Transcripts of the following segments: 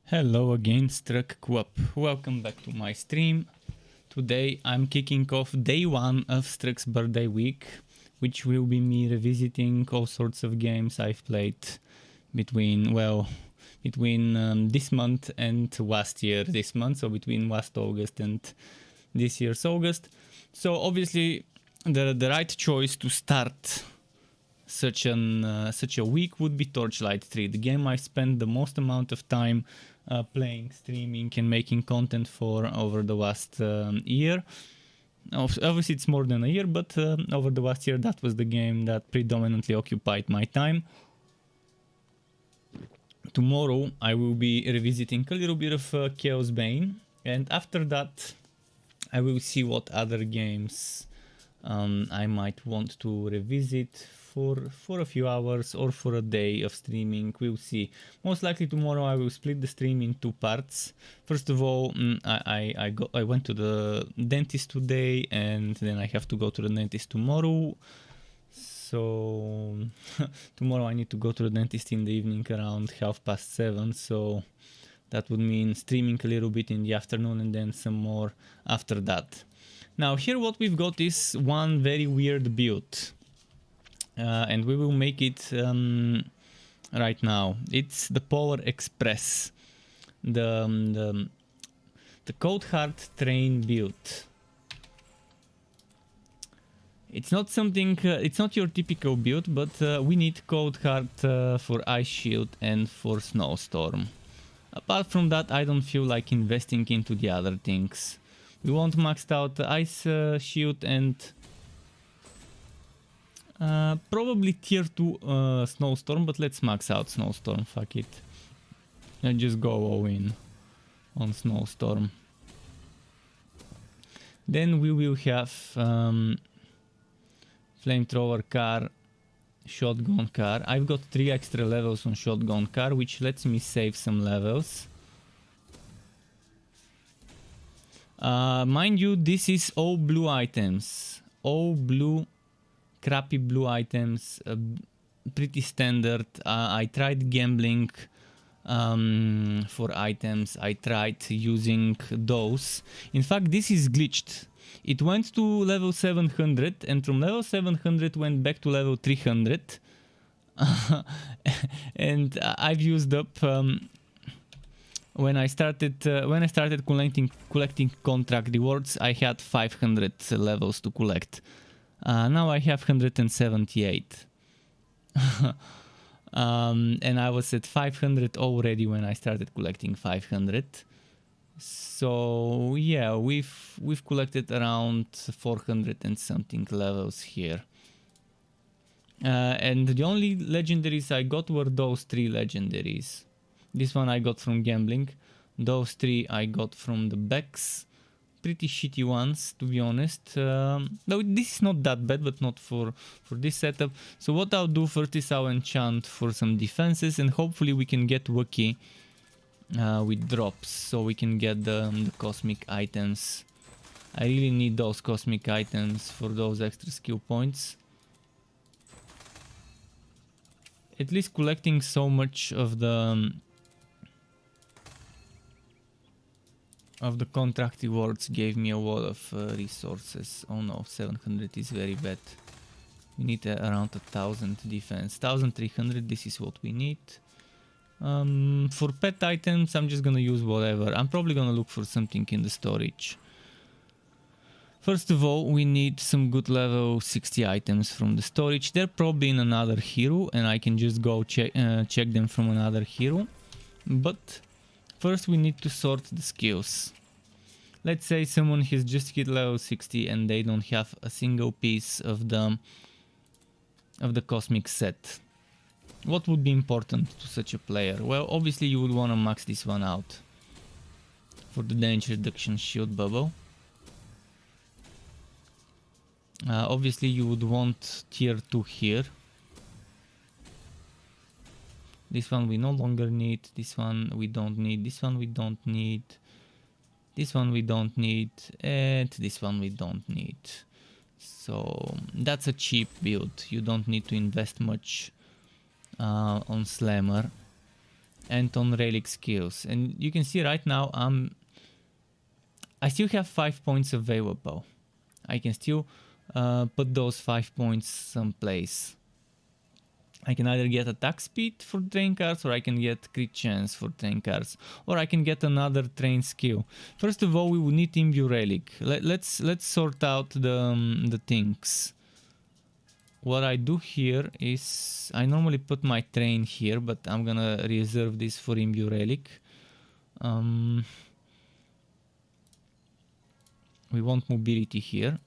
Hello again, Struck Quap. Welcome back to my stream. Today I'm kicking off day one of Struck's birthday week, which will be me revisiting all sorts of games I've played between this month and last year this month, so between last August and this year's August. So obviously the right choice to start such a week would be Torchlight 3, the game I spent the most amount of time playing, streaming and making content for over the last year. Obviously it's more than a year, but over the last year that was the game that predominantly occupied my time. Tomorrow I will be revisiting a little bit of Chaos Bane, and after that I will see what other games I might want to revisit for a few hours or for a day of streaming. We'll see. Most likely tomorrow I will split the stream in two parts. First of all, I went to the dentist today, and then I have to go to the dentist tomorrow. So tomorrow I need to go to the dentist in the evening around 7:30. So that would mean streaming a little bit in the afternoon and then some more after that. Now here what we've got is one very weird build. And we will make it right now. It's the Power Express, the Cold Heart Train build. It's not something. It's not your typical build, but we need Cold Heart for Ice Shield and for Snowstorm. Apart from that, I don't feel like investing into the other things. We want maxed out Ice Shield and probably tier 2 Snowstorm, but let's max out Snowstorm, fuck it. And just go all in on Snowstorm. Then we will have Flamethrower car, Shotgun car. I've got 3 extra levels on Shotgun car, which lets me save some levels. Mind you, this is all blue items. All blue, crappy blue items, pretty standard. I tried gambling for items. I tried using those. In fact, this is glitched. It went to level 700 and from level 700 went back to level 300. And I've used up when I started collecting contract rewards, I had 500 levels to collect. Now I have 178. And I was at 500 already when I started collecting 500. So yeah, we've collected around 400 and something levels here. And the only legendaries I got were those 3 legendaries. This one I got from gambling. Those 3 I got from the Becks. Pretty shitty ones, to be honest. No, this is not that bad, but not for this setup. So what I'll do first is I'll enchant for some defenses, and hopefully we can get lucky with drops, so we can get the cosmic items. I really need those cosmic items for those extra skill points. At least collecting so much of the contract rewards gave me a lot of resources. Oh no, 700 is very bad. We need around 1000 defense. 1300, this is what we need. For pet items, I'm just gonna use whatever. I'm probably gonna look for something in the storage. First of all, we need some good level 60 items from the storage. They're probably in another hero, and I can just go check them from another hero. But first we need to sort the skills. Let's say someone has just hit level 60 and they don't have a single piece of the cosmic set. What would be important to such a player? Well, obviously you would want to max this one out for the damage reduction shield bubble. Obviously you would want tier 2 here. This one we no longer need, this one we don't need, this one we don't need, this one we don't need, and this one we don't need. So that's a cheap build. You don't need to invest much on Slammer. and on relic skills. And you can see right now I still have 5 points available. I can still put those 5 points someplace. I can either get attack speed for train cards, or I can get crit chance for train cards, or I can get another train skill. First of all, we will need Imbue Relic. Let's sort out the things. What I do here is I normally put my train here, but I'm gonna reserve this for Imbue Relic. We want mobility here.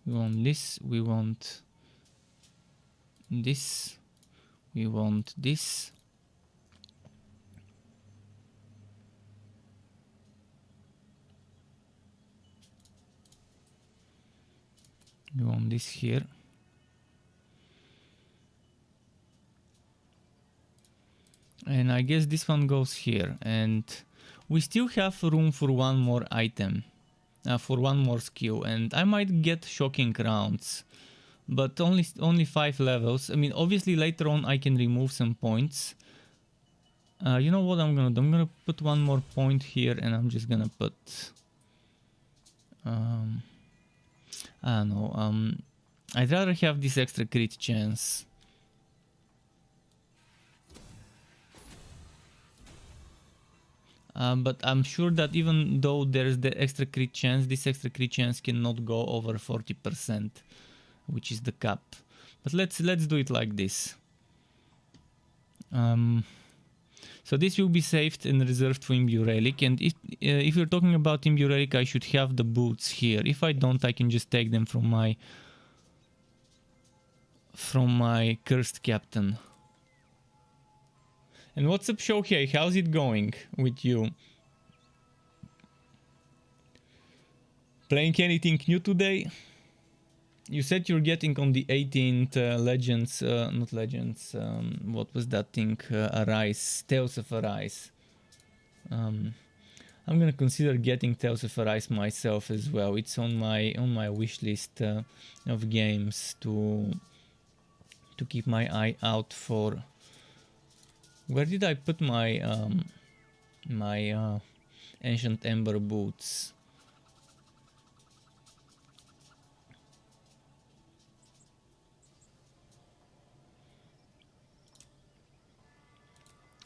We want this, we want this, we want this. We want this here. And I guess this one goes here. And we still have room for one more item. For one more skill, and I might get shocking rounds, but only 5 levels. I mean, obviously later on I can remove some points. You know what I'm gonna do? I'm gonna put one more point here, and I'm just gonna put I don't know. I'd rather have this extra crit chance. But I'm sure that even though there's the extra crit chance, this extra crit chance cannot go over 40%, which is the cap. But let's do it like this. So this will be saved and reserved for Imbue Relic. And if you're talking about Imbue Relic, I should have the boots here. If I don't, I can just take them from my cursed captain. And what's up, Shohei? How's it going with you? Playing anything new today? You said you're getting on the 18th Legends, not Legends, what was that thing? Arise, Tales of Arise. I'm gonna consider getting Tales of Arise myself as well. It's on my wish list of games to keep my eye out for. Where did I put my Ancient Ember boots?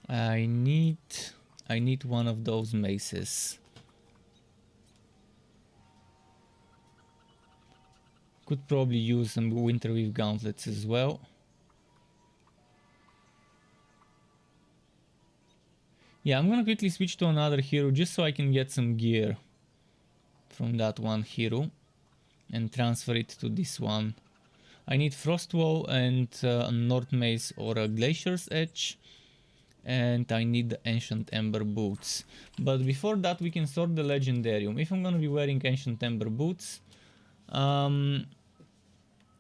I need one of those maces. Could probably use some Winterweave gauntlets as well. Yeah, I'm gonna quickly switch to another hero just so I can get some gear from that one hero and transfer it to this one. I need Frostwall and a North Mace or a Glacier's Edge, and I need the Ancient Ember boots. But before that, we can sort the Legendarium. If I'm gonna be wearing Ancient Ember boots,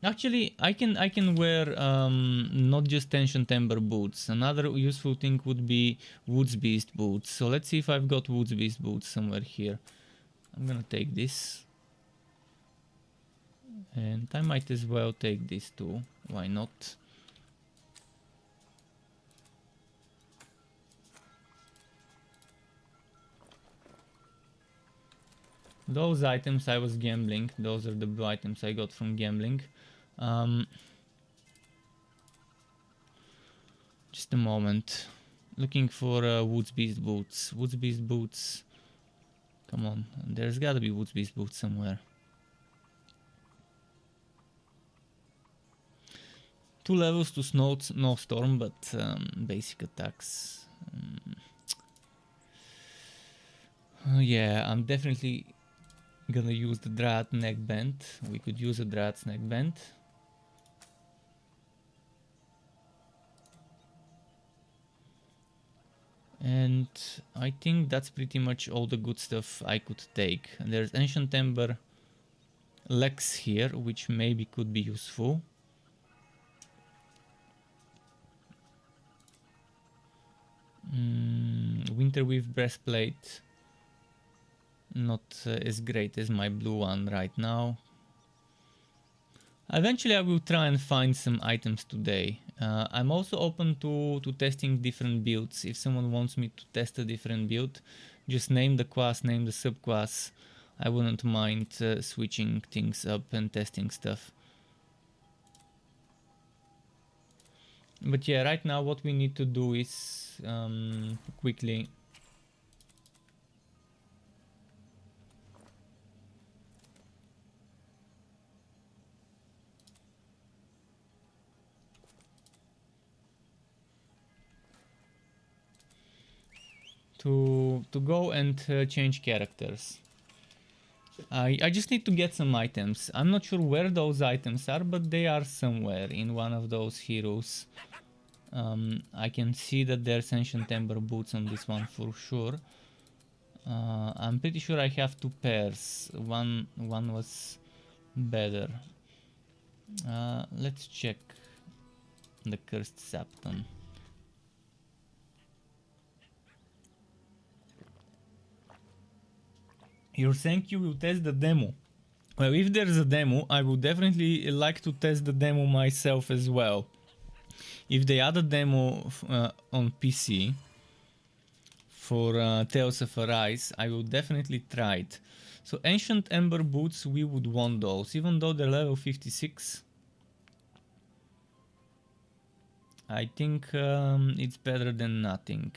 actually, I can wear not just Ancient Ember boots. Another useful thing would be Woods Beast boots. So let's see if I've got Woods Beast boots somewhere here. I'm gonna take this. And I might as well take this too. Why not? Those items I was gambling. Those are the blue items I got from gambling. Just a moment. Looking for Woods Beast boots. Woods Beast boots. Come on, there's gotta be Woods Beast boots somewhere. 2 levels to Snowstorm, but basic attacks. Yeah, I'm definitely gonna use the Drat neckband. We could use a Drat's neckband. And I think that's pretty much all the good stuff I could take. And there's Ancient Ember Lex here, which maybe could be useful. Winterweave breastplate. Not as great as my blue one right now. Eventually I will try and find some items today. I'm also open to testing different builds. If someone wants me to test a different build, just name the class, name the subclass. I wouldn't mind switching things up and testing stuff. But yeah, right now what we need to do is quickly to go and change characters. I just need to get some items. I'm not sure where those items are, but they are somewhere in one of those heroes. I can see that there's Ancient Ember boots on this one for sure. I'm pretty sure I have two pairs. One was better. Let's check the Cursed Sapton. You're saying you will test the demo. Well, if there's a demo, I would definitely like to test the demo myself as well. If they add a demo on PC for Tales of Arise, I will definitely try it. So Ancient Ember boots, we would want those, even though they're level 56. I think it's better than nothing.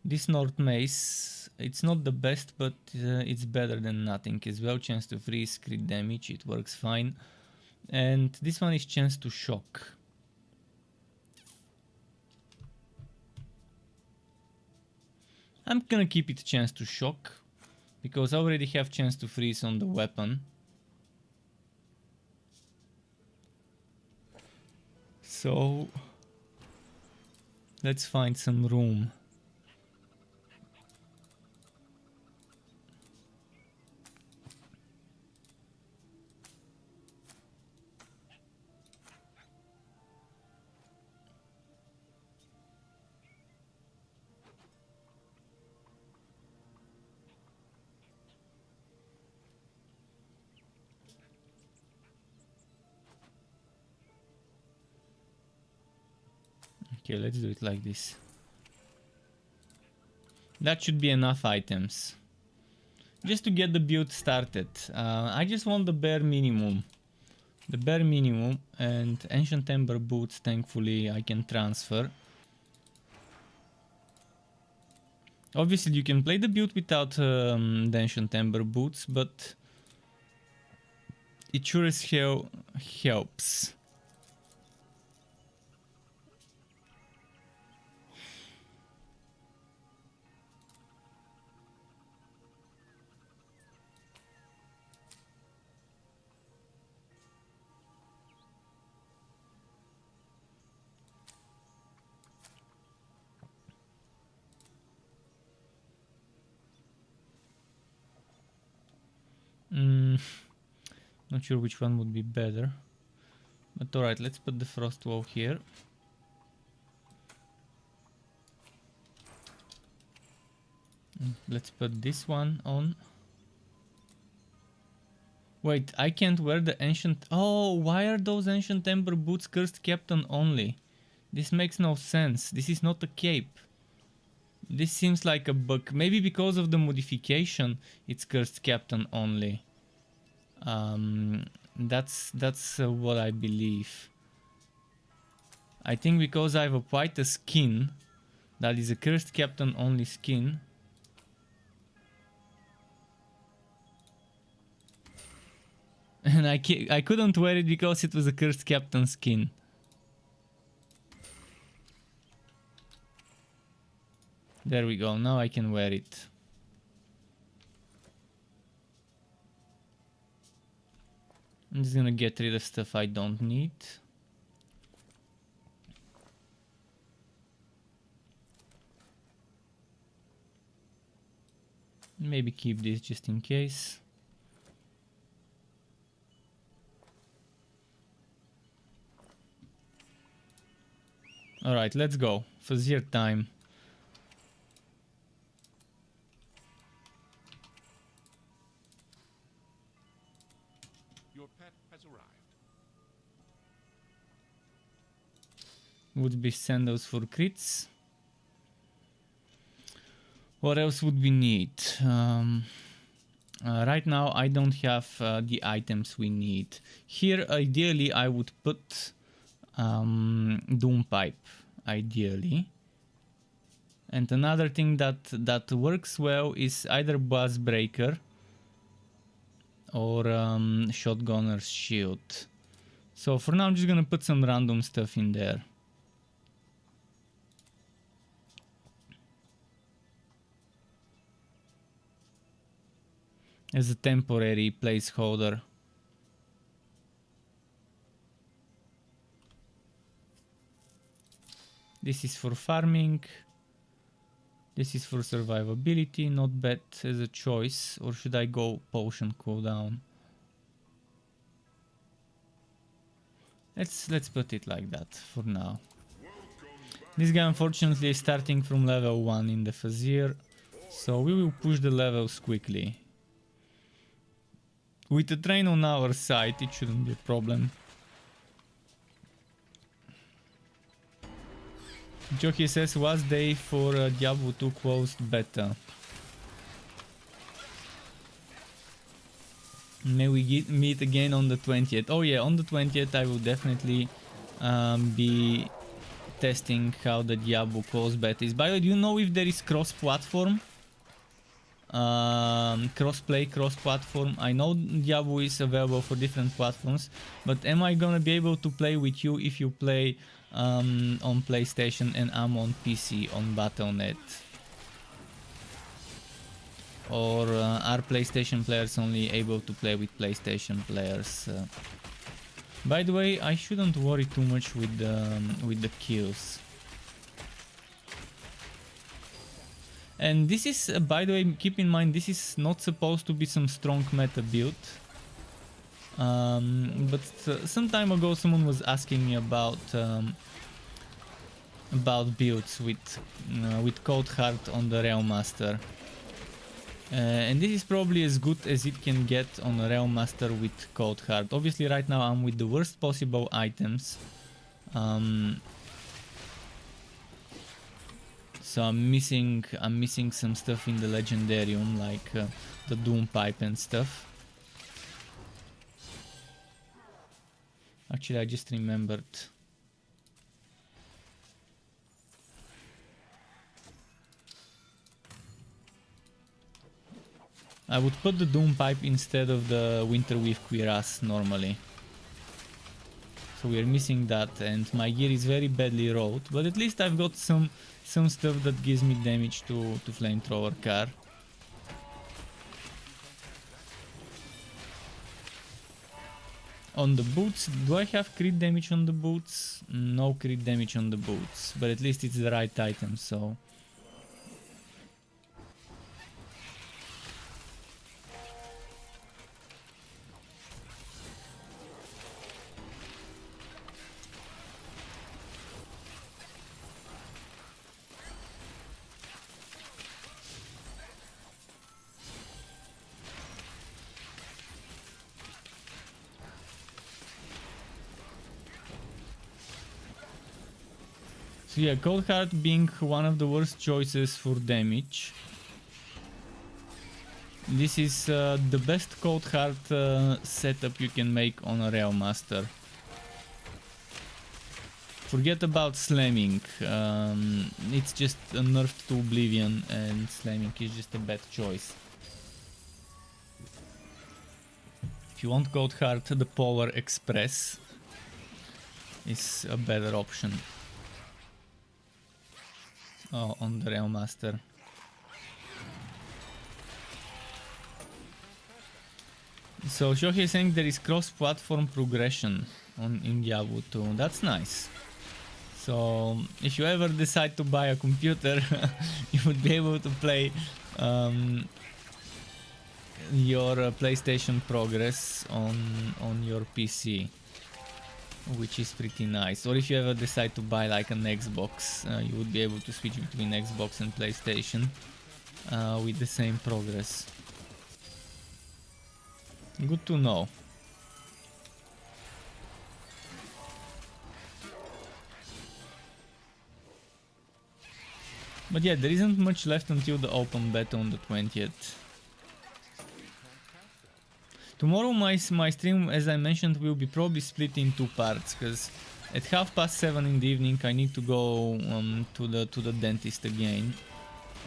This North Mace, it's not the best, but it's better than nothing as well. Chance to freeze, crit damage, it works fine. And this one is chance to shock. I'm gonna keep it chance to shock, because I already have chance to freeze on the weapon. So let's find some room. Okay, let's do it like this. That should be enough items. Just to get the build started. I just want the bare minimum. The bare minimum, and Ancient Ember boots, thankfully I can transfer. Obviously you can play the build without the Ancient Ember boots, but it sure as hell helps. Not sure which one would be better, but alright, let's put the frost wall here. Let's put this one on. Wait, I can't wear the ancient... Oh, why are those Ancient Ember boots Cursed Captain only? This makes no sense. This is not a cape. This seems like a bug. Maybe because of the modification, it's Cursed Captain only. That's what I believe. I think because I've applied a skin that is a Cursed Captain only skin. And I couldn't wear it because it was a Cursed Captain skin. There we go, now I can wear it. I'm just gonna get rid of stuff I don't need. Maybe keep this just in case. Alright, let's go. Fazir time. Your pet has arrived. Would be sandals for crits. What else would we need? Right now I don't have the items we need. Here ideally I would put Doom Pipe, ideally. And another thing that works well is either Buzz Breaker or Shotgunner's Shield. So for now I'm just gonna put some random stuff in there. As a temporary placeholder. This is for farming. This is for survivability, not bad as a choice. Or should I go potion cooldown? Let's put it like that for now. This guy unfortunately is starting from level 1 in the Fazir, so we will push the levels quickly. With the train on our side, it shouldn't be a problem. Jockey says, was day for Diablo 2 closed beta? May we meet again on the 20th? Oh yeah, on the 20th I will definitely be testing how the Diablo closed beta is. By the way, do you know if there is cross-platform? Cross-play, cross-platform. I know Diablo is available for different platforms, but am I gonna be able to play with you if you play on PlayStation and I'm on PC on Battle.net? Or are PlayStation players only able to play with PlayStation players? By the way, I shouldn't worry too much with the kills. And this is, by the way, keep in mind, this is not supposed to be some strong meta build. But some time ago someone was asking me about builds with Cold Heart on the Realm Master. And this is probably as good as it can get on a Realm Master with Cold Heart. Obviously right now I'm with the worst possible items. So I'm missing some stuff in the Legendarium, like the Doom Pipe and stuff. Actually, I just remembered. I would put the Doom Pipe instead of the Winterweave Cuirass normally. So we are missing that, and my gear is very badly rolled, but at least I've got some stuff that gives me damage to Flamethrower Car. On the boots, do I have crit damage on the boots? No crit damage on the boots, but at least it's the right item, so... So yeah, Cold Heart being one of the worst choices for damage. This is the best Cold Heart setup you can make on a Realm Master. Forget about slamming, it's just a nerf to Oblivion, and slamming is just a bad choice. If you want Cold Heart, the Power Express is a better option. Oh, on the Realm Master. So Shohei is saying there is cross-platform progression in Diablo 2. That's nice. So if you ever decide to buy a computer, you would be able to play your PlayStation Progress on your PC, which is pretty nice. Or if you ever decide to buy like an Xbox, you would be able to switch between Xbox and PlayStation with the same progress. Good to know. But yeah, there isn't much left until the open beta on the 20th. Tomorrow my stream, as I mentioned, will be probably split in 2 parts, because at 7:30 in the evening I need to go to the dentist again.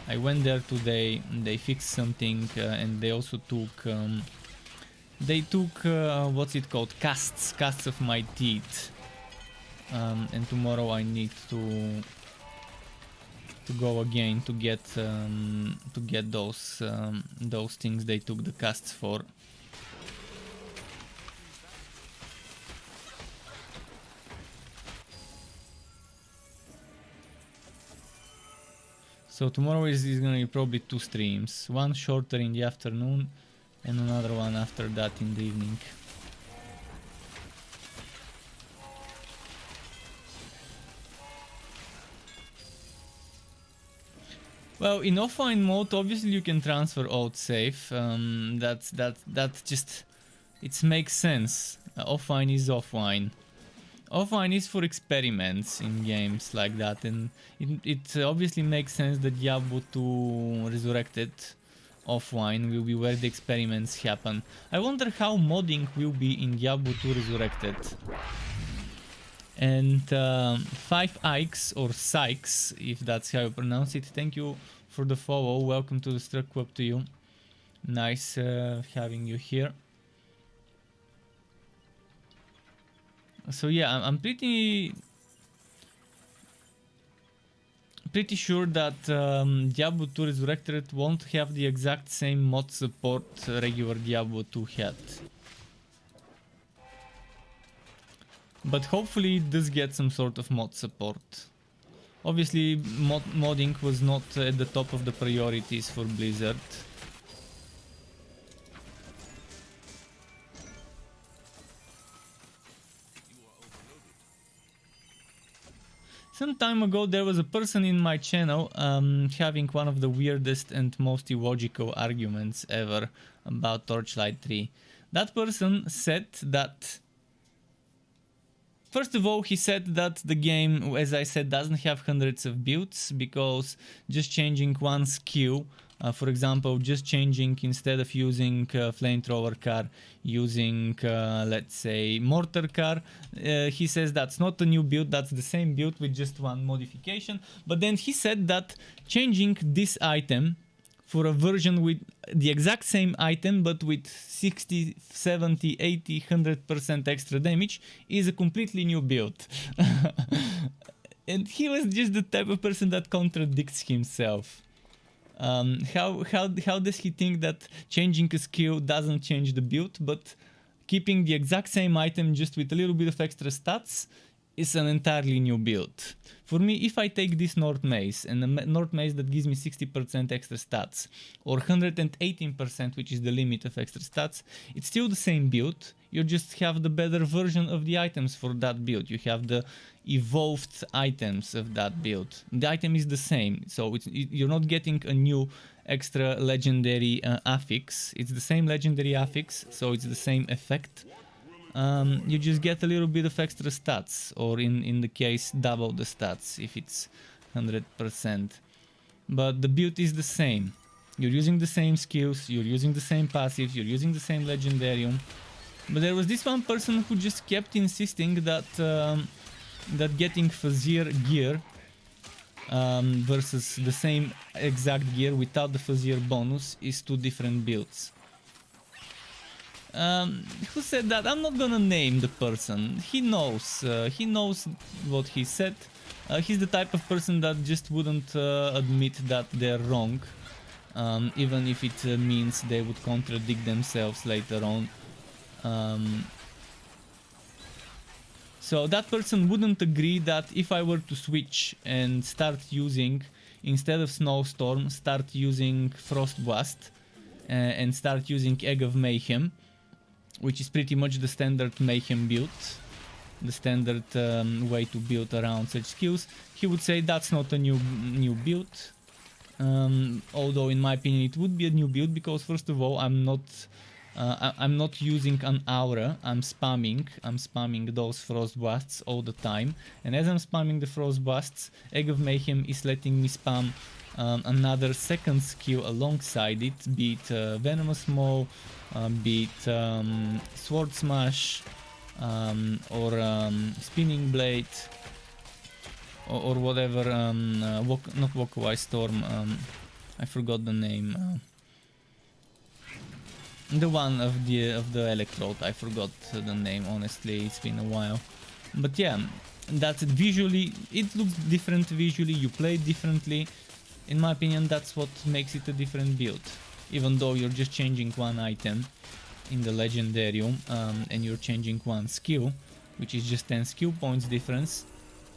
I went there today, they fixed something, and they also took what's it called, casts of my teeth, and tomorrow I need to go again to get those things they took the casts for. So tomorrow is gonna be probably 2 streams, one shorter in the afternoon and another one after that in the evening. Well, in offline mode, obviously you can transfer out safe. That's just, it makes sense. Offline is offline. Offline is for experiments in games like that, and it obviously makes sense that Diablo 2 Resurrected offline will be where the experiments happen. I wonder how modding will be in Diablo 2 Resurrected. And 5 Ikes or Sykes, if that's how you pronounce it, thank you for the follow. Welcome to the Struck Club to you. Nice having you here. So yeah, I'm pretty sure that Diablo 2 Resurrected won't have the exact same mod support regular Diablo 2 had. But hopefully it does get some sort of mod support. Obviously modding was not at the top of the priorities for Blizzard. Some time ago there was a person in my channel having one of the weirdest and most illogical arguments ever about Torchlight 3. That person said that, first of all, he said that the game, as I said, doesn't have hundreds of builds, because just changing one skill, for example, just changing, instead of using flamethrower car, using let's say mortar car, he says that's not a new build, that's the same build with just one modification. But then he said that changing this item for a version with the exact same item but with 60, 70, 80, 100% extra damage is a completely new build. And he was just the type of person that contradicts himself. How does he think that changing a skill doesn't change the build, but keeping the exact same item just with a little bit of extra stats is an entirely new build? For me, if I take this North Mace, and a North Mace that gives me 60% extra stats, or 118%, which is the limit of extra stats, it's still the same build. You just have the better version of the items for that build. You have the evolved items of that build. The item is the same, so you're not getting a new extra legendary affix. It's the same legendary affix, so it's the same effect. You just get a little bit of extra stats, or in the case double the stats if it's 100%. But the build is the same. You're using the same skills, you're using the same passives, you're using the same legendarium. But there was this one person who just kept insisting that that getting fuzzier gear versus the same exact gear without the fuzzier bonus is 2 different builds. Who said that? I'm not gonna name the person. He knows what he said. He's the type of person that just wouldn't admit that they're wrong, even if it means they would contradict themselves later on. So that person wouldn't agree that if I were to switch and start using, instead of Snowstorm, start using Frostblast and start using Egg of Mayhem, which is pretty much the standard Mayhem build, the standard way to build around such skills, he would say that's not a new build. Although in my opinion it would be a new build, because first of all I'm not I'm not using an aura, I'm spamming those frost blasts all the time, and as I'm spamming the frost blasts, Egg of Mayhem is letting me spam another second skill alongside it, be it Venomous Maw, be it Sword Smash, or Spinning Blade, or whatever, not Walkaway Storm, I forgot the name. The one of the electrode, I forgot the name, honestly, it's been a while. But yeah, that's it. Visually, it looks different visually, you play it differently. In my opinion, that's what makes it a different build. Even though you're just changing one item in the Legendarium, and you're changing one skill, which is just 10 skill points difference.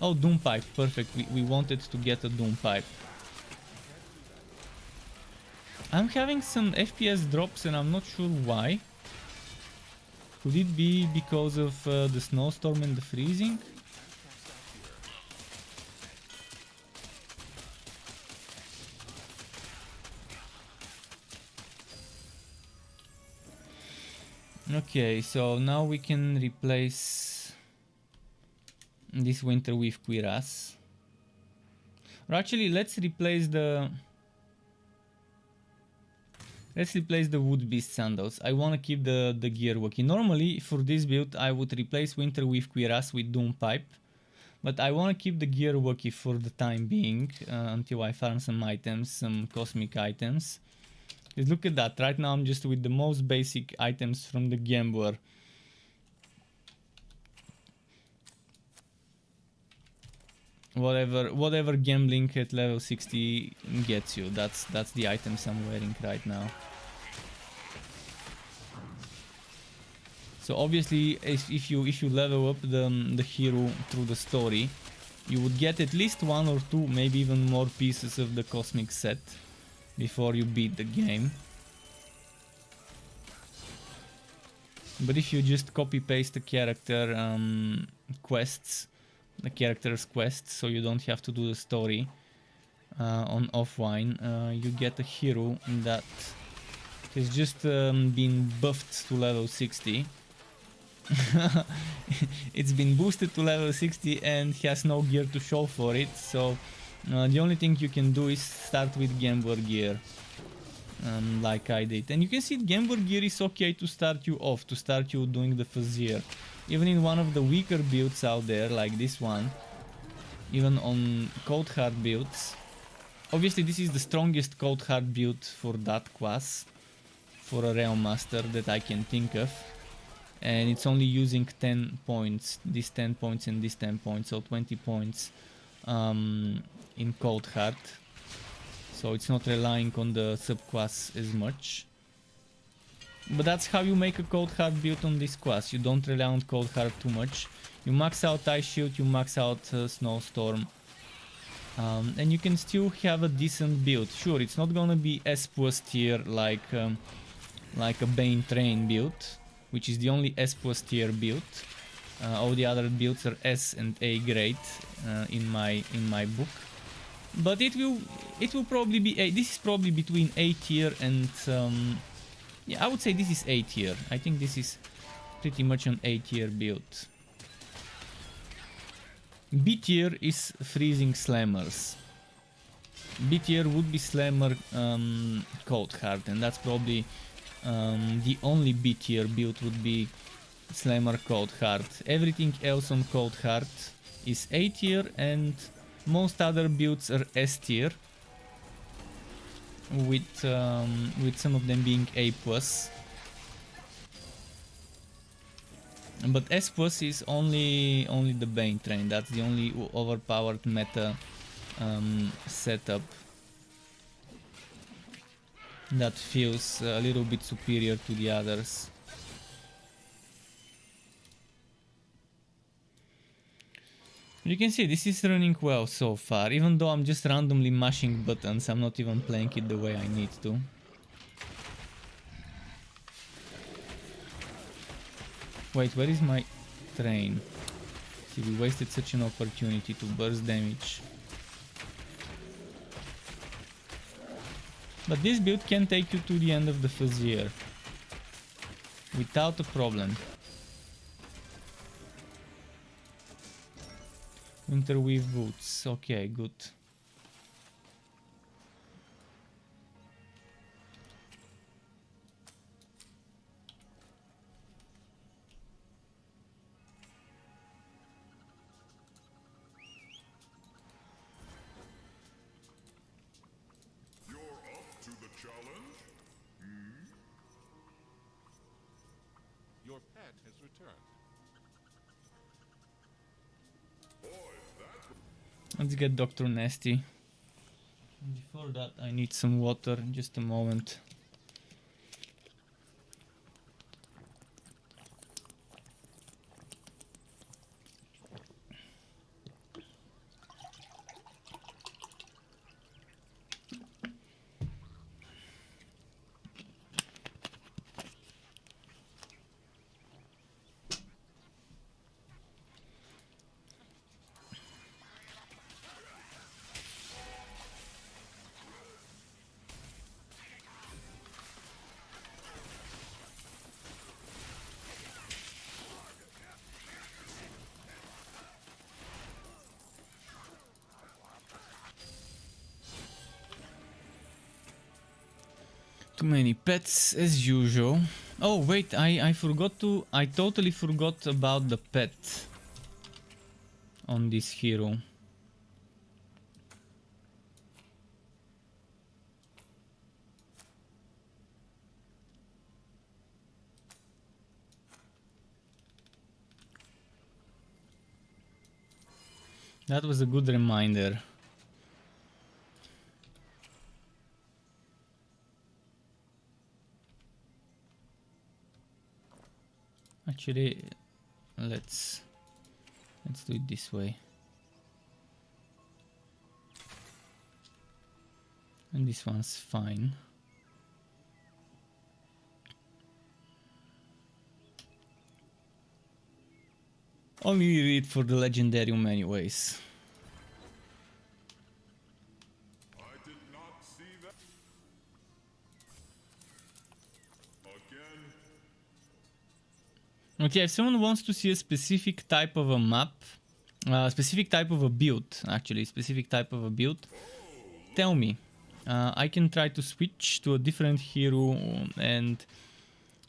Oh, Doom Pipe, perfect, we wanted to get a Doom Pipe. I'm having some FPS drops and I'm not sure why. Could it be because of the snowstorm and the freezing? Okay, so now we can replace this winter with cuirass. Or actually, let's replace the wood beast sandals. I want to keep the gear walkie. Normally for this build I would replace winter with cuirass with Doom Pipe, but I want to keep the gear walkie for the time being, until I farm some items, some cosmic items. Just look at that, right now I'm just with the most basic items from the Gambler. Whatever gambling at level 60 gets you, that's the items I'm wearing right now. So obviously, if you level up the hero through the story, you would get at least one or two, maybe even more pieces of the cosmic set before you beat the game. But if you just copy paste the character quests, the character's quest, so you don't have to do the story on offline, you get a hero that has just been buffed to level 60. It's been boosted to level 60 and has no gear to show for it, so the only thing you can do is start with Gambler gear, like I did. And you can see Gambler gear is okay to start you off, to start you doing the Fazir. Even in one of the weaker builds out there, like this one, even on Cold Heart builds. Obviously this is the strongest Cold Heart build for that class, for a Realm Master that I can think of. And it's only using 10 points, this 10 points and this 10 points, so 20 points in Cold Heart. So it's not relying on the subclass as much. But that's how you make a Cold Heart build on this class. You don't rely on Cold Heart too much. You max out Ice Shield, you max out Snowstorm. And you can still have a decent build. Sure, it's not gonna be S plus tier like a Bane Train build, which is the only S plus tier build. All the other builds are S and A grade in my book. But it will probably be A. This is probably between A tier and yeah, I would say this is A tier. I think this is pretty much an A tier build. B tier is freezing slammers. B tier would be slammer Cold Heart, and that's probably the only B tier build would be slammer Cold Heart. Everything else on Cold Heart is A tier, and most other builds are S tier, with some of them being A plus. But S plus is only the Bane Train. That's the only overpowered meta setup that feels a little bit superior to the others. You can see this is running well so far, even though I'm just randomly mashing buttons. I'm not even playing it the way I need to. Wait, where is my train? See, we wasted such an opportunity to burst damage. But this build can take you to the end of the Fazir. without a problem. Winterweave boots, okay, good. Your pet has returned. Let's get Dr. Nasty. Before that I need some water, just a moment. Too many pets as usual. Oh wait, I forgot to... I totally forgot about the pet on this hero. That was a good reminder. Actually, let's do it this way. And this one's fine. Only need it for the legendarium anyways. I did not see that. Again. Okay, if someone wants to see a specific type of a map, specific type of a build, actually, specific type of a build, tell me. I can try to switch to a different hero, and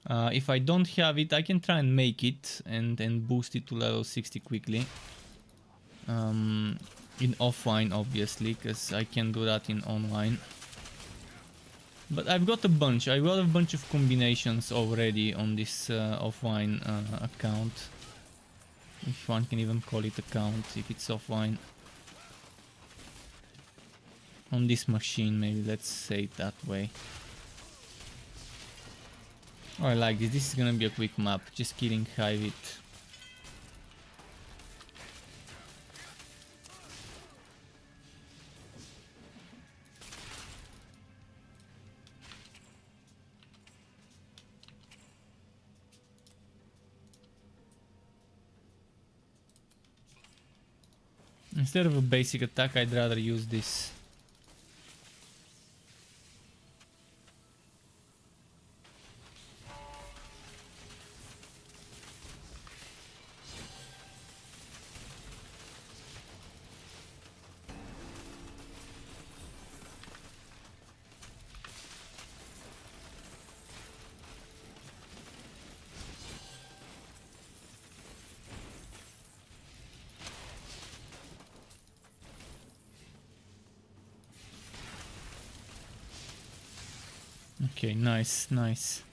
if I don't have it, I can try and make it and boost it to level 60 quickly. In offline, obviously, because I can do that in online. But I've got a bunch. I've got a bunch of combinations already on this offline account. If one can even call it account, if it's offline. On this machine, maybe, let's say it that way. Oh, I like this. This is gonna be a quick map. Just killing Hive it. Instead of a basic attack, I'd rather use this. Okay, nice, nice.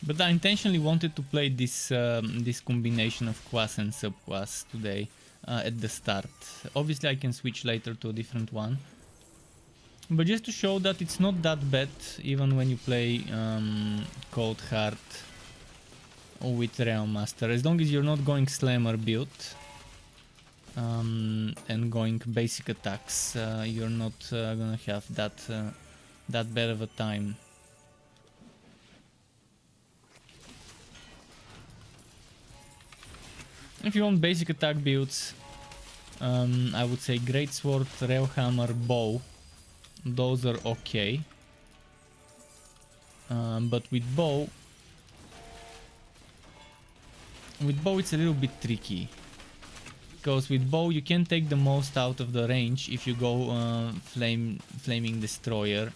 But I intentionally wanted to play this this combination of quas and subquas today at the start. Obviously I can switch later to a different one. But just to show that it's not that bad even when you play Cold Heart with Realm Master. As long as you're not going Slammer build and going basic attacks, you're not gonna have that bad of a time. If you want basic attack builds, I would say Greatsword, Railhammer, Bow. Those are okay. But with bow it's a little bit tricky. Because with bow you can take the most out of the range if you go Flaming Destroyer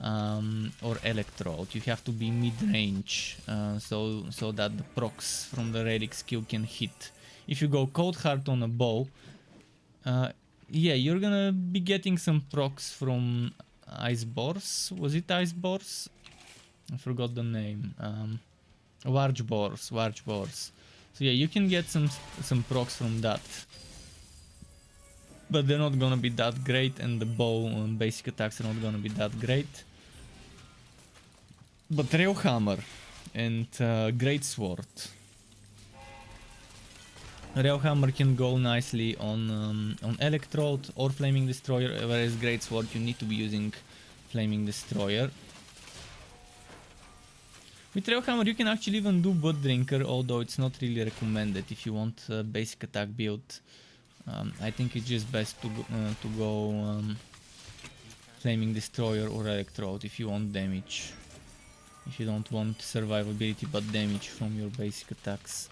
or Electrode. You have to be mid-range so that the procs from the relic skill can hit. If you go Cold Heart on a bow, yeah, you're gonna be getting some procs from Ice Boars. Was it Ice Boars? I forgot the name. Warge Boars. So yeah, you can get some procs from that, but they're not gonna be that great, and the bow basic attacks are not gonna be that great. But Railhammer and Greatsword. Railhammer can go nicely on Electrode or Flaming Destroyer, whereas Greatsword you need to be using Flaming Destroyer. With Railhammer you can actually even do Blood Drinker, although it's not really recommended if you want a basic attack build. I think it's just best to go Flaming Destroyer or Electrode if you want damage. If you don't want survivability but damage from your basic attacks.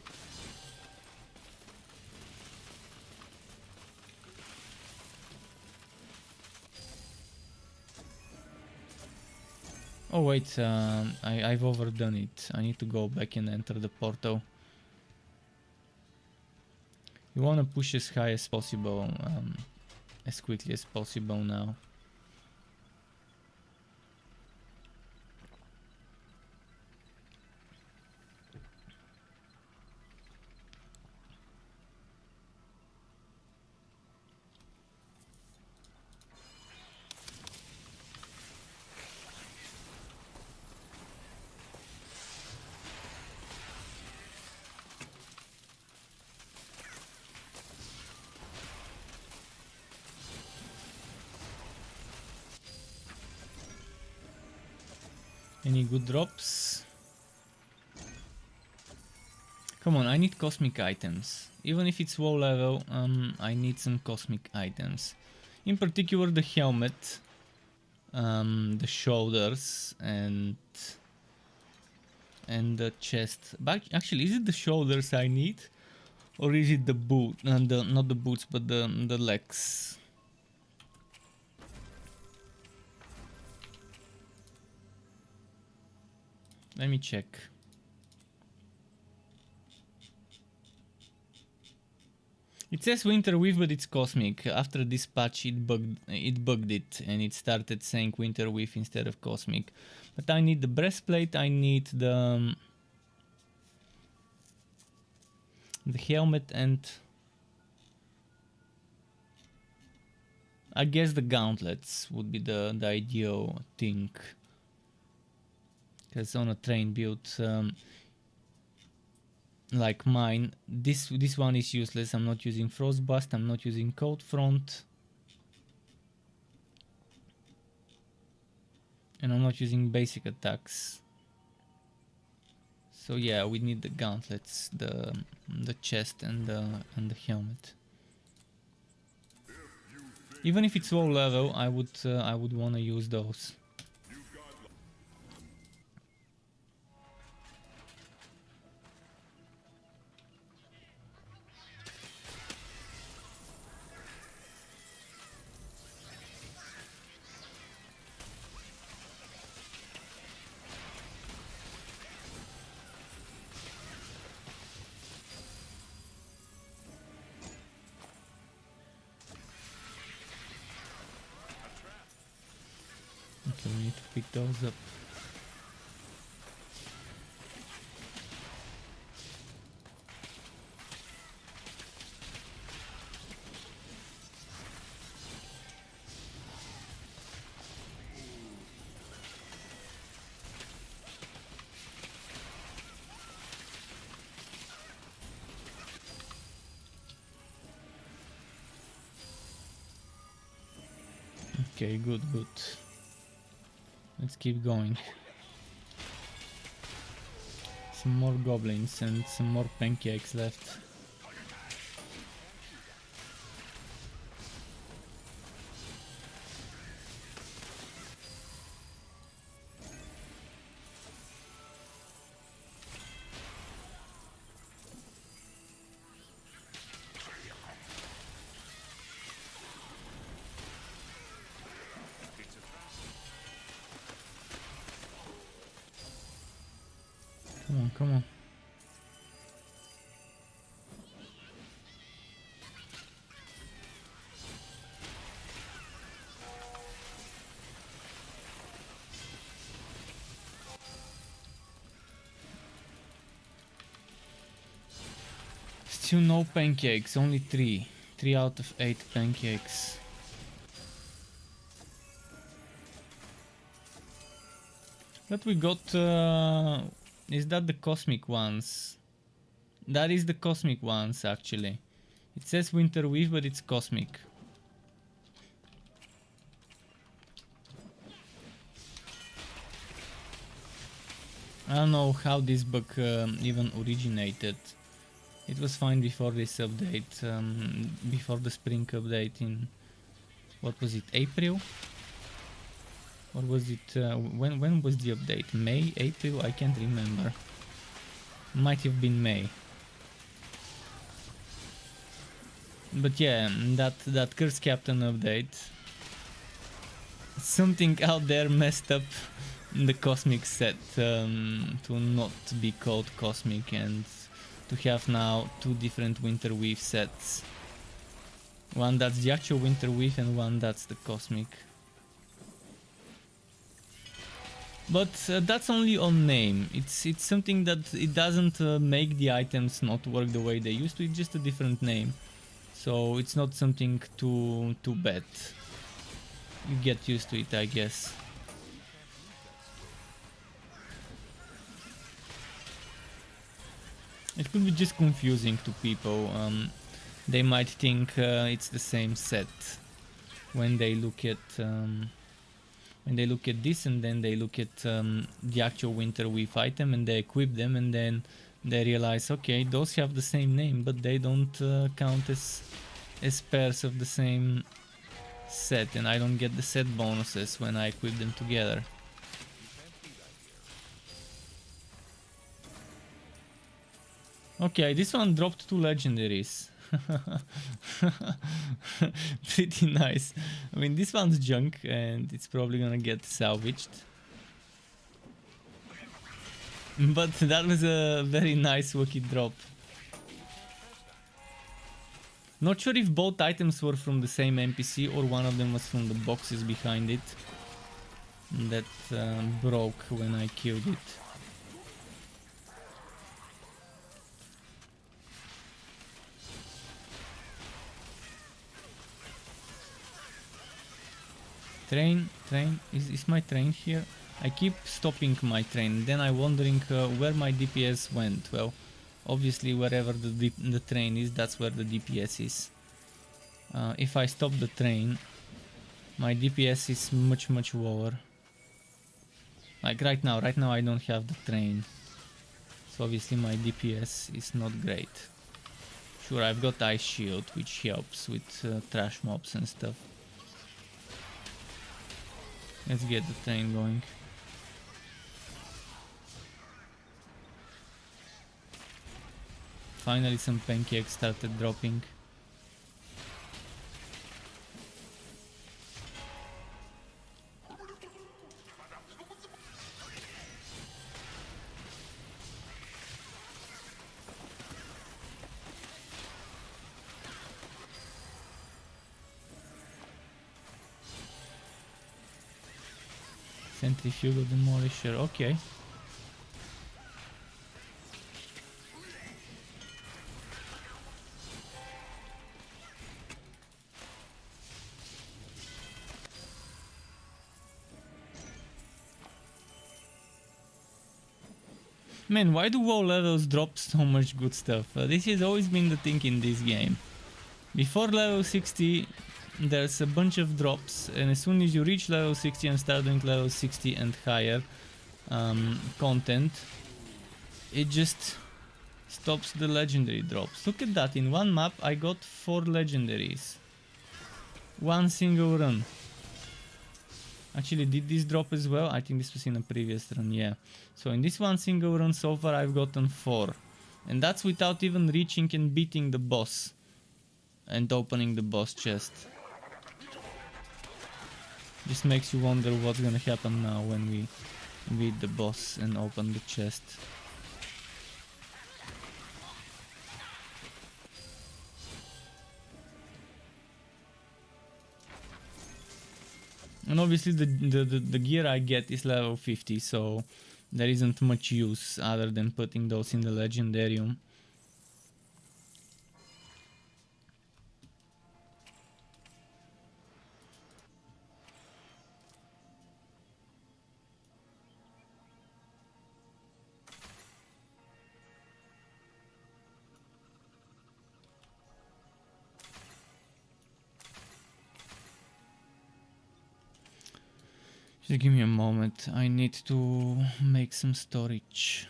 Oh wait, I've overdone it. I need to go back and enter the portal. You want to push as high as possible, as quickly as possible now. Any good drops? Come on, I need cosmic items. Even if it's low level, I need some cosmic items. In particular the helmet, the shoulders, and the chest. But actually, is it the shoulders I need? Or is it the boot? Not the boots, but the legs. Let me check. It says Winter Weave, but it's cosmic. After this patch, it bugged it, and it started saying Winter Weave instead of cosmic. But I need the breastplate. I need the helmet, and I guess the gauntlets would be the ideal thing. Because on a train build like mine, this one is useless. I'm not using Frostbust, I'm not using Cold Front, and I'm not using basic attacks. So yeah, we need the gauntlets, the chest, and the helmet. Even if it's low level, I would want to use those. Okay, we need to pick those up. Okay, good. Let's keep going. Some more goblins and some more pancakes left. come on. Still no pancakes, only 3. 3 out of 8 pancakes. But we got, is that the cosmic ones? That is the cosmic ones actually. It says Winter Weave, but it's cosmic. I don't know how this bug even originated. It was fine before this update, before the spring update in, what was it, April? Or was it, when was the update? May, April? I can't remember. Might have been May. But yeah, that Curse Captain update. Something out there messed up the Cosmic set to not be called Cosmic and to have now 2 different Winter Weave sets. One that's the actual Winter Weave and one that's the Cosmic. But that's only on name. It's something that it doesn't make the items not work the way they used to. It's just a different name. So it's not something too bad. You get used to it, I guess. It could be just confusing to people. They might think it's the same set when they look at this, and then they look at the actual Winter Weave item and they equip them, and then they realize, okay, those have the same name, but they don't count as pairs of the same set, and I don't get the set bonuses when I equip them together. Okay, this one dropped 2 legendaries. Pretty nice. I mean, this one's junk and it's probably gonna get salvaged. But that was a very nice Wookiee drop. Not sure if both items were from the same NPC or one of them was from the boxes behind it that broke when I killed it. Train, is my train here? I keep stopping my train, then I'm wondering where my DPS went. Well, obviously wherever the train is, that's where the DPS is. If I stop the train, my DPS is much lower. Like right now I don't have the train. So obviously my DPS is not great. Sure, I've got Ice Shield, which helps with trash mobs and stuff. Let's get the train going. Finally some pancakes started dropping. Centrifugal Demolisher, okay. Man, why do WoW levels drop so much good stuff? This has always been the thing in this game. Before level 60, there's a bunch of drops, and as soon as you reach level 60 and start doing level 60 and higher content, it just stops the legendary drops. Look at that, in one map I got 4 legendaries. One single run. Actually, did this drop as well? I think this was in a previous run, yeah. So in this one single run so far I've gotten 4. And that's without even reaching and beating the boss. And opening the boss chest. Just makes you wonder what's gonna happen now when we beat the boss and open the chest. And obviously the gear I get is level 50, so there isn't much use other than putting those in the legendarium. Just give me a moment, I need to make some storage.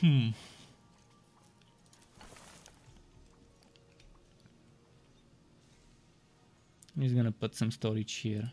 I'm just gonna put some storage here.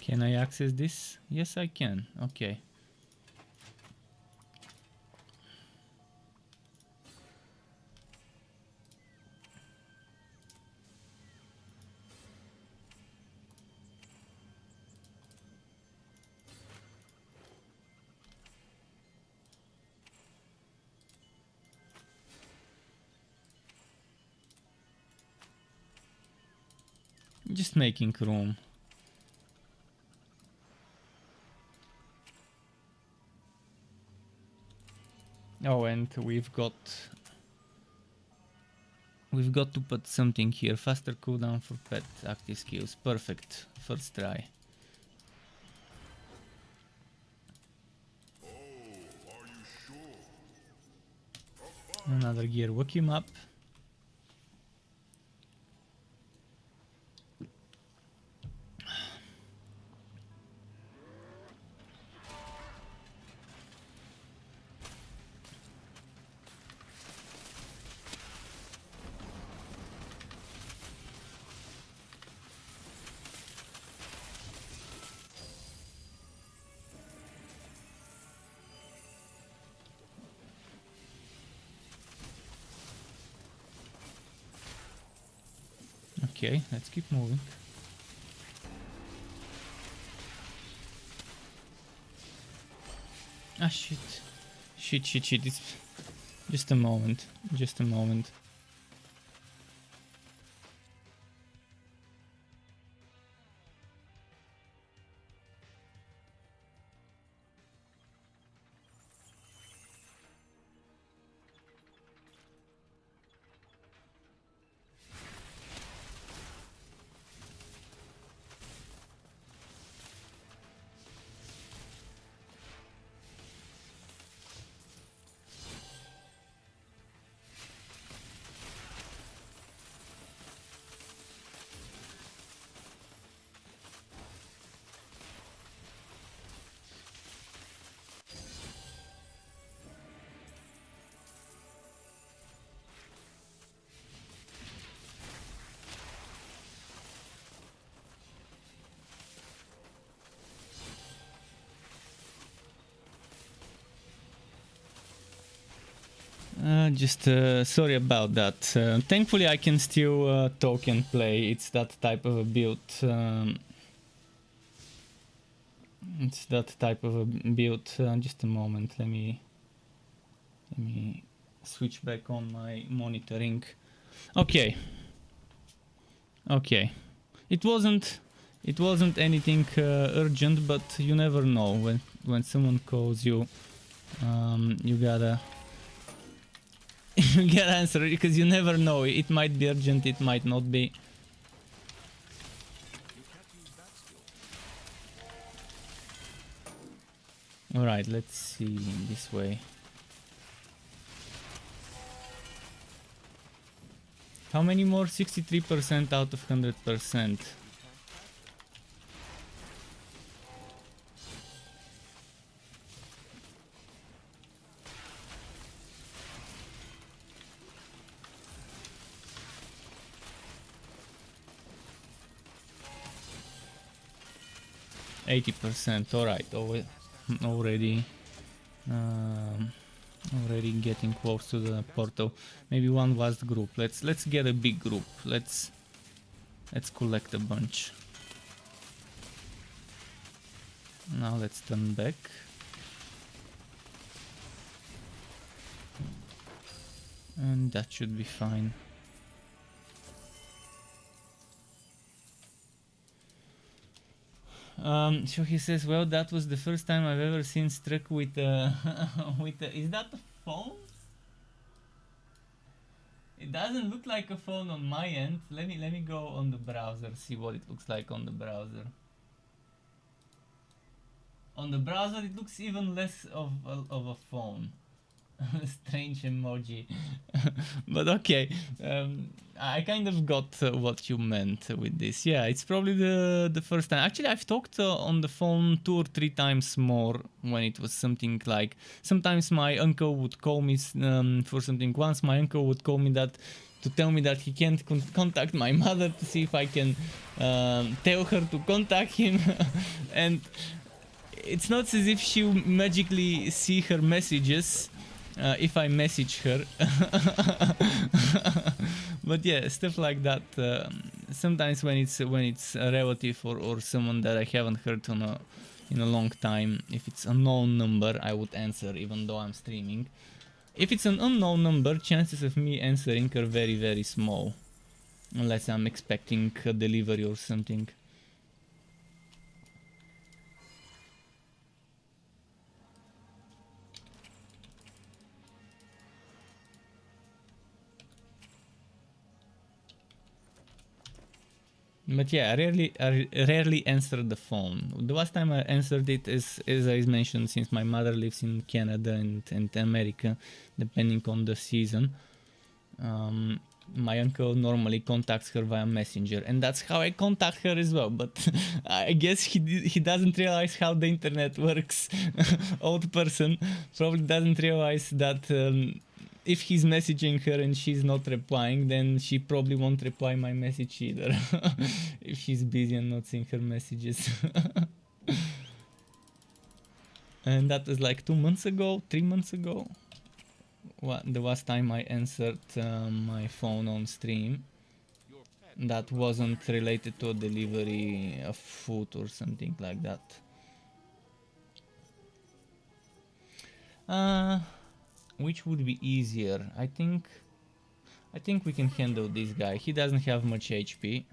Can I access this? Yes, I can. Okay. Just making room. Oh, and we've got to put something here. Faster cooldown for pet active skills. Perfect. First try. Are you sure? Another gear vacuum up. Okay, let's keep moving. Ah, shit. Shit. It's just a moment. Just a moment. Just sorry about that. Thankfully, I can still talk and play. It's that type of a build. It's that type of a build. Just a moment. Let me switch back on my monitoring. Okay. Okay. It wasn't anything urgent, but you never know when someone calls you. You gotta you gotta answer it because you never know. It might be urgent, it might not be. You can't use that Alright, let's see this way. How many more? 63% out of 100%. %. Alright, already already getting close to the portal. Maybe one last group. Let's get a big group. Let's collect a bunch. Now let's turn back. And that should be fine. So he says, well, that was the first time I've ever seen struck with with is that a phone? It doesn't look like a phone on my end. Let me go on the browser, see what it looks like on the browser. On the browser it looks even less of a phone. Strange emoji. But okay, I kind of got what you meant with this. Yeah, it's probably the first time. Actually, I've talked on the phone 2 or 3 times more when it was something like, sometimes my uncle would call me for something. Once my uncle would call me that to tell me that he can't contact my mother, to see if I can tell her to contact him. And it's not as if she will magically see her messages if I message her. But yeah, stuff like that. Sometimes when it's a relative or someone that I haven't heard in a long time, if it's a known number, I would answer even though I'm streaming. If it's an unknown number, chances of me answering are very, very small, unless I'm expecting a delivery or something. But yeah, I rarely answer the phone. The last time I answered it is, as I mentioned, since my mother lives in Canada and America, depending on the season. My uncle normally contacts her via Messenger, and that's how I contact her as well. But I guess he doesn't realize how the internet works. Old person probably doesn't realize that if he's messaging her and she's not replying, then she probably won't reply my message either. If she's busy and not seeing her messages. And that was like 2 months ago, 3 months ago. The last time I answered my phone on stream. That wasn't related to a delivery of food or something like that. Which would be easier? I think we can handle this guy. He doesn't have much HP.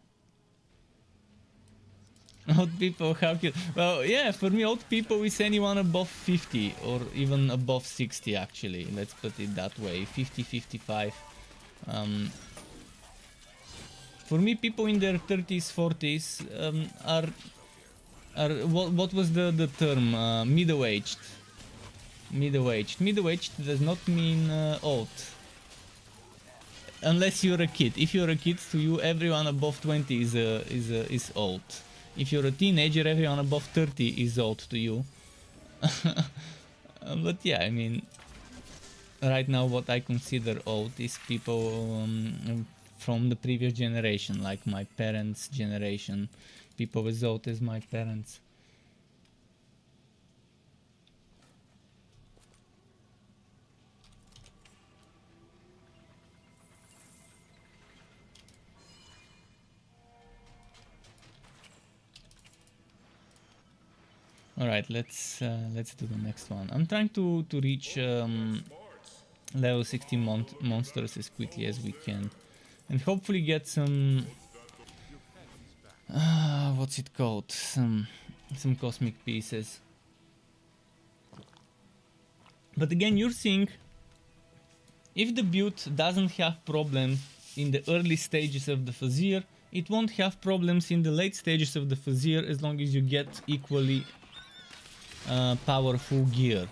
Old people, how cute. Well, yeah, for me old people is anyone above 50 or even above 60 actually. Let's put it that way. 50, 55. For me, people in their 30s, 40s are what was the term? Middle-aged. Middle-aged. Middle-aged does not mean old. Unless you're a kid. If you're a kid, to you, everyone above 20 is old. If you're a teenager, everyone above 30 is old to you. But yeah, I mean, right now what I consider old is people from the previous generation, like my parents' generation. People as old as my parents. Alright, let's do the next one. I'm trying to reach level 60 monsters as quickly as we can. And hopefully get some... what's it called? Some cosmic pieces. But again, you're seeing... if the build doesn't have problems in the early stages of the Fazir, it won't have problems in the late stages of the Fazir as long as you get equally powerful gear.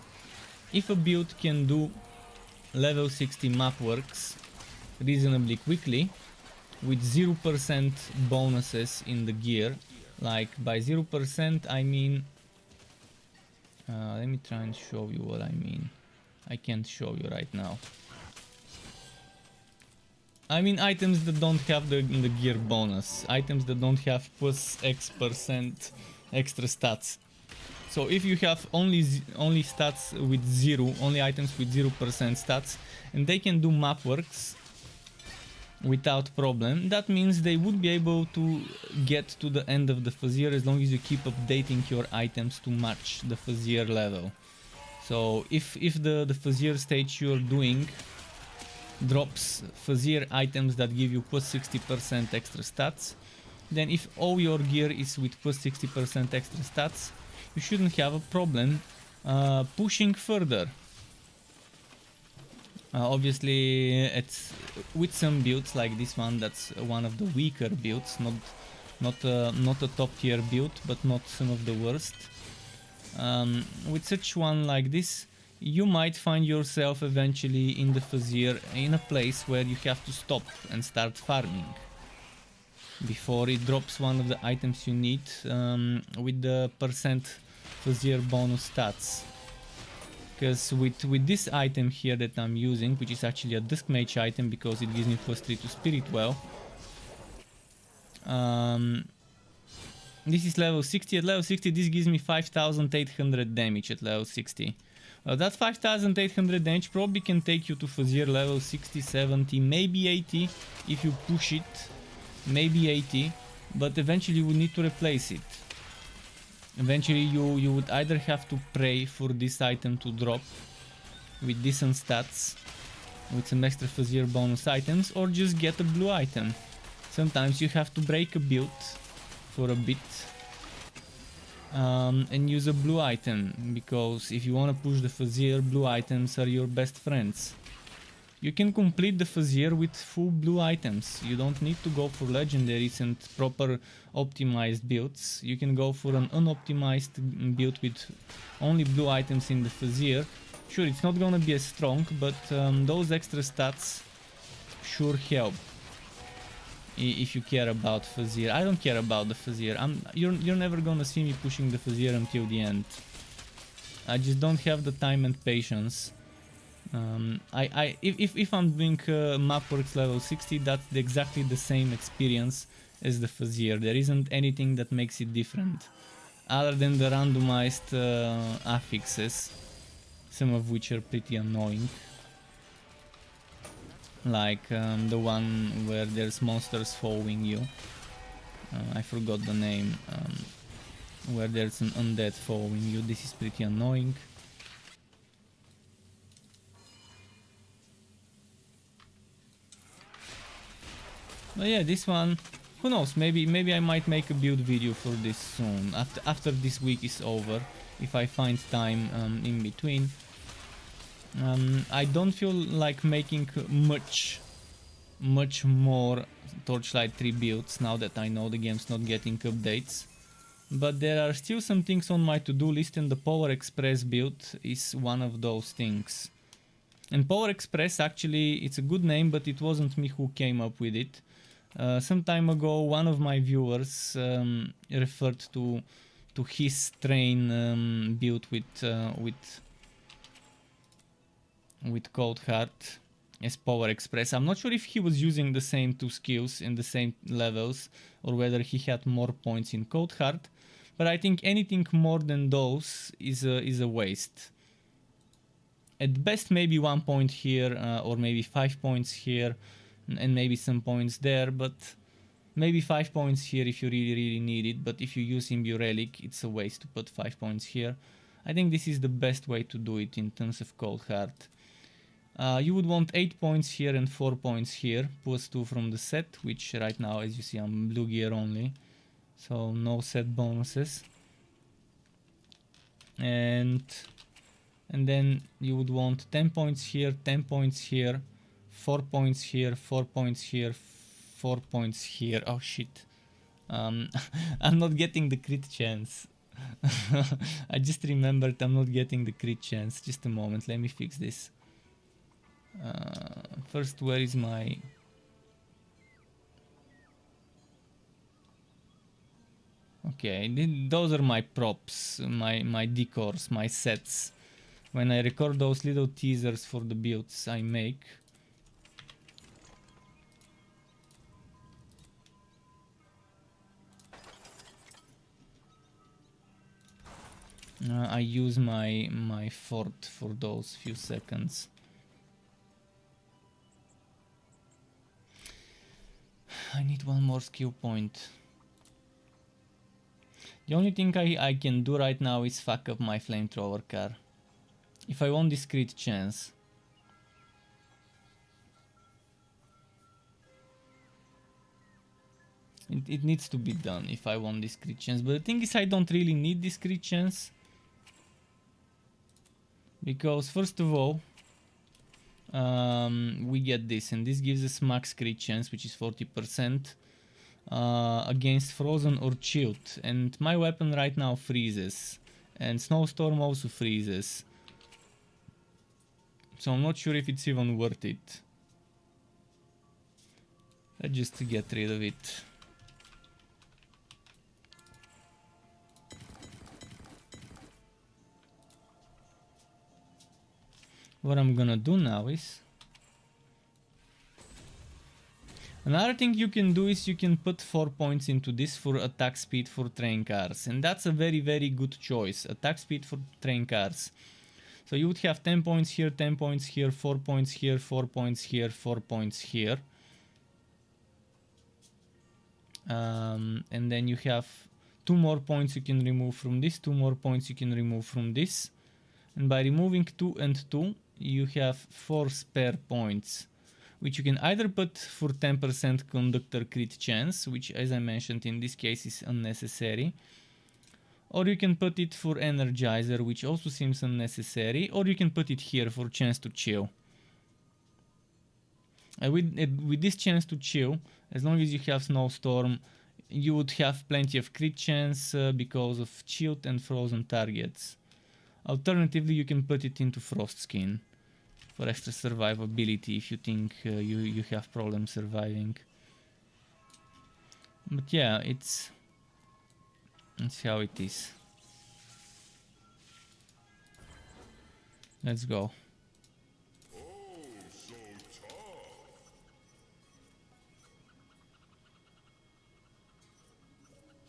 If a build can do level 60 map works reasonably quickly with 0% bonuses in the gear, like by 0% I mean, let me try and show you what I mean. I can't show you right now. I mean items that don't have the gear bonus, items that don't have plus X% extra stats. So if you have only stats with zero, only items with 0% stats, and they can do map works without problem, that means they would be able to get to the end of the Fazir as long as you keep updating your items to match the Fazir level. So if the Fazir stage you're doing drops Fazir items that give you plus 60% extra stats, then if all your gear is with plus 60% extra stats, you shouldn't have a problem pushing further. Obviously, it's with some builds like this one, that's one of the weaker builds, not a top tier build, but not some of the worst. With such one like this, you might find yourself eventually in the Fazir in a place where you have to stop and start farming before it drops one of the items you need with the percent Fazir bonus stats. Because with this item here that I'm using, which is actually a Dusk Mage item because it gives me plus 3 to Spirit Well, this is level 60. At level 60 this gives me 5800 damage at level 60. Well, that 5800 damage probably can take you to Fazir level 60, 70, maybe 80 if you push it, maybe 80, but eventually you will need to replace it. Eventually you would either have to pray for this item to drop with decent stats, with some extra Fazir bonus items, or just get a blue item. Sometimes you have to break a build for a bit and use a blue item, because if you want to push the Fazir, blue items are your best friends. You can complete the Fazir with full blue items. You don't need to go for legendaries and proper optimized builds. You can go for an unoptimized build with only blue items in the Fazir. Sure, it's not gonna be as strong, but those extra stats sure help. If you care about Fazir. I don't care about the Fazir. You're never gonna see me pushing the Fazir until the end. I just don't have the time and patience. If I'm doing Mapworks level 60, that's exactly the same experience as the Fazir. There isn't anything that makes it different, other than the randomized affixes, some of which are pretty annoying. Like the one where there's monsters following you. I forgot the name. Where there's an undead following you. This is pretty annoying. But yeah, this one, who knows, maybe I might make a build video for this soon, after this week is over, if I find time in between. I don't feel like making much more Torchlight 3 builds now that I know the game's not getting updates. But there are still some things on my to-do list, and the Power Express build is one of those things. And Power Express, actually, it's a good name, but it wasn't me who came up with it. Some time ago, one of my viewers referred to his train built with Cold Heart as Power Express. I'm not sure if he was using the same two skills in the same levels, or whether he had more points in Cold Heart, but I think anything more than those is a waste. At best, maybe 1 point here, or maybe 5 points here, and maybe some points there, but maybe 5 points here if you really need it. But if you use Imbue Relic, it's a waste to put 5 points here. I think this is the best way to do it in terms of Cold Heart. You would want 8 points here and 4 points here, plus 2 from the set, which right now, as you see, I'm blue gear only, so no set bonuses. And then you would want 10 points here, 10 points here, 4 points here, 4 points here, 4 points here. Oh shit. I'm not getting the crit chance. I just remembered I'm not getting the crit chance. Just a moment, let me fix this. First, where is my... Okay, those are my props, my decors, my sets. When I record those little teasers for the builds I make. I use my fort for those few seconds. I need one more skill point. The only thing I can do right now is fuck up my flamethrower car. If I want this crit chance. It needs to be done if I want this crit chance. But the thing is, I don't really need this crit chance. Because first of all, we get this, and this gives us max crit chance, which is 40%, against frozen or chilled. And my weapon right now freezes, and snowstorm also freezes. So I'm not sure if it's even worth it. Let's just get rid of it. What I'm gonna do now is... Another thing you can do is you can put 4 points into this for attack speed for train cars. And that's a very good choice. Attack speed for train cars. So you would have 10 points here, 10 points here, 4 points here, 4 points here, 4 points here. And then you have 2 more points you can remove from this, 2 more points you can remove from this. And by removing 2 and 2, you have 4 spare points, which you can either put for 10% conductor crit chance, which as I mentioned in this case is unnecessary, or you can put it for energizer, which also seems unnecessary, or you can put it here for chance to chill. With this chance to chill, as long as you have snowstorm, you would have plenty of crit chance because of chilled and frozen targets. Alternatively, you can put it into frost skin for extra survivability if you think you have problems surviving. But yeah, that's how it is. Let's go. Oh, so tough.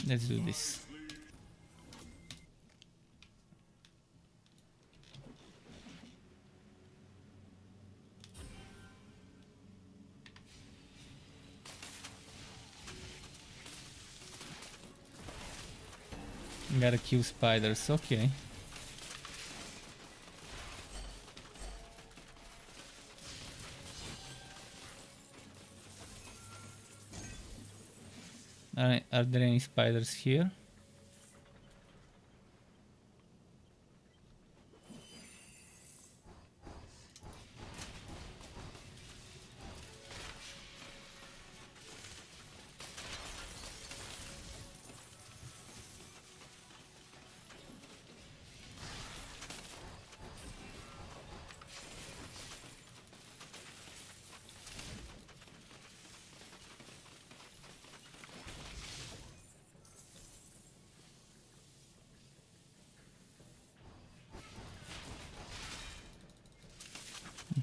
Let's do this. Gotta kill spiders, okay. Are there any spiders here?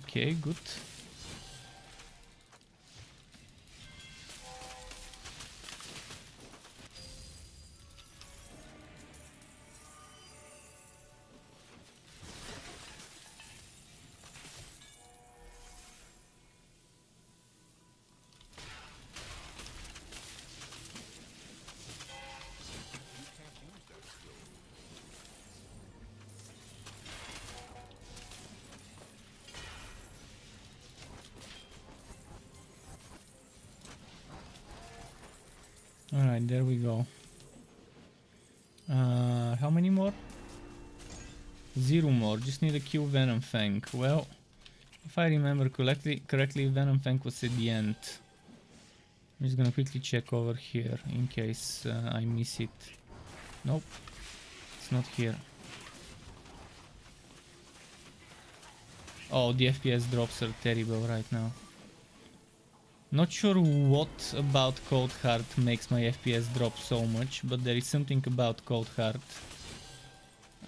Okay, good. Alright, there we go. How many more? 0 more. Just need to kill Venom Fang. Well, if I remember correctly, Venom Fang was at the end. I'm just gonna quickly check over here in case I miss it. Nope. It's not here. Oh, the FPS drops are terrible right now. Not sure what about Cold Heart makes my FPS drop so much, but there is something about Cold Heart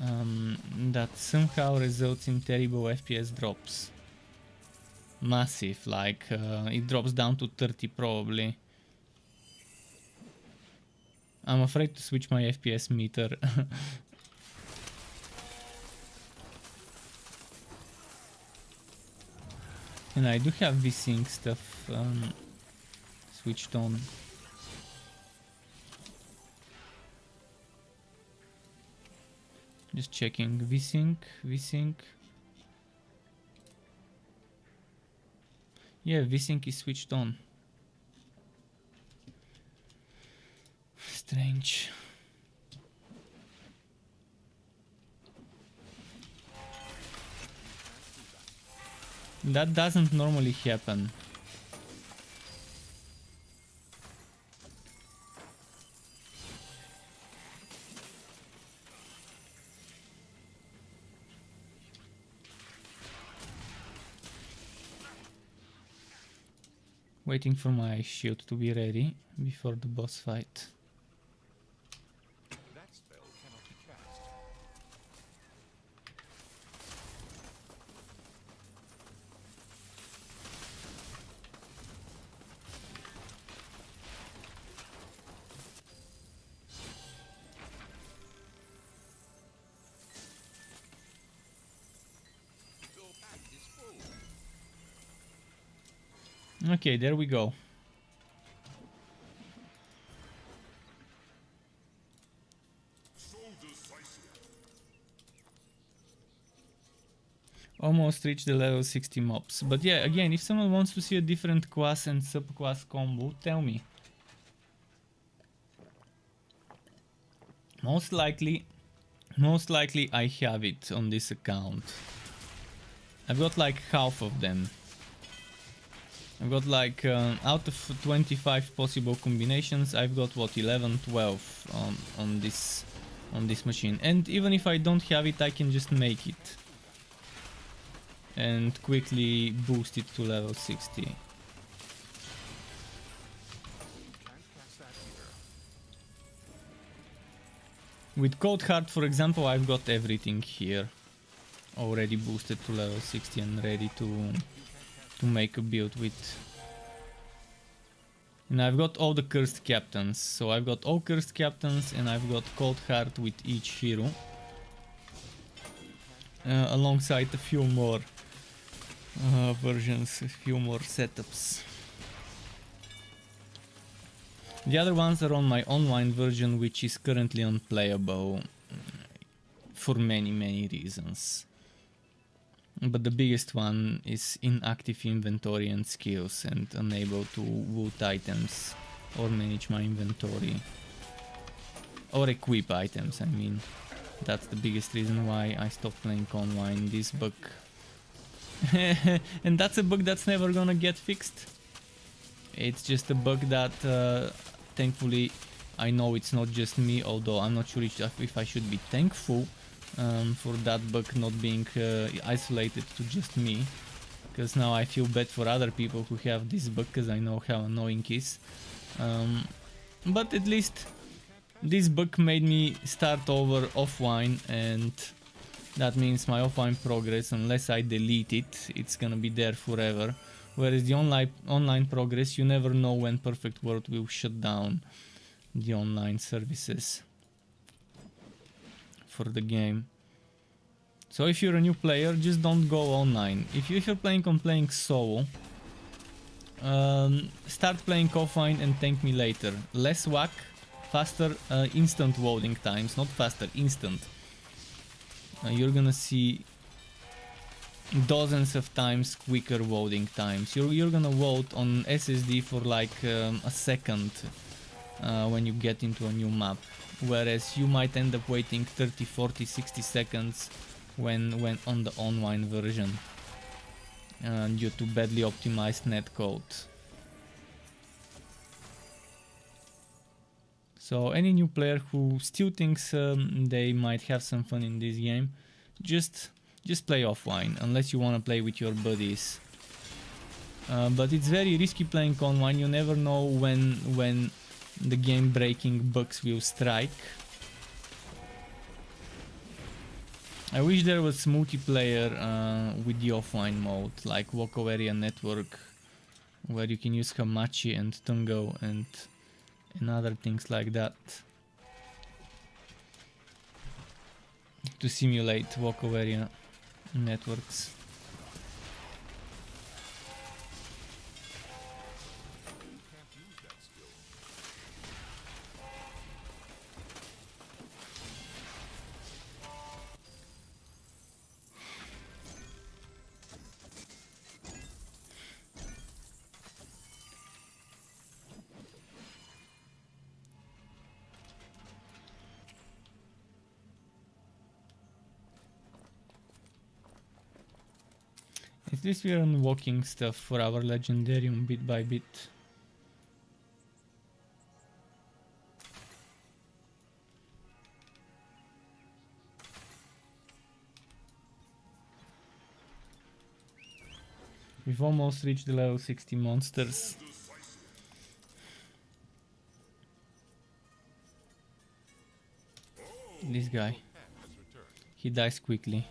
that somehow results in terrible FPS drops. Massive, like it drops down to 30 probably. I'm afraid to switch my FPS meter. And I do have VSync stuff switched on. Just checking VSync. Yeah, VSync is switched on. Strange. That doesn't normally happen. Waiting for my shield to be ready before the boss fight. That spell cannot be cast. Your bag is full. Okay, there we go. So decisive. Almost reached the level 60 mobs. But yeah, again, if someone wants to see a different class and subclass combo, tell me. Most likely I have it on this account. I've got like half of them. I've got like out of 25 possible combinations, I've got what, 11, 12 on this machine. And even if I don't have it, I can just make it and quickly boost it to level 60. Can't cast that either. With Cold Heart, for example, I've got everything here already boosted to level 60 and ready to make a build with. And I've got all the cursed captains, so I've got all cursed captains and I've got Cold Heart with each hero, alongside a few more versions, a few more setups. The other ones are on my online version, which is currently unplayable for many reasons. But the biggest one is inactive inventory and skills and unable to loot items or manage my inventory. Or equip items, I mean. That's the biggest reason why I stopped playing online, this bug. And that's a bug that's never gonna get fixed. It's just a bug that thankfully I know it's not just me, although I'm not sure if I should be thankful for that bug not being isolated to just me, because now I feel bad for other people who have this bug, because I know how annoying it is. But at least this bug made me start over offline, and that means my offline progress, unless I delete it, it's gonna be there forever. Whereas the online progress, you never know when Perfect World will shut down the online services for the game. So if you're a new player, just don't go online. If you're planning on playing solo, start playing offline and thank me later. Less whack, faster instant loading times, not faster, instant. You're gonna see dozens of times quicker loading times. You're gonna load on SSD for like a second when you get into a new map, whereas you might end up waiting 30, 40, 60 seconds when on the online version due to badly optimized netcode. So any new player who still thinks they might have some fun in this game, just play offline, unless you want to play with your buddies. But it's very risky playing online. You never know when the game breaking bugs will strike. I wish there was multiplayer with the offline mode, like Walkover Area Network, where you can use Hamachi and Tungo and other things like that to simulate Walkover Area networks. At least we are unlocking stuff for our legendarium bit by bit. We've almost reached the level 60 monsters. This guy, he dies quickly.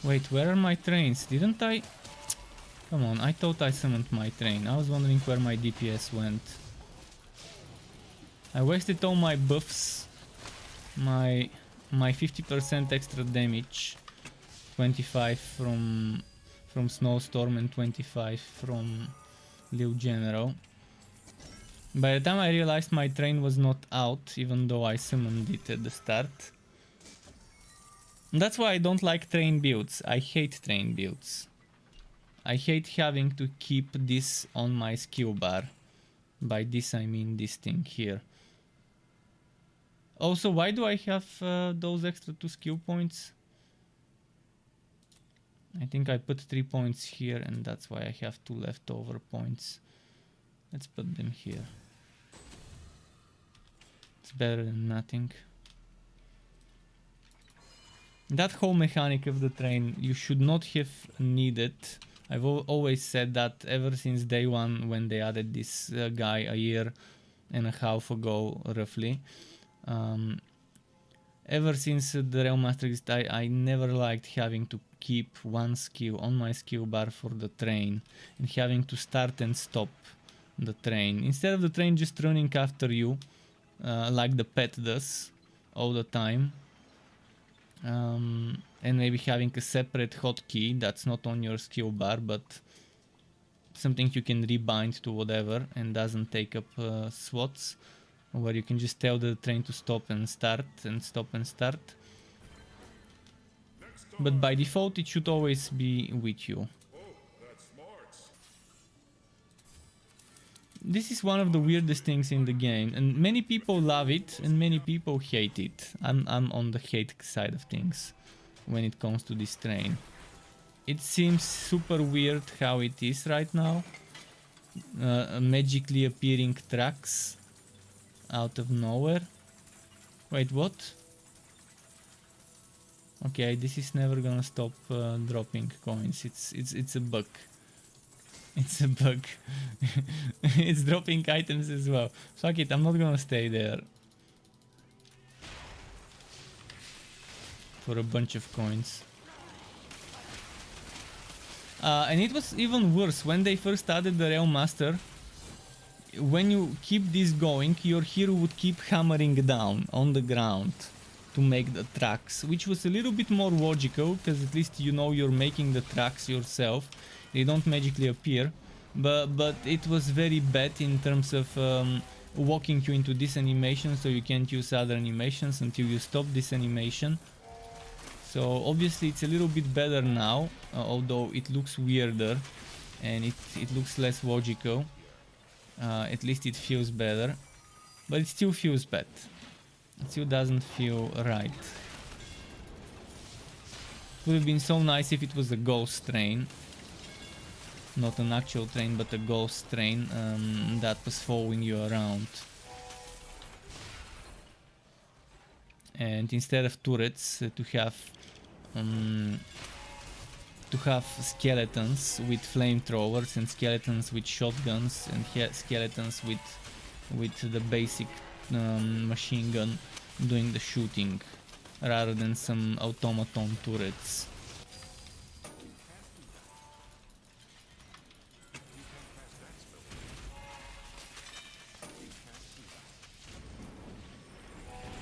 Wait, where are my trains? Didn't I? Come on, I thought I summoned my train. I was wondering where my DPS went. I wasted all my buffs. My 50% extra damage. 25 from Snowstorm and 25 from Liu General. By the time I realized my train was not out, even though I summoned it at the start. That's why I don't like train builds. I hate train builds. I hate having to keep this on my skill bar. By this I mean this thing here. Also, why do I have those extra 2 skill points? I think I put 3 points here and that's why I have 2 leftover points. Let's put them here. It's better than nothing. That whole mechanic of the train you should not have needed. I've always said that ever since day one when they added this guy a year and a half ago roughly. Ever since the Realm Master existed, I never liked having to keep one skill on my skill bar for the train and having to start and stop the train. Instead of the train just running after you like the pet does all the time. And maybe having a separate hotkey that's not on your skill bar but something you can rebind to whatever and doesn't take up slots, where you can just tell the train to stop and start and stop and start. But by default it should always be with you. This is one of the weirdest things in the game, and many people love it and many people hate it. I'm on the hate side of things when it comes to this train. It seems super weird how it is right now. Magically appearing tracks out of nowhere. Wait, what? Okay, this is never gonna stop dropping coins. It's a bug. It's a bug. It's dropping items as well. Fuck it, I'm not gonna stay there for a bunch of coins. And it was even worse when they first added the Realm Master. When you keep this going, your hero would keep hammering down on the ground to make the tracks, which was a little bit more logical because at least you know you're making the tracks yourself. They don't magically appear, but it was very bad in terms of walking you into this animation, so you can't use other animations until you stop this animation. So obviously it's a little bit better now, although it looks weirder and it looks less logical. At least it feels better, but it still feels bad. It still doesn't feel right. It would have been so nice if it was a ghost train. Not an actual train, but a ghost train that was following you around. And instead of turrets, to have skeletons with flamethrowers and skeletons with shotguns and skeletons with the basic machine gun doing the shooting, rather than some automaton turrets.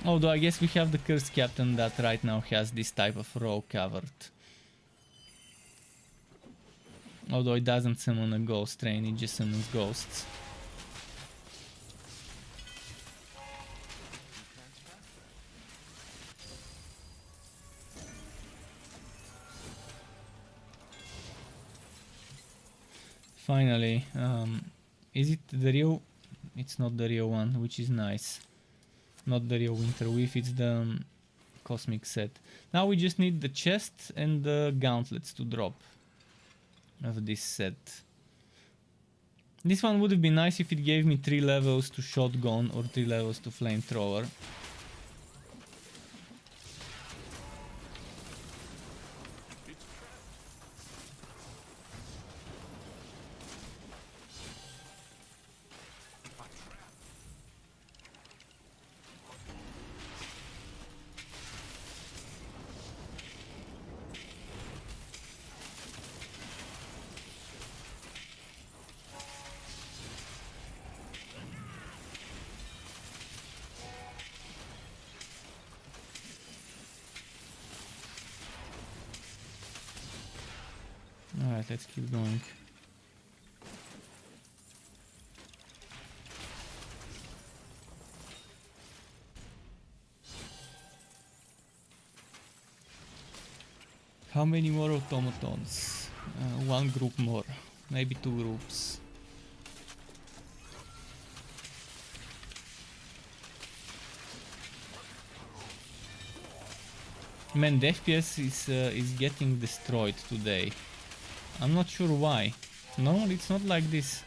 Although I guess we have the cursed captain that right now has this type of row covered. Although it doesn't summon a ghost train, it just summons ghosts. Finally, is it the real? It's not the real one, which is nice. Not the real Winter Weave, it's the cosmic set. Now we just need the chest and the gauntlets to drop of this set. This one would have been nice if it gave me 3 levels to shotgun or 3 levels to flamethrower. Alright, let's keep going. How many more automatons? One group more, maybe 2 groups. Man, the FPS is getting destroyed today. I'm not sure why. Normally it's not like this.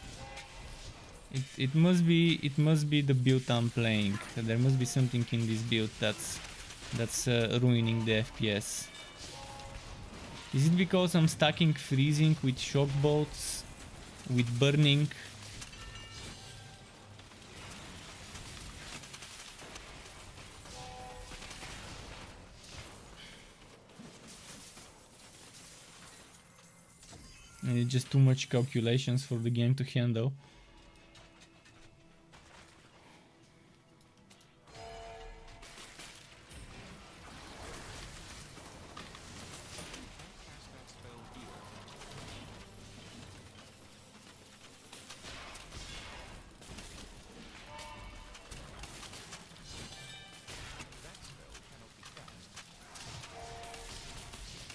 It must be the build I'm playing. There must be something in this build that's ruining the FPS. Is it because I'm stacking freezing with shock bolts, with burning? And it's just too much calculations for the game to handle.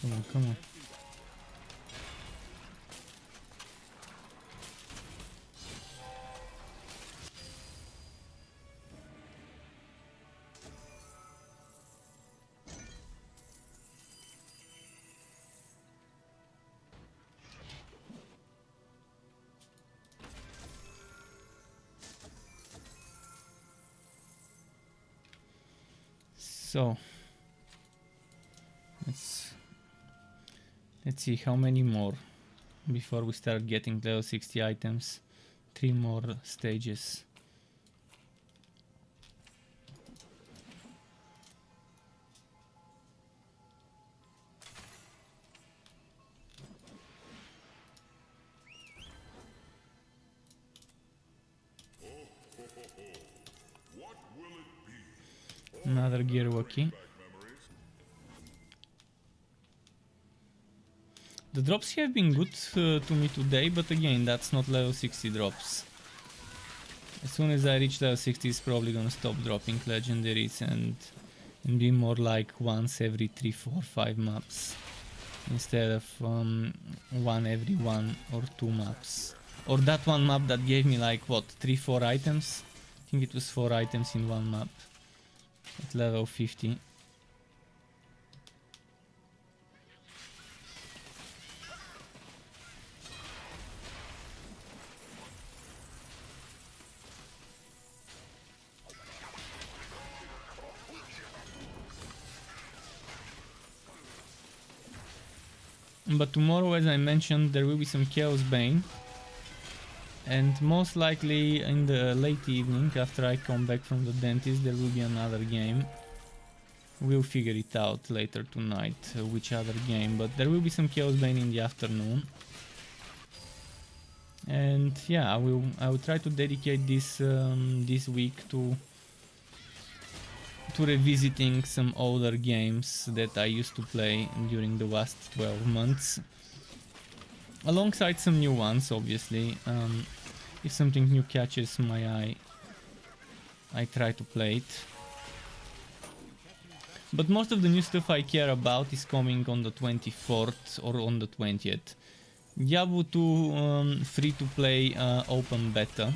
Come on, come on. So let's see how many more before we start getting level 60 items. 3 more stages. Another Gearwalkie. The drops have been good to me today, but again, that's not level 60 drops. As soon as I reach level 60, it's probably gonna stop dropping legendaries and be more like once every 3, 4, 5 maps. Instead of one every 1 or 2 maps. Or that one map that gave me like, what, 3, 4 items? I think it was 4 items in one map. at level 50. But tomorrow, as I mentioned, there will be some Chaos Bane. And most likely in the late evening, after I come back from the dentist, there will be another game. We'll figure it out later tonight, which other game, but there will be some Chaos Bane in the afternoon. And yeah, I will try to dedicate this this week to revisiting some older games that I used to play during the last 12 months. Alongside some new ones, obviously. If something new catches my eye, I try to play it. But most of the new stuff I care about is coming on the 24th or on the 20th. Diablo 2 free-to-play open beta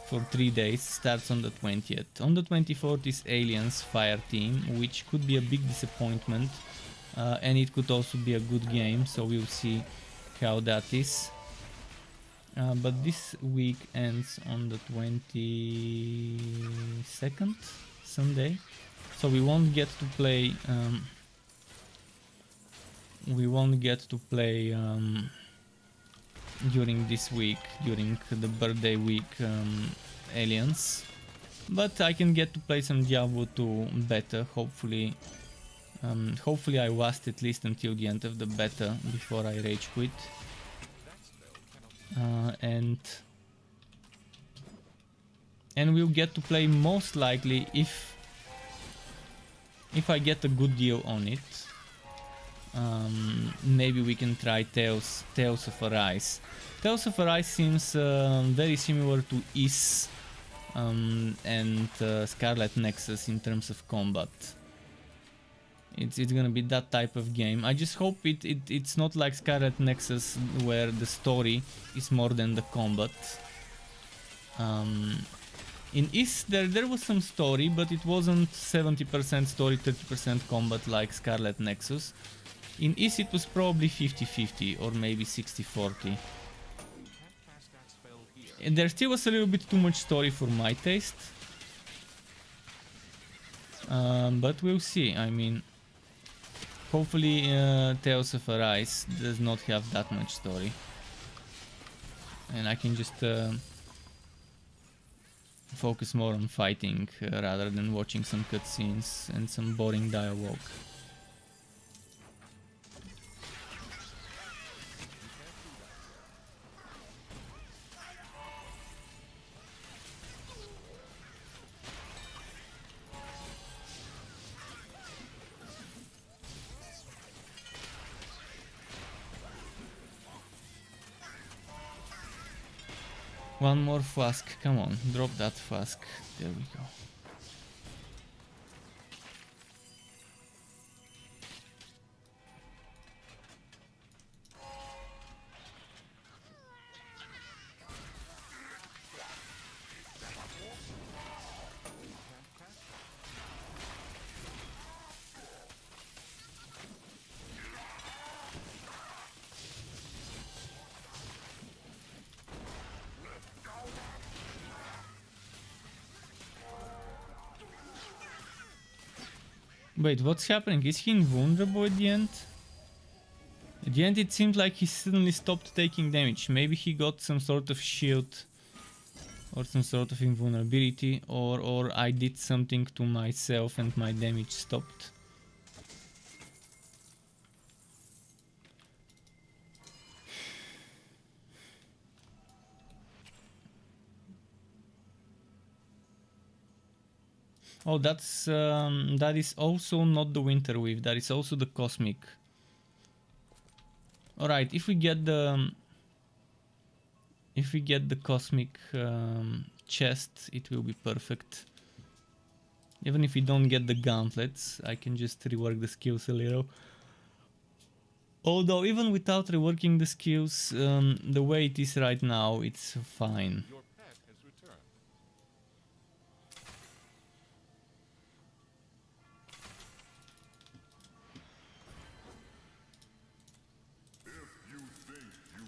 for 3 days starts on the 20th. On the 24th is Aliens Fireteam, which could be a big disappointment, and it could also be a good game, so we'll see how that is. But this week ends on the 22nd, Sunday, so we won't get to play. During this week, during the birthday week, Aliens. But I can get to play some Diablo 2 beta. Hopefully, hopefully I last at least until the end of the beta before I rage quit. And we'll get to play most likely if I get a good deal on it. Maybe we can try Tales of Arise. Tales of Arise seems very similar to Is and Scarlet Nexus in terms of combat. It's gonna be that type of game. I just hope it's not like Scarlet Nexus where the story is more than the combat. In Is there was some story, but it wasn't 70% story, 30% combat like Scarlet Nexus. In Is it was probably 50-50 or maybe 60-40. And there still was a little bit too much story for my taste. But we'll see. I mean, hopefully Tales of Arise does not have that much story. And I can just focus more on fighting rather than watching some cutscenes and some boring dialogue. One more flask, come on, drop that flask. There we go. Wait, what's happening? Is he invulnerable at the end? At the end it seemed like he suddenly stopped taking damage. Maybe he got some sort of shield or some sort of invulnerability, or I did something to myself and my damage stopped. Oh, that's that is also not the Winter Weave. That is also the Cosmic. All right, if we get the Cosmic chest, it will be perfect. Even if we don't get the gauntlets, I can just rework the skills a little. Although even without reworking the skills, the way it is right now, it's fine. Your pet has returned.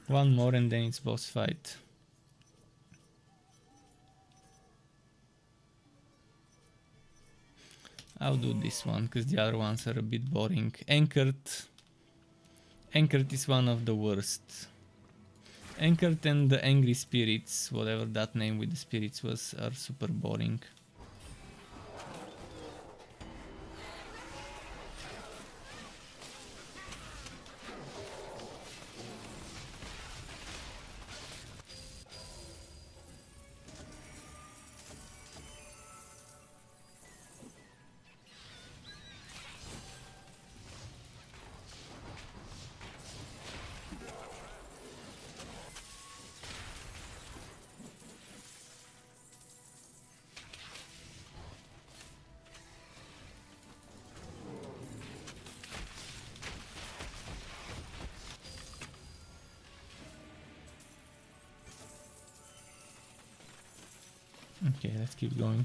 One more and then it's boss fight. I'll do this one because the other ones are a bit boring. Anchored is one of the worst. Anchored and the Angry Spirits, whatever that name with the spirits was, are super boring. Okay, let's keep going.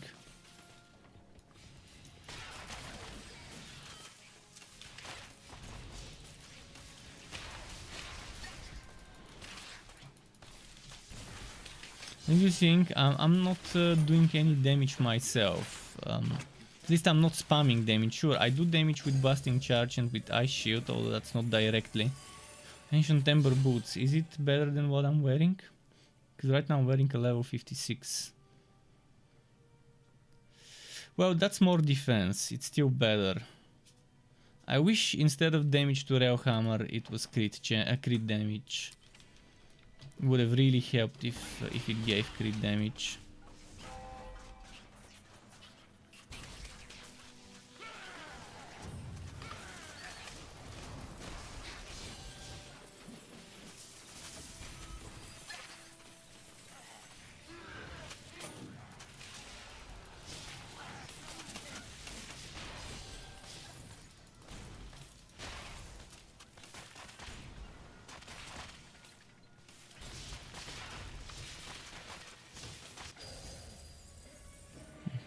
As you think, I'm not doing any damage myself. At least I'm not spamming damage. Sure, I do damage with Busting Charge and with Ice Shield, although that's not directly. Ancient Ember Boots, is it better than what I'm wearing? Because right now I'm wearing a level 56. Well, that's more defense, it's still better. I wish instead of damage to Railhammer it was crit damage. Would have really helped if it gave crit damage.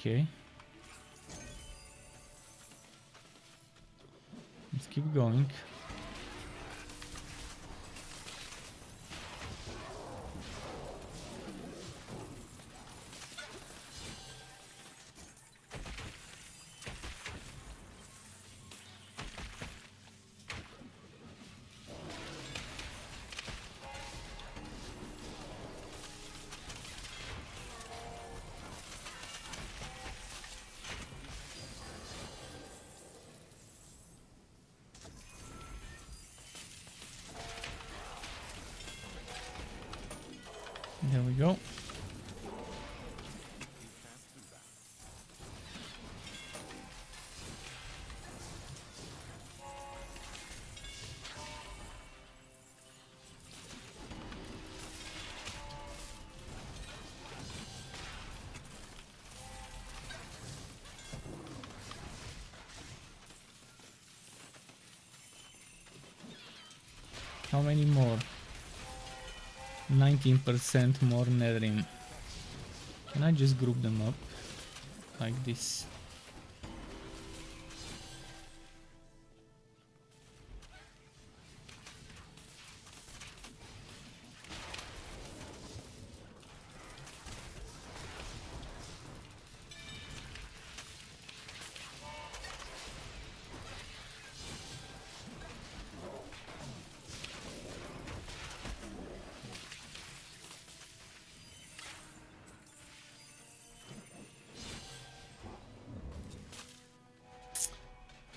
Okay. Let's keep going. There we go. How many more? 19% more Netherrim. Can I just group them up like this?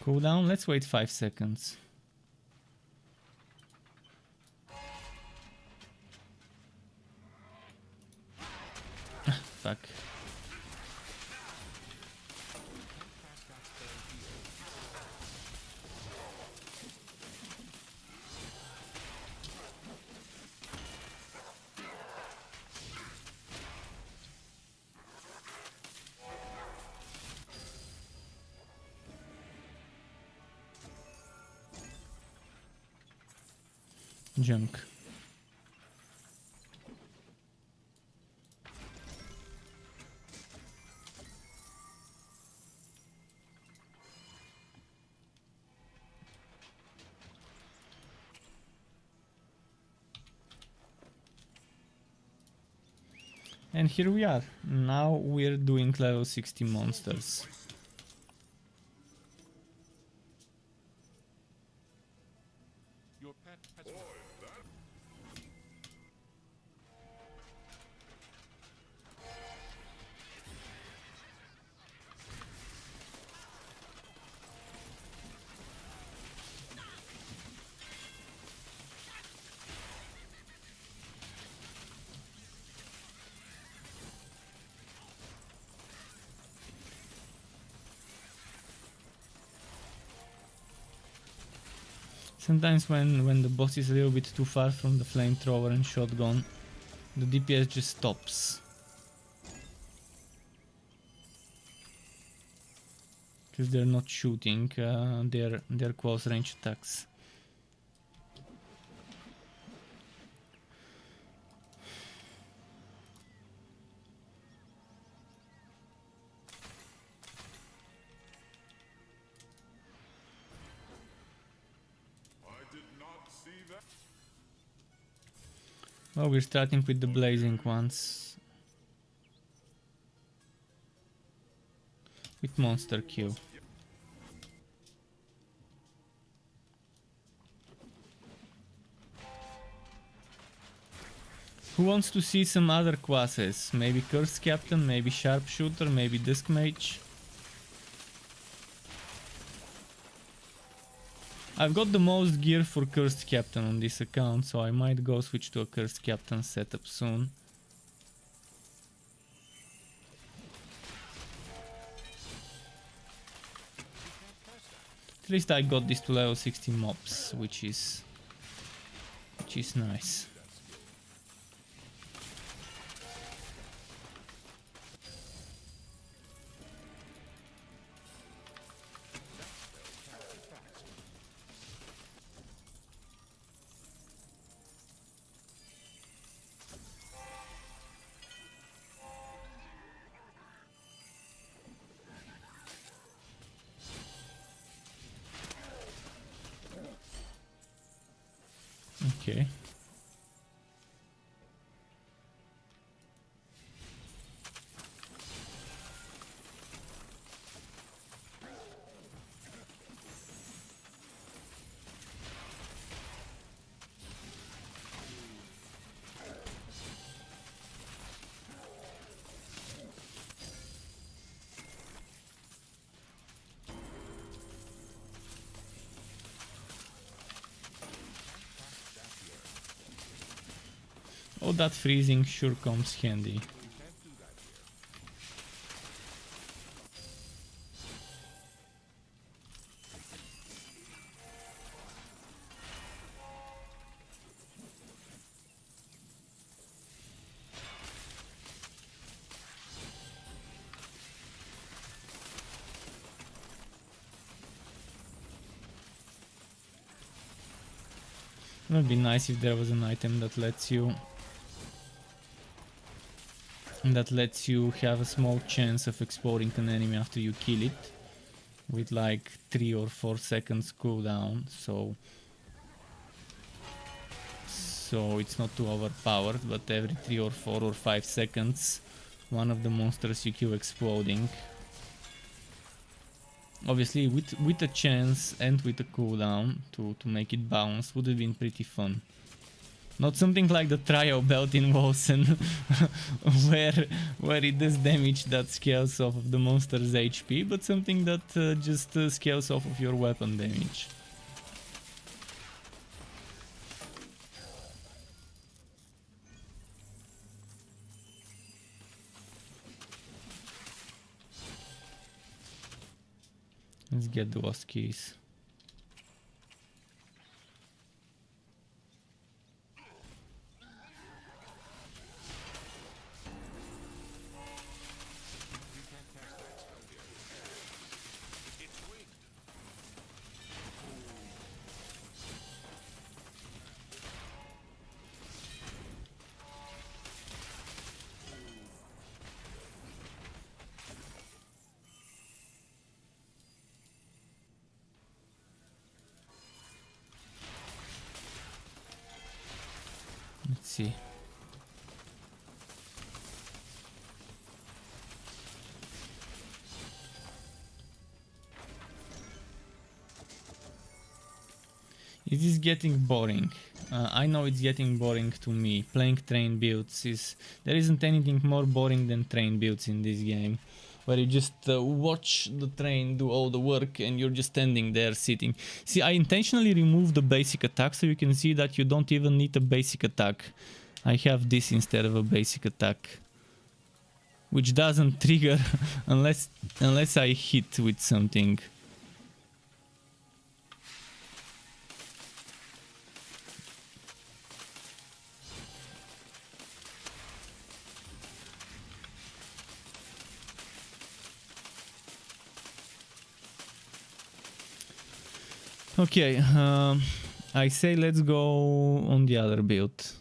Cooldown, let's wait 5 seconds. Fuck. Junk. And here we are. Now we're doing level 60 monsters. Your pet has Sometimes when the boss is a little bit too far from the flamethrower and shotgun, the DPS just stops. Because they're not shooting, they're close range attacks. Well, we're starting with the blazing ones. With monster Q. Who wants to see some other classes? Maybe Curse Captain, maybe Sharpshooter, maybe Disc Mage? I've got the most gear for Cursed Captain on this account, so I might go switch to a Cursed Captain setup soon. At least I got this to level 60 mobs, which is nice. Okay. Oh, that freezing sure comes handy. It would be nice if there was an item that lets you have a small chance of exploding an enemy after you kill it, with like 3 or 4 seconds cooldown, so it's not too overpowered, but every 3 or 4 or 5 seconds one of the monsters you kill exploding. Obviously with a chance and with a cooldown to make it bounce would have been pretty fun. Not something like the trial belt in Wolsen where it does damage that scales off of the monster's HP, but something that just scales off of your weapon damage. Let's get those keys. Let's see. It is getting boring. I know it's getting boring to me. Playing train builds is... There isn't anything more boring than train builds in this game. Where you just watch the train do all the work and you're just standing there sitting. See, I intentionally removed the basic attack so you can see that you don't even need a basic attack. I have this instead of a basic attack. Which doesn't trigger unless I hit with something. Okay, I say let's go on the other build.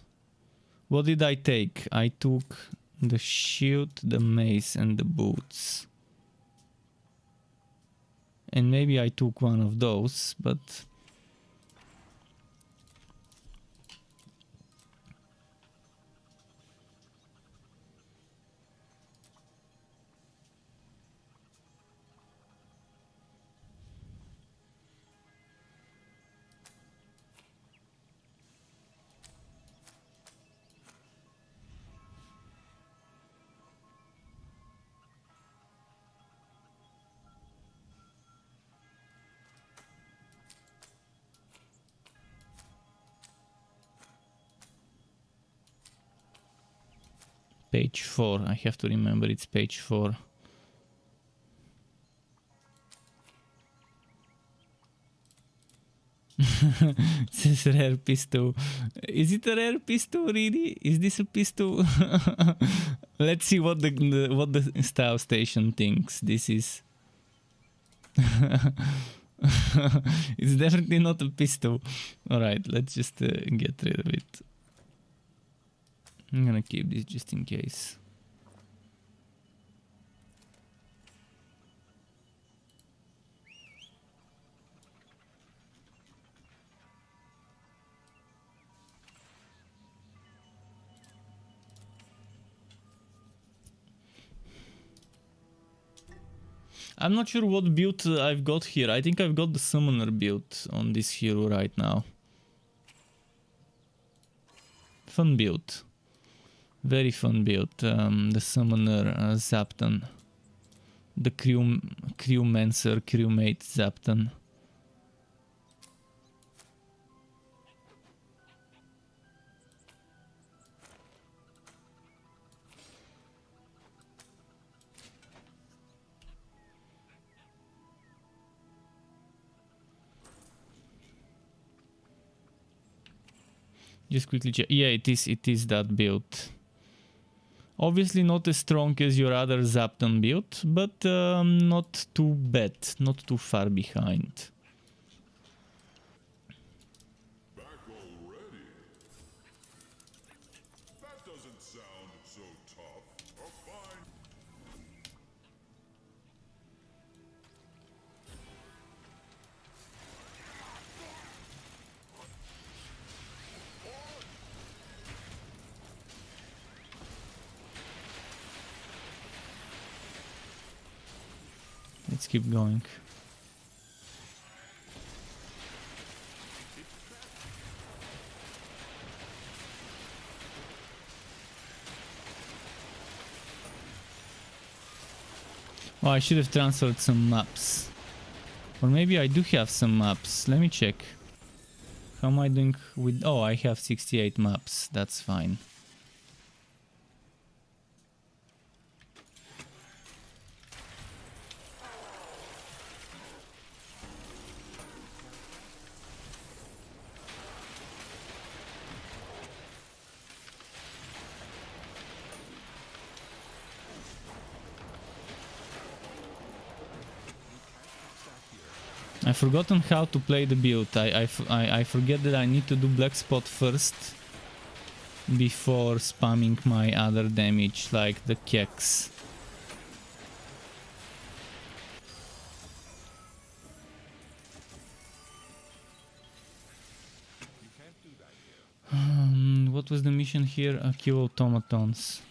What did I take? I took the shield, the mace, and the boots. And maybe I took one of those, but... Page 4, I have to remember it's page 4. It says rare pistol. Is it a rare pistol really? Is this a pistol? Let's see what the style station thinks this is. It's definitely not a pistol. Alright, let's just get rid of it. I'm gonna keep this just in case. I'm not sure what build I've got here. I think I've got the summoner build on this hero right now. Fun build. Very fun build. The summoner Zapton. The crewmancer, crewmate Zapton. Just quickly check. Yeah, it is that build. Obviously not as strong as your other Zapton build, but not too bad, not too far behind. Back already? That doesn't sound so tough. A fine. Let's keep going. Oh, I should have transferred some maps. Or maybe I do have some maps. Let me check. How am I doing with... Oh, I have 68 maps. That's fine. I've forgotten how to play the build. I forget that I need to do black spot first before spamming my other damage like the keks. What was the mission here? Kill automatons.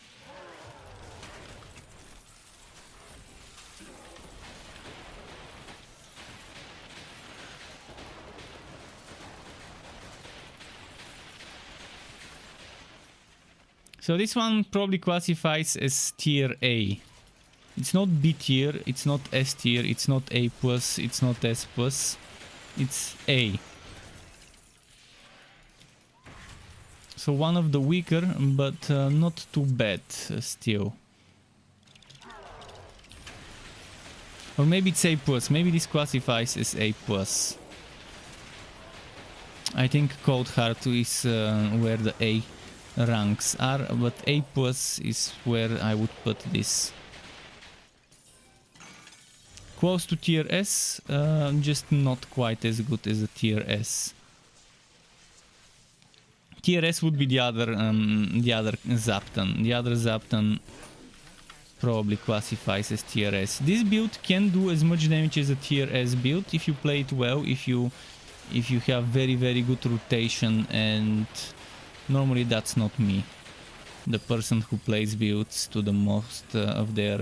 So this one probably classifies as tier A. It's not B tier, it's not S tier, it's not A plus, it's not S plus. It's A. So one of the weaker, but not too bad still. Or maybe it's A plus. Maybe this classifies as A plus. I think Cold Heart is where the A ranks are, but A plus is where I would put this. Close to tier S, just not quite as good as a tier S. Tier S would be the other Zapton. The other Zapton probably classifies as tier S. This build can do as much damage as a tier S build if you play it well, if you have very good rotation, and normally that's not me. The person who plays builds to the most of their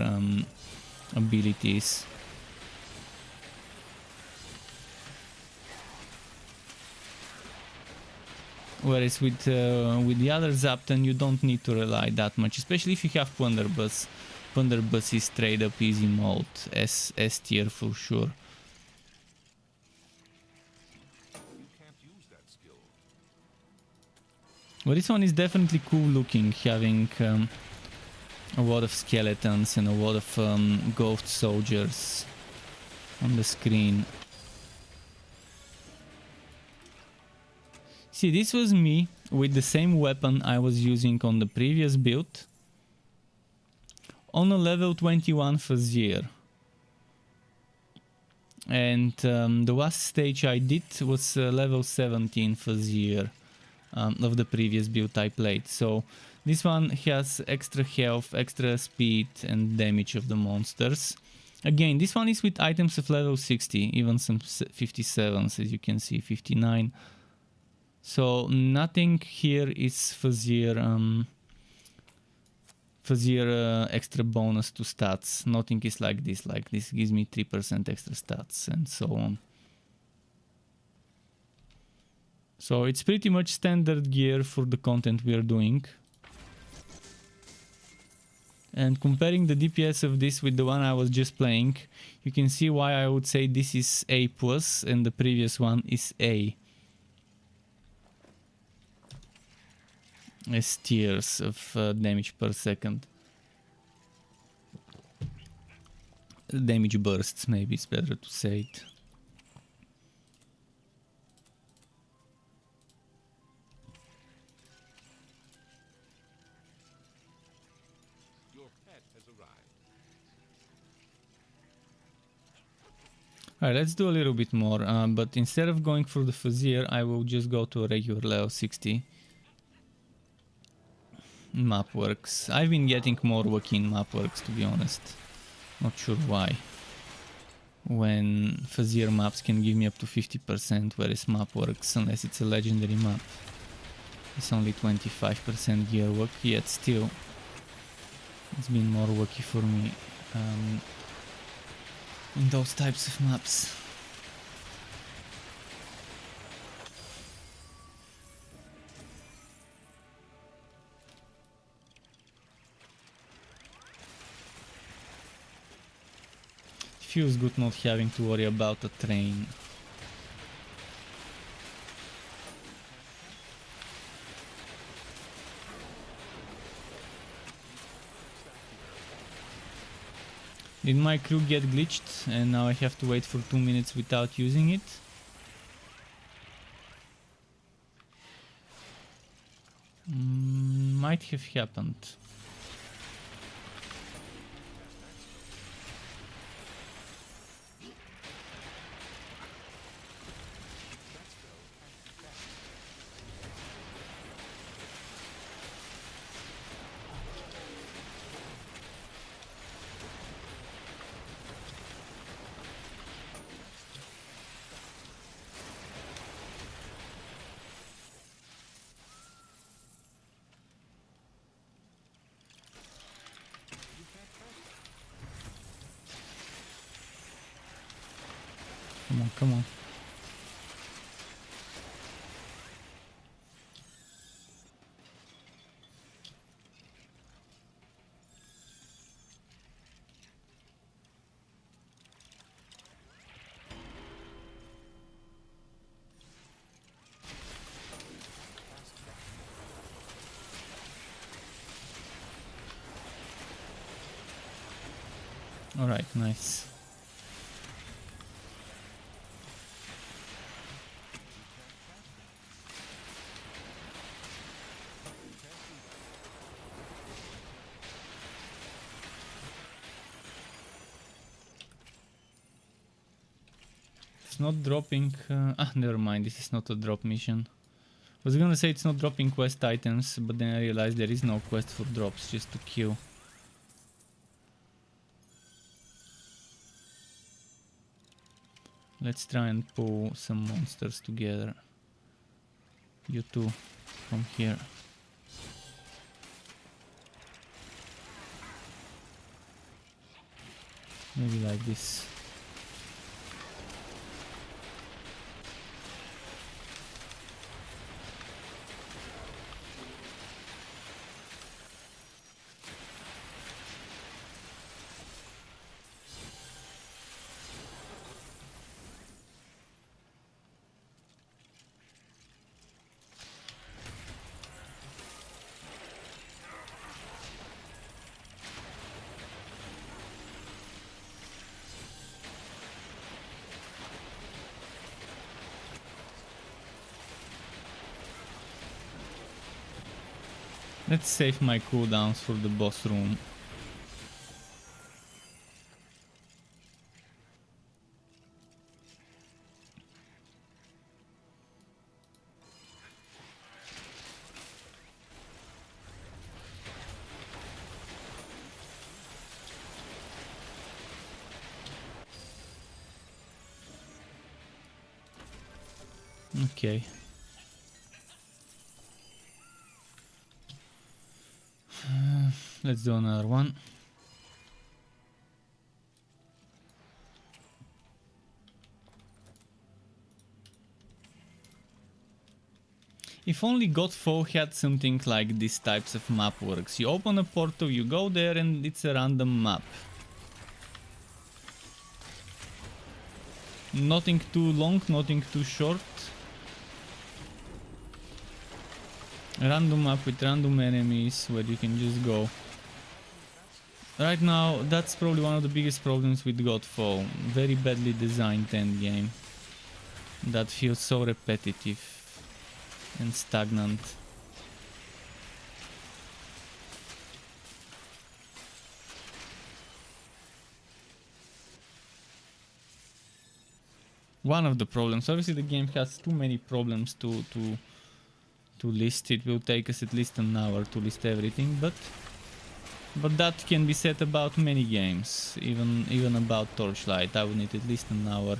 abilities. Whereas with the other Zapton you don't need to rely that much, especially if you have Plunderbuss. Plunderbuss is straight up easy mode, S tier for sure. Well, this one is definitely cool looking, having a lot of skeletons and a lot of ghost soldiers on the screen. See, this was me with the same weapon I was using on the previous build on a level 21 Fazier. And the last stage I did was level 17 Fazier of the previous build I played. So this one has extra health, extra speed and damage of the monsters. Again, this one is with items of level 60, even some 57s, as you can see, 59. So nothing here is Fazier extra bonus to stats. Nothing is like this gives me 3% extra stats and so on. So it's pretty much standard gear for the content we are doing. And comparing the DPS of this with the one I was just playing, you can see why I would say this is A plus and the previous one is A. As tiers of damage per second. Damage bursts, maybe it's better to say it. Your pet has arrived. Alright, let's do a little bit more, but instead of going for the Fazier, I will just go to a regular level 60. Map works. I've been getting more lucky in map works, to be honest. Not sure why. When Fazier maps can give me up to 50%, whereas map works, unless it's a legendary map, it's only 25% gear luck, yet still it's been more lucky for me in those types of maps. Feels good not having to worry about a train. Did my crew get glitched and now I have to wait for 2 minutes without using it? Might have happened. Come on, come on. Alright, nice. It's not dropping... never mind, this is not a drop mission. I was gonna say it's not dropping quest items, but then I realized there is no quest for drops, just to kill. Let's try and pull some monsters together. You two, from here. Maybe like this. Let's save my cooldowns for the boss room. Okay. Let's do another one. If only Godfall had something like these types of map works. You open a portal, you go there and it's a random map. Nothing too long, nothing too short. A random map with random enemies where you can just go. Right now, that's probably one of the biggest problems with Godfall. Very badly designed endgame. That feels so repetitive and stagnant. One of the problems. Obviously, the game has too many problems to list. It will take us at least an hour to list everything, but that can be said about many games, even about Torchlight. I would need at least an hour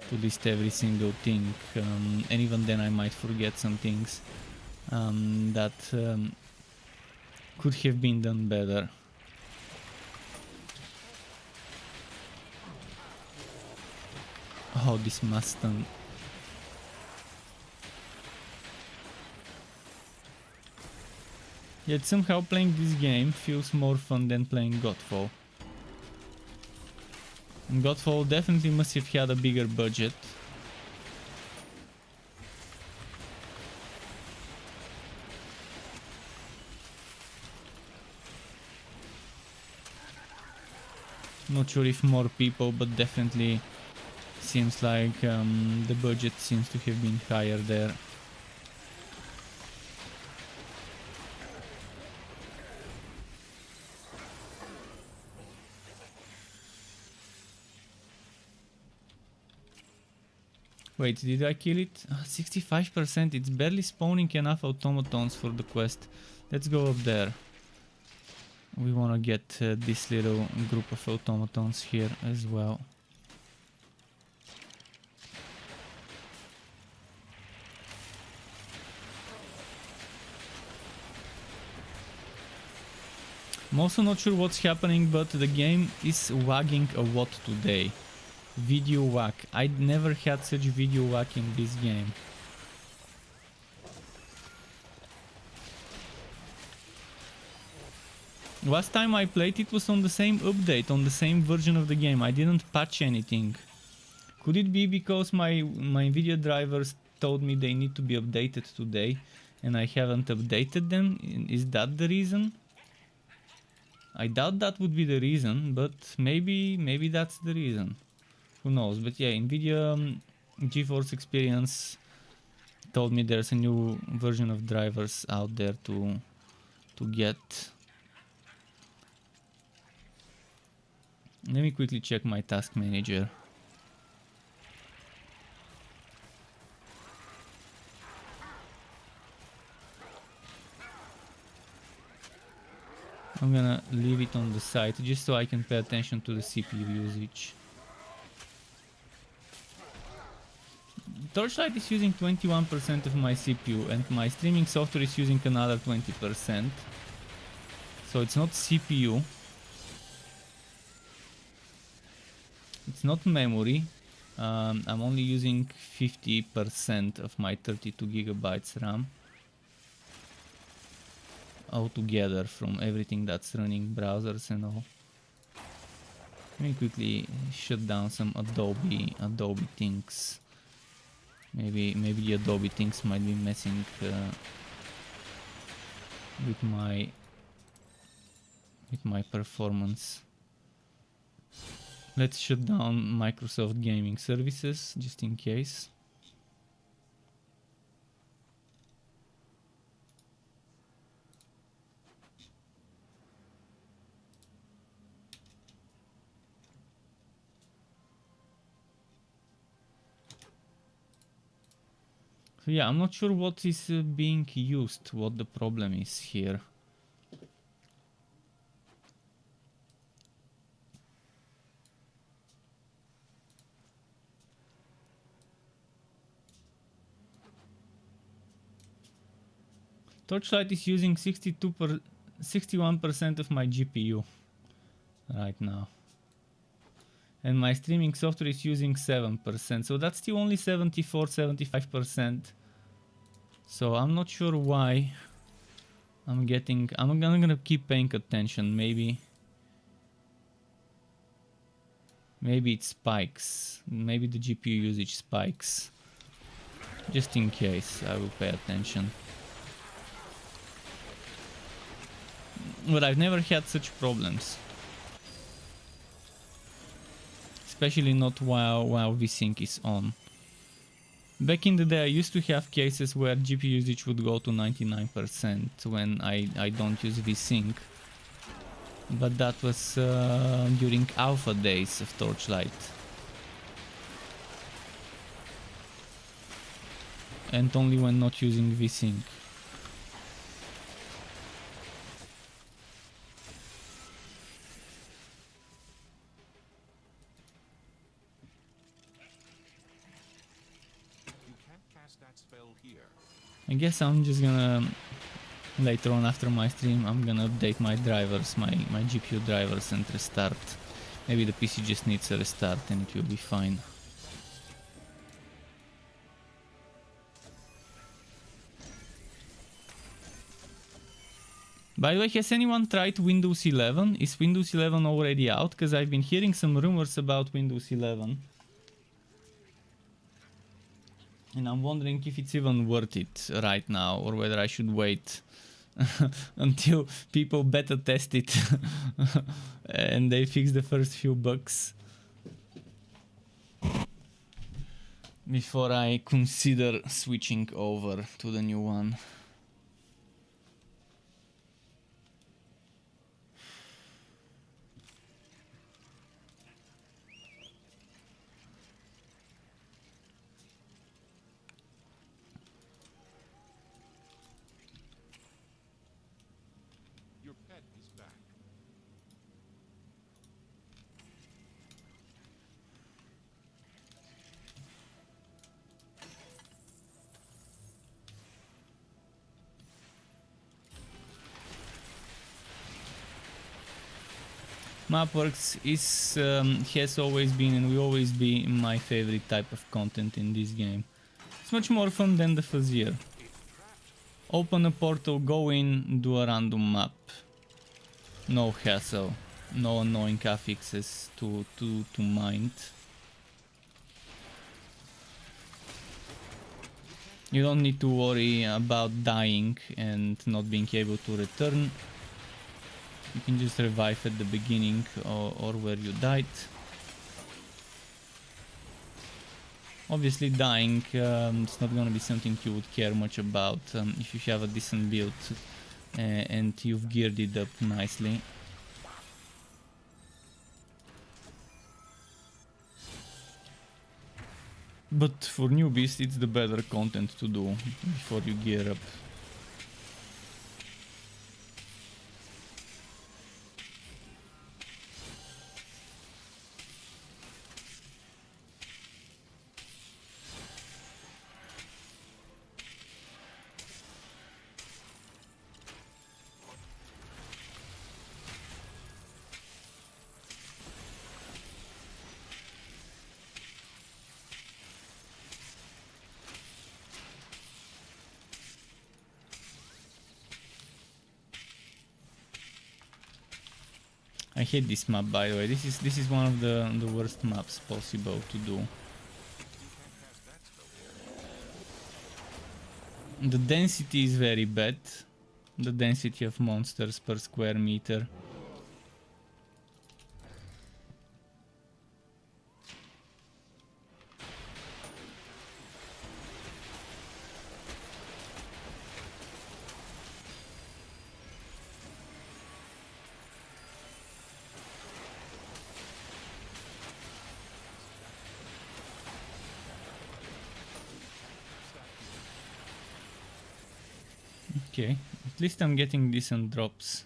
to list every single thing, and even then I might forget some things that could have been done better. Oh, this Mustang. Yet somehow playing this game feels more fun than playing Godfall. And Godfall definitely must have had a bigger budget. Not sure if more people, but definitely seems like the budget seems to have been higher there. Wait, did I kill it? 65%, it's barely spawning enough automatons for the quest. Let's go up there. We want to get this little group of automatons here as well. I'm also not sure what's happening, but the game is wagging a lot today. Video wag. I'd never had such video wag in this game. Last time I played it was on the same update, on the same version of the game. I didn't patch anything. Could it be because my video drivers told me they need to be updated today and I haven't updated them? Is that the reason? I doubt that would be the reason, but maybe that's the reason. Who knows? But yeah, Nvidia GeForce Experience told me there's a new version of drivers out there to get. Let me quickly check my task manager. I'm gonna leave it on the side just so I can pay attention to the CPU usage. Torchlight is using 21% of my CPU and my streaming software is using another 20%. So it's not CPU. It's not memory. I'm only using 50% of my 32 gigabytes RAM. Altogether from everything that's running, browsers and all. Let me quickly shut down some Adobe things. Maybe the Adobe things might be messing with my performance. Let's shut down Microsoft Gaming Services just in case. So yeah, I'm not sure what is being used, what the problem is here. Torchlight is using 61% of my GPU right now. And my streaming software is using 7%, so that's still only 74-75%. So I'm not sure why I'm gonna keep paying attention. Maybe it spikes. Maybe the GPU usage spikes. Just in case, I will pay attention. But I've never had such problems. Especially not while VSync is on. Back in the day I used to have cases where GPU usage would go to 99% when I don't use VSync. But that was during alpha days of Torchlight. And only when not using VSync. I guess I'm just gonna, later on after my stream, I'm gonna update my drivers, my GPU drivers and restart. Maybe the PC just needs a restart and it will be fine. By the way, has anyone tried Windows 11? Is Windows 11 already out? Because I've been hearing some rumors about Windows 11. And I'm wondering if it's even worth it right now, or whether I should wait until people beta test it and they fix the first few bugs before I consider switching over to the new one. Mapworks has always been and will always be my favorite type of content in this game. It's much more fun than the Fuzzier. Open a portal, go in, do a random map. No hassle, no annoying affixes to mind. You don't need to worry about dying and not being able to return. You can just revive at the beginning or where you died. Obviously dying, it's not gonna be something you would care much about if you have a decent build and you've geared it up nicely. But for newbies, it's the better content to do before you gear up. I hate this map, by the way. This is one of the worst maps possible to do. The density is very bad. The density of monsters per square meter. Okay, at least I'm getting decent drops.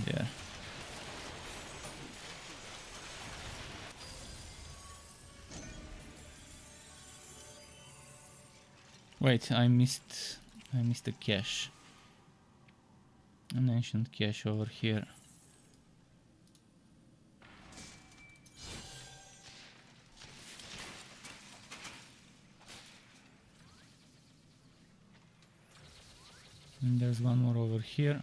Yeah. Wait, I missed a cache. An ancient cache over here. And there's one more over here.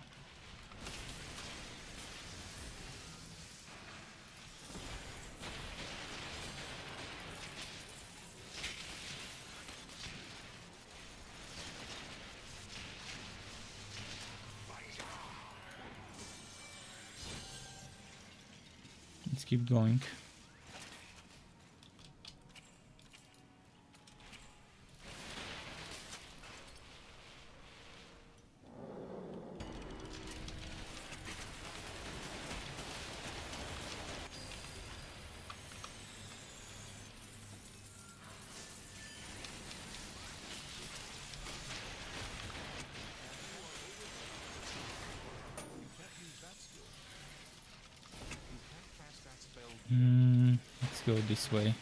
Let's keep going. Let's go this way.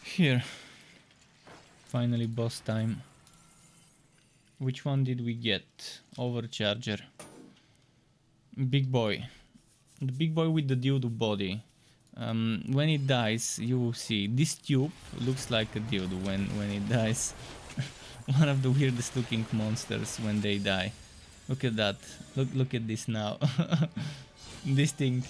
Here, finally boss time. Which one did we get? Overcharger. Big boy. The big boy with the dildo body. When it dies, you will see this tube looks like a dildo when it dies. One of the weirdest looking monsters when they die. Look at that. Look at this now. This thing.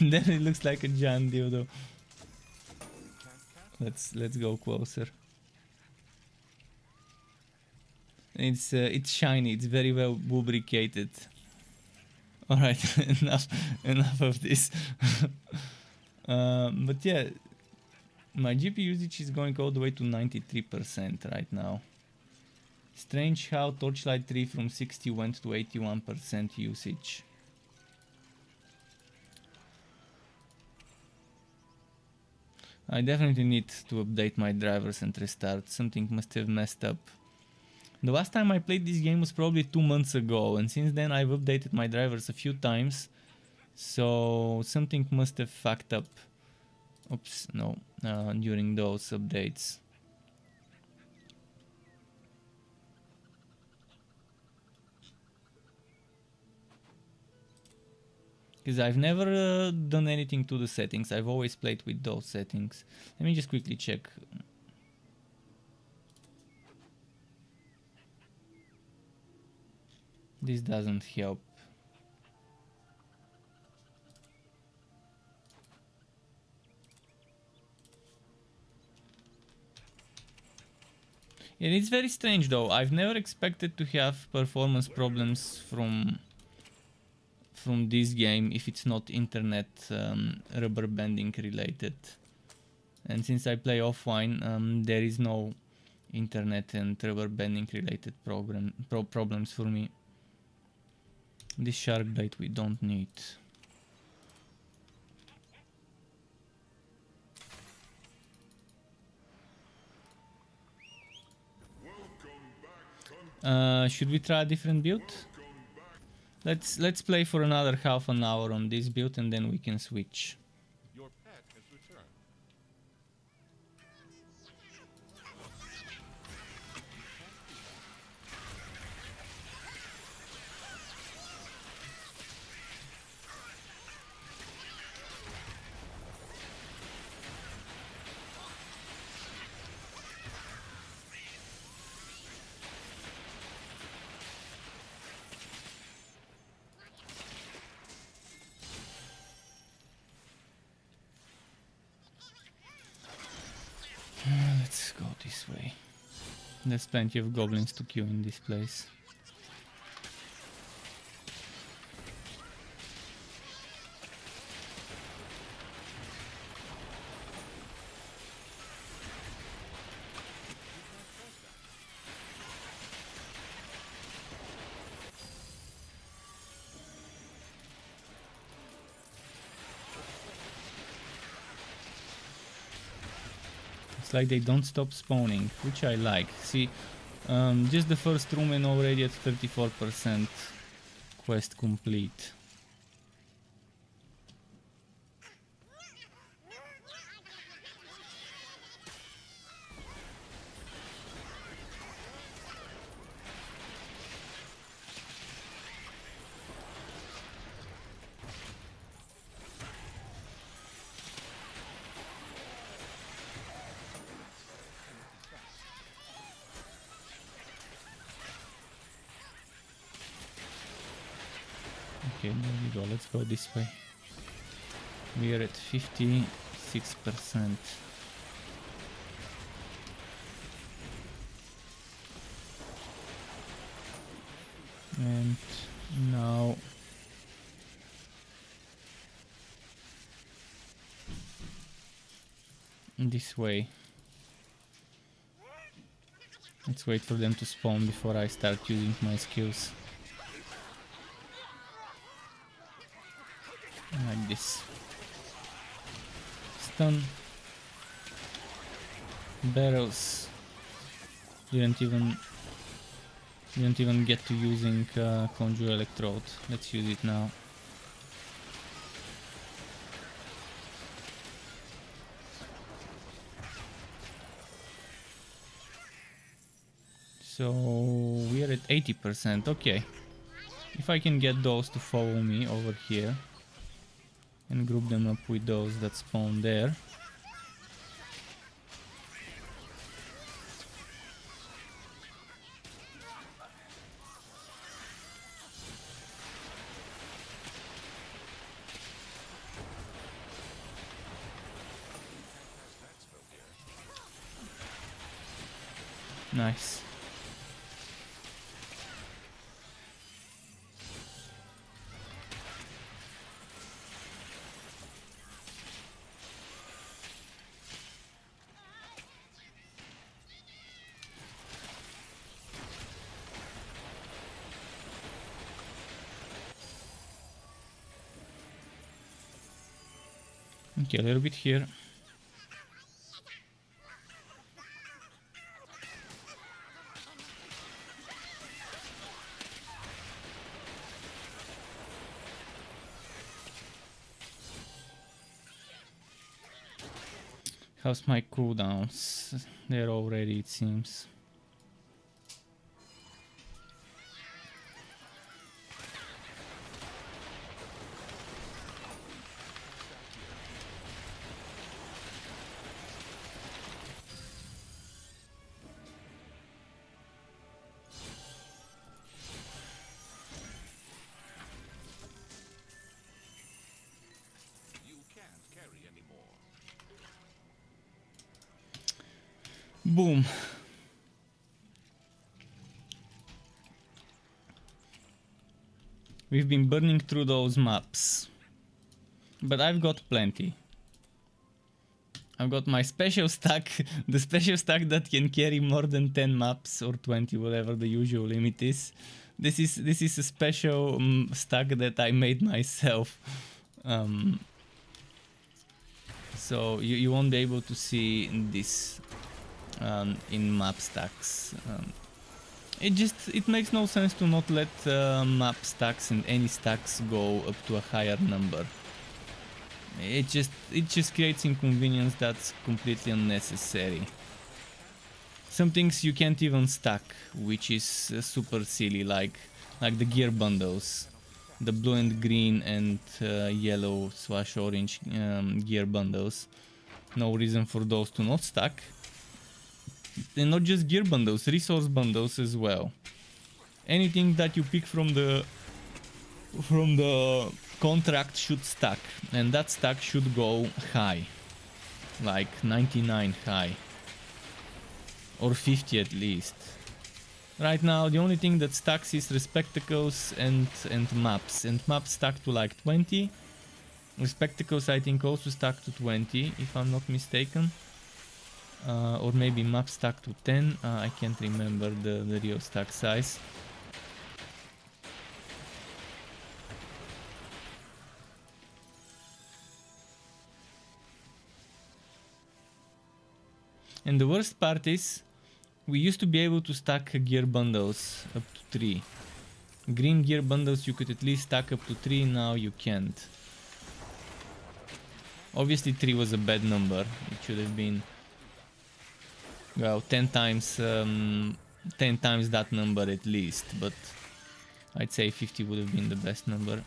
Then it looks like a giant dildo. Let's go closer. It's shiny. It's very well lubricated. All right, enough of this. But yeah, my GPU usage is going all the way to 93% right now. Strange how Torchlight 3 from 60 went to 81% usage. I definitely need to update my drivers and restart. Something must have messed up. The last time I played this game was probably 2 months ago, and since then I've updated my drivers a few times. So something must have fucked up. Oops, no, during those updates. Because I've never done anything to the settings. I've always played with those settings. Let me just quickly check. This doesn't help. Yeah, it's very strange though. I've never expected to have performance problems from this game if it's not internet rubber banding related. And since I play offline, there is no internet and rubber banding related problems for me. This shark blade we don't need. Should we try a different build? Let's play for another half an hour on this build and then we can switch. Your pet has returned. Let's go this way. There's plenty of goblins to kill in this place. It's like they don't stop spawning, which I like. See, just the first room and already at 34% quest complete. Okay, there we go. Let's go this way. We are at 56%. And now this way. Let's wait for them to spawn before I start using my skills. Like this. Stun. Barrels. Didn't even get to using Conjure Electrode. Let's use it now. So we are at 80%. Okay. If I can get those to follow me over here and group them up with those that spawn there. Nice. Okay, a little bit here. How's my cooldowns? They're already, it seems. You can't carry anymore. Boom. We've been burning through those maps, but I've got plenty. I've got my special stack, the special stack that can carry more than 10 maps or 20, whatever the usual limit is. This is a special stack that I made myself. So you won't be able to see this in map stacks. It makes no sense to not let map stacks and any stacks go up to a higher number. It just creates inconvenience that's completely unnecessary. Some things you can't even stack, which is super silly, like the gear bundles, the blue and green and yellow / orange gear bundles. No reason for those to not stack. And not just gear bundles, resource bundles as well. Anything that you pick from the contract should stack, and that stack should go high, like 99 high, or 50 at least. Right now the only thing that stacks is Respectacles and maps, and maps stack to like 20. Respectacles I think also stack to 20 if I'm not mistaken. Or maybe map stack to 10, I can't remember the real stack size. And the worst part is, we used to be able to stack gear bundles up to 3. Green gear bundles you could at least stack up to 3, now you can't. Obviously 3 was a bad number, it should have been, well, 10 times that number at least, but I'd say 50 would have been the best number.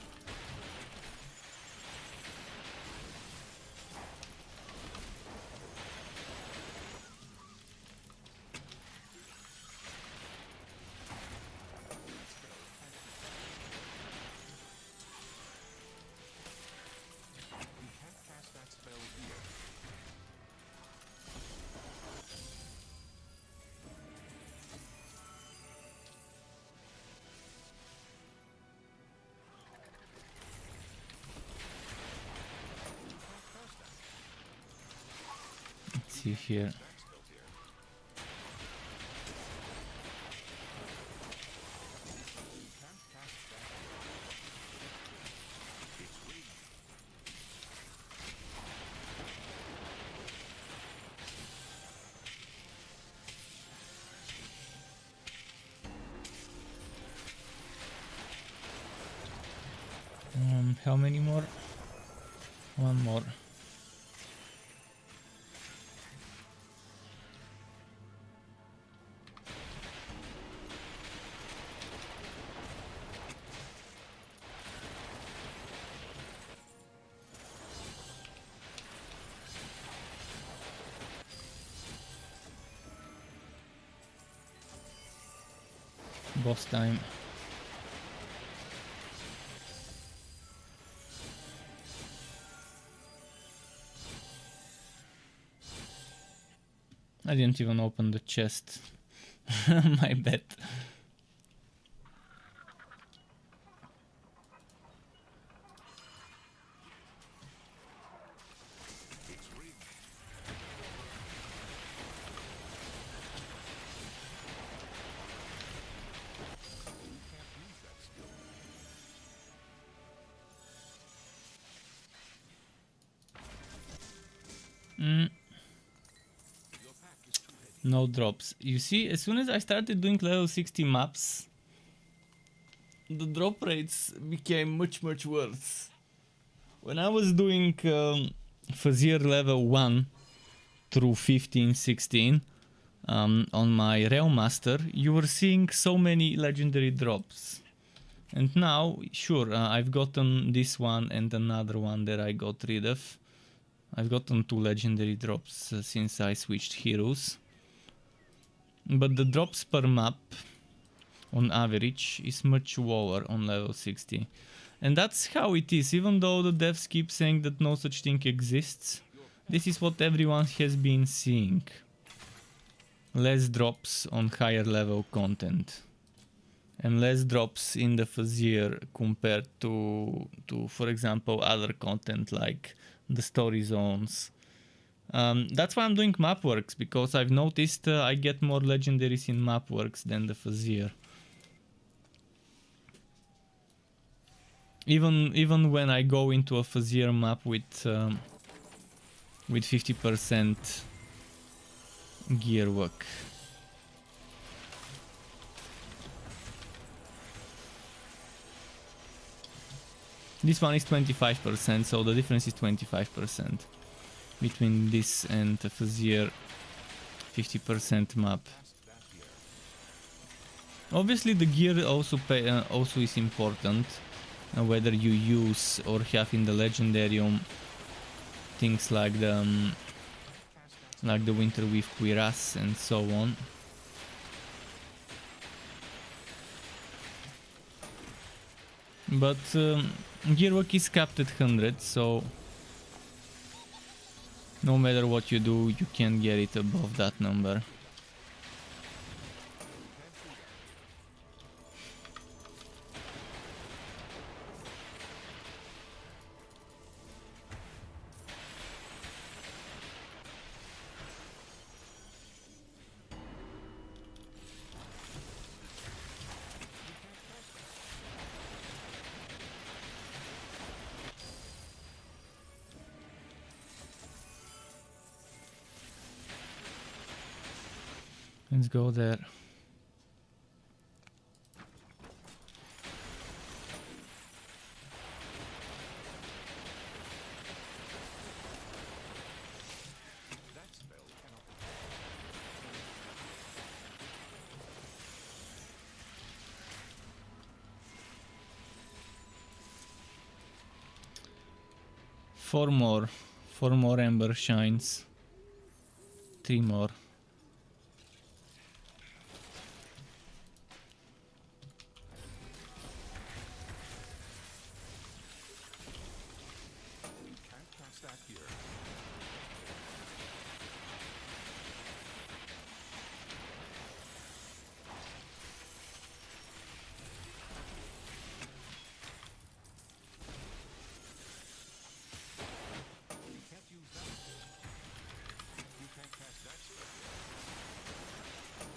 See here. How many more? One more. Boss time. I didn't even open the chest. My bad. It's rigged. You can't use that skill. Your pack is too heavy. No drops. You see, as soon as I started doing level 60 maps, the drop rates became much worse. When I was doing Fazir level 1 through 15, 16 on my Realm Master, you were seeing so many legendary drops. And now, sure, I've gotten this one and another one that I got rid of. I've gotten 2 legendary drops since I switched heroes. But the drops per map on average is much lower on level 60. And that's how it is, even though the devs keep saying that no such thing exists. This is what everyone has been seeing. Less drops on higher level content. And less drops in the Fazir compared to for example, other content like the story zones. That's why I'm doing Mapworks, because I've noticed I get more legendaries in Mapworks than the Fazir. Even when I go into a Fazir map with 50% gear work. This one is 25%, so the difference is 25% between this and the Fazir 50% map. Obviously the gear also is important, whether you use or have in the Legendarium things like the Winter Weave Cuirass and so on. But gear work is capped at 100, so no matter what you do, you can't get it above that number. Let's go there. That spell cannot be. Four more Ember Shines. 3 more. Can't cast that here. You can't use that. You can't cast that spell.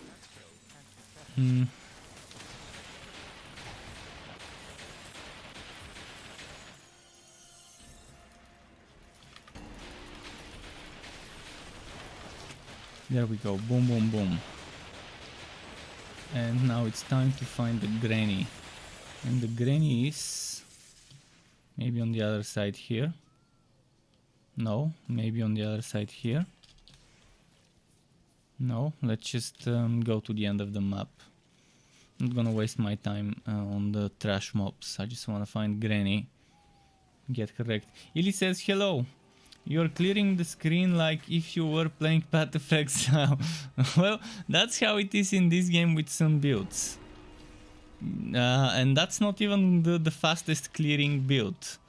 That spell can't be cast. There we go. Boom, boom, boom. And now it's time to find the granny. And the granny is maybe on the other side here. No, maybe on the other side here. No, let's just go to the end of the map. Not gonna waste my time on the trash mobs. I just wanna find granny. Get correct. Illy says hello. You're clearing the screen like if you were playing Path of Exile. Well, that's how it is in this game with some builds. And that's not even the fastest clearing build.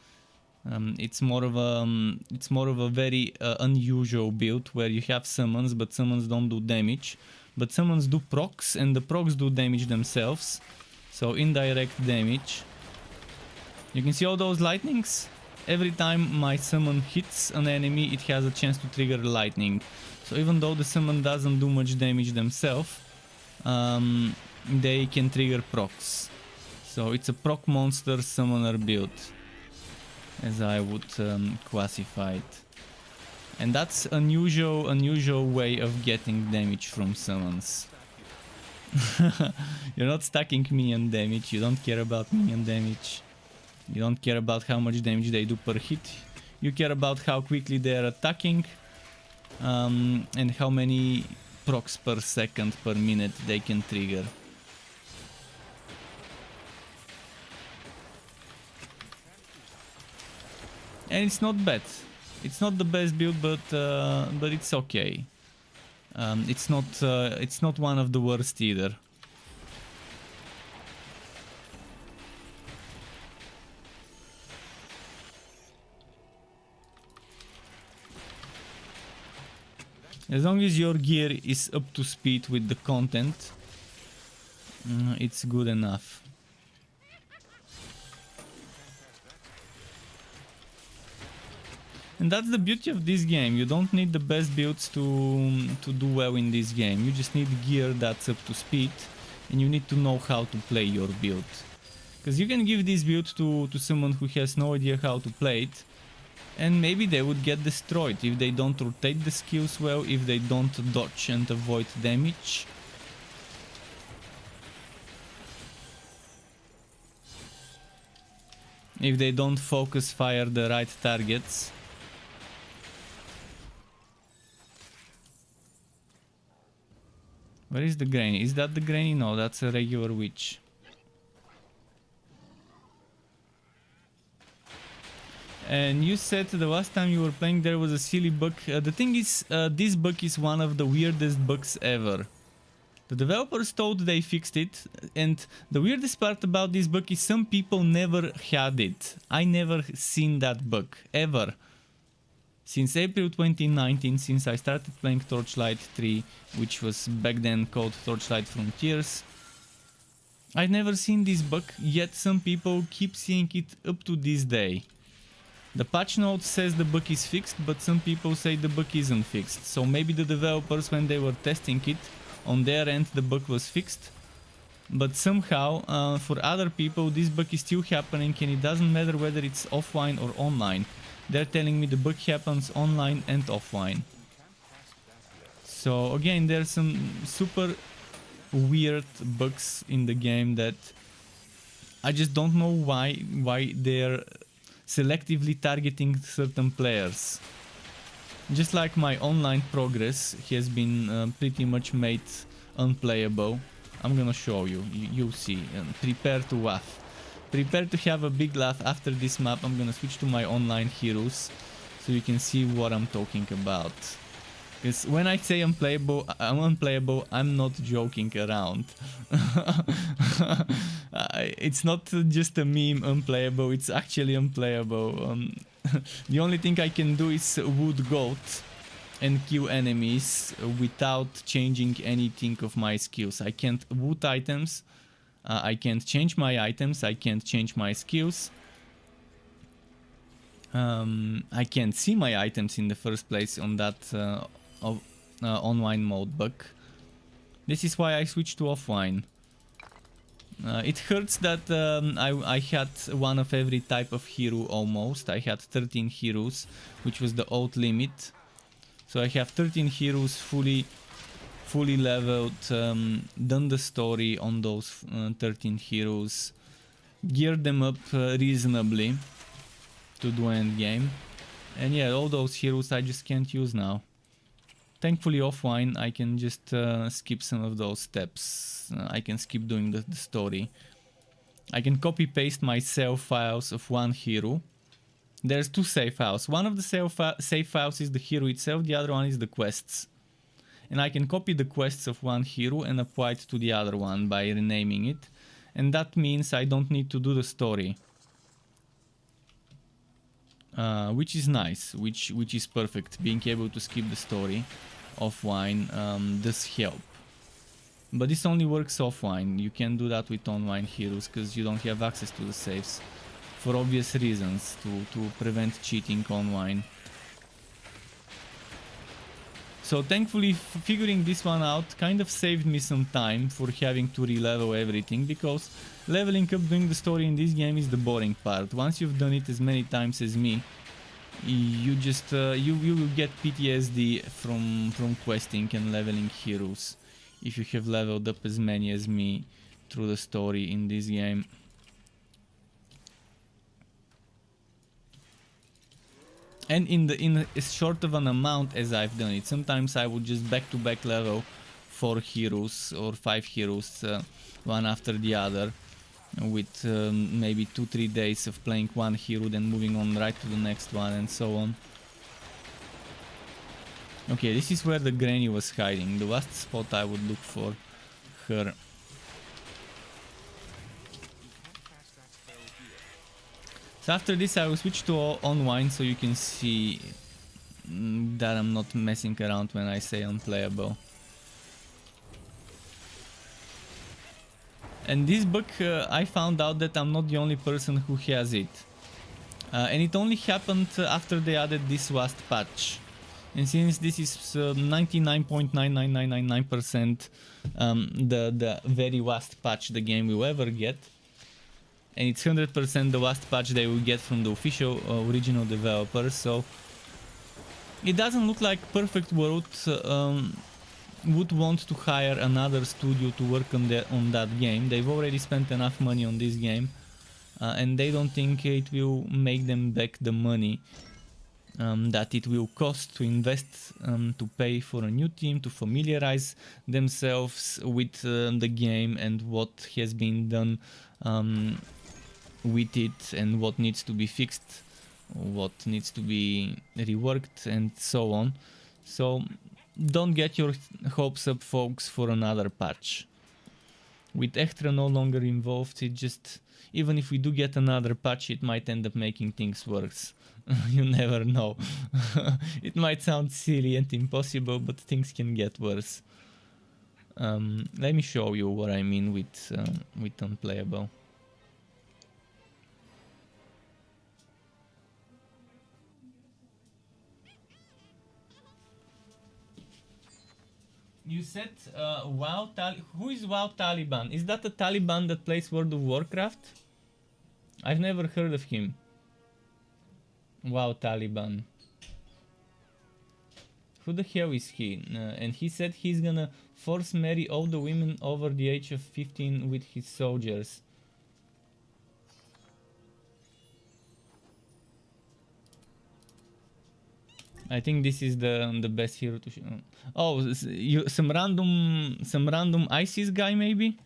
It's more of a very unusual build where you have summons, but summons don't do damage. but summons do procs, and the procs do damage themselves. So indirect damage. You can see all those lightnings? Every time my summon hits an enemy, it has a chance to trigger lightning. So even though the summon doesn't do much damage themselves, they can trigger procs. So it's a proc monster summoner build, as I would classify it. And that's unusual way of getting damage from summons. You're not stacking minion damage, you don't care about minion damage. You don't care about how much damage they do per hit. You care about how quickly they are attacking, and how many procs per second, per minute they can trigger. And it's not bad. It's not the best build, but it's okay. It's not one of the worst either. As long as your gear is up to speed with the content, it's good enough. And that's the beauty of this game. You don't need the best builds to do well in this game. You just need gear that's up to speed, and you need to know how to play your build. Because you can give this build to someone who has no idea how to play it, and maybe they would get destroyed if they don't rotate the skills well, if they don't dodge and avoid damage. If they don't focus fire the right targets. Where is the granny? Is that the granny? No, that's a regular witch. And you said the last time you were playing there was a silly bug. The thing is, this bug is one of the weirdest bugs ever. The developers told they fixed it, and the weirdest part about this bug is some people never had it. I never seen that bug, ever. Since April 2019, since I started playing Torchlight 3, which was back then called Torchlight Frontiers, I've never seen this bug, yet some people keep seeing it up to this day. The patch note says the bug is fixed, but some people say the bug isn't fixed. So maybe the developers, when they were testing it, on their end the bug was fixed. But somehow, for other people, this bug is still happening, and it doesn't matter whether it's offline or online. They're telling me the bug happens online and offline. So again, there's some super weird bugs in the game that I just don't know why they're selectively targeting certain players. Just like my online progress has been pretty much made unplayable. I'm gonna show you, you'll see. Prepare to laugh. Prepare to have a big laugh after this map. I'm gonna switch to my online heroes so you can see what I'm talking about. Because when I say unplayable, I'm not joking around. It's not just a meme unplayable, it's actually unplayable. The only thing I can do is wood goat and kill enemies without changing anything of my skills. I can't wood items, I can't change my items, I can't change my skills. I can't see my items in the first place on that online mode bug. This is why I switched to offline. It hurts that I had one of every type of hero almost. I had 13 heroes, which was the old limit. So I have 13 heroes fully leveled, done the story on those 13 heroes, geared them up reasonably to do endgame. And yeah, all those heroes I just can't use now. Thankfully offline I can just skip some of those steps. I can skip doing the story. I can copy paste my save files of one hero. There's two save files. One of the save files is the hero itself, the other one is the quests. And I can copy the quests of one hero and apply it to the other one by renaming it. And that means I don't need to do the story. Which is nice, which is perfect. Being able to skip the story offline does help. But this only works offline. You can't do that with online heroes because you don't have access to the saves. For obvious reasons, to prevent cheating online. So thankfully figuring this one out kind of saved me some time for having to re-level everything, because leveling up doing the story in this game is the boring part. Once you've done it as many times as me, you just you will get PTSD from questing and leveling heroes if you have leveled up as many as me through the story in this game. And in as short of an amount as I've done it. Sometimes I would just back-to-back level 4 heroes or 5 heroes, one after the other, with maybe 2-3 days of playing one hero, then moving on right to the next one, and so on. Okay, this is where the granny was hiding, the last spot I would look for her. So after this I will switch to online so you can see that I'm not messing around when I say unplayable. And this bug, I found out that I'm not the only person who has it. And it only happened after they added this last patch. And since this is 99.99999% the very last patch the game will ever get, and it's 100% the last patch they will get from the official original developer, so it doesn't look like Perfect World would want to hire another studio to work on that game. They've already spent enough money on this game, and they don't think it will make them back the money that it will cost to invest, to pay for a new team, to familiarize themselves with the game and what has been done with it, and what needs to be fixed, what needs to be reworked, and so on. So don't get your hopes up, folks, for another patch. With Extra no longer involved, it just, even if we do get another patch, it might end up making things worse. You never know. It might sound silly and impossible, but things can get worse. Let me show you what I mean with unplayable. You said WoW who is WoW Taliban? Is that a Taliban that plays World of Warcraft? I've never heard of him. WoW Taliban. Who the hell is he? And he said he's gonna force marry all the women over the age of 15 with his soldiers. I think this is the best hero to show. Oh, some random ISIS guy maybe?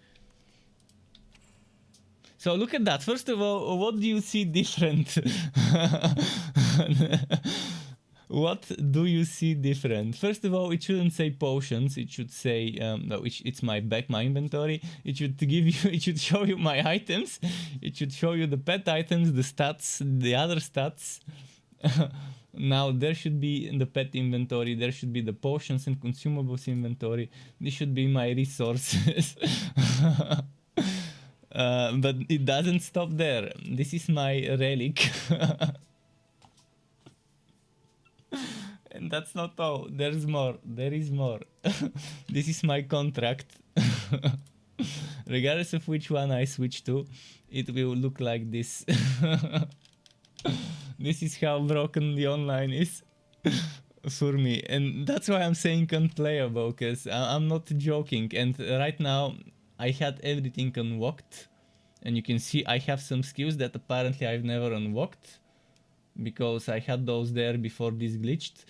So look at that. First of all, what do you see different? What do you see different? First of all, it shouldn't say potions. It should say no, it's my inventory. It should give you. It should show you my items. It should show you the pet items, the stats, the other stats. Now there should be in the pet inventory, there should be the potions and consumables inventory. This should be my resources. But it doesn't stop there. This is my relic. And that's not all. There's more. There is more. This is my contract. Regardless of which one I switch to, it will look like this. This is how broken the online is for me, and that's why I'm saying unplayable, because I'm not joking. And right now I had everything unlocked, and you can see I have some skills that apparently I've never unlocked because I had those there before this glitched.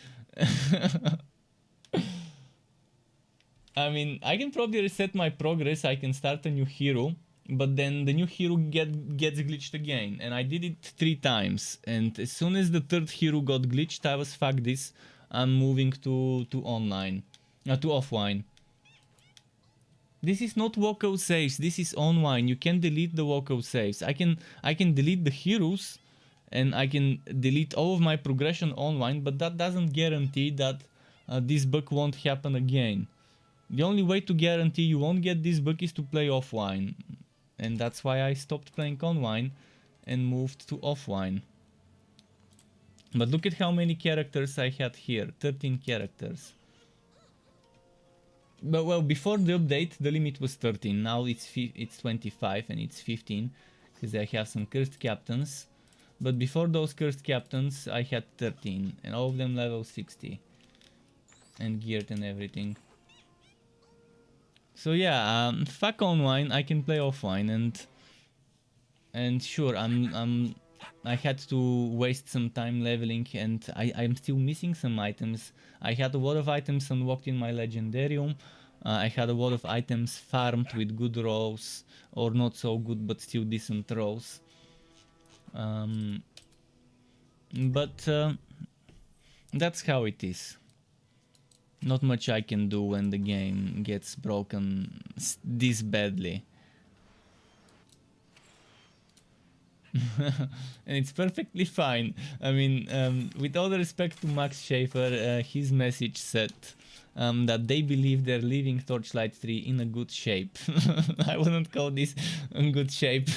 I mean, I can probably reset my progress, I can start a new hero, but then the new hero gets glitched again, and I did it 3 times, and as soon as the 3rd hero got glitched, I was fuck this, I'm moving to online, to offline. This is not local saves, this is online. You can delete the local saves. I can delete the heroes, and I can delete all of my progression online, but that doesn't guarantee that this bug won't happen again. The only way to guarantee you won't get this bug is to play offline. And that's why I stopped playing online and moved to offline. But look at how many characters I had here. 13 characters. But well, before the update, the limit was 13. Now it's 25 and it's 15. Because I have some cursed captains. But before those cursed captains, I had 13. And all of them level 60. And geared and everything. So yeah, fuck online, I can play offline, and sure, I had to waste some time leveling, and I'm still missing some items. I had a lot of items unlocked in my legendarium. I had a lot of items farmed with good rolls, or not so good but still decent rolls. But that's how it is. Not much I can do when the game gets broken this badly. And it's perfectly fine. I mean, with all the respect to Max Schaefer, his message said that they believe they're leaving Torchlight 3 in a good shape. I wouldn't call this in good shape.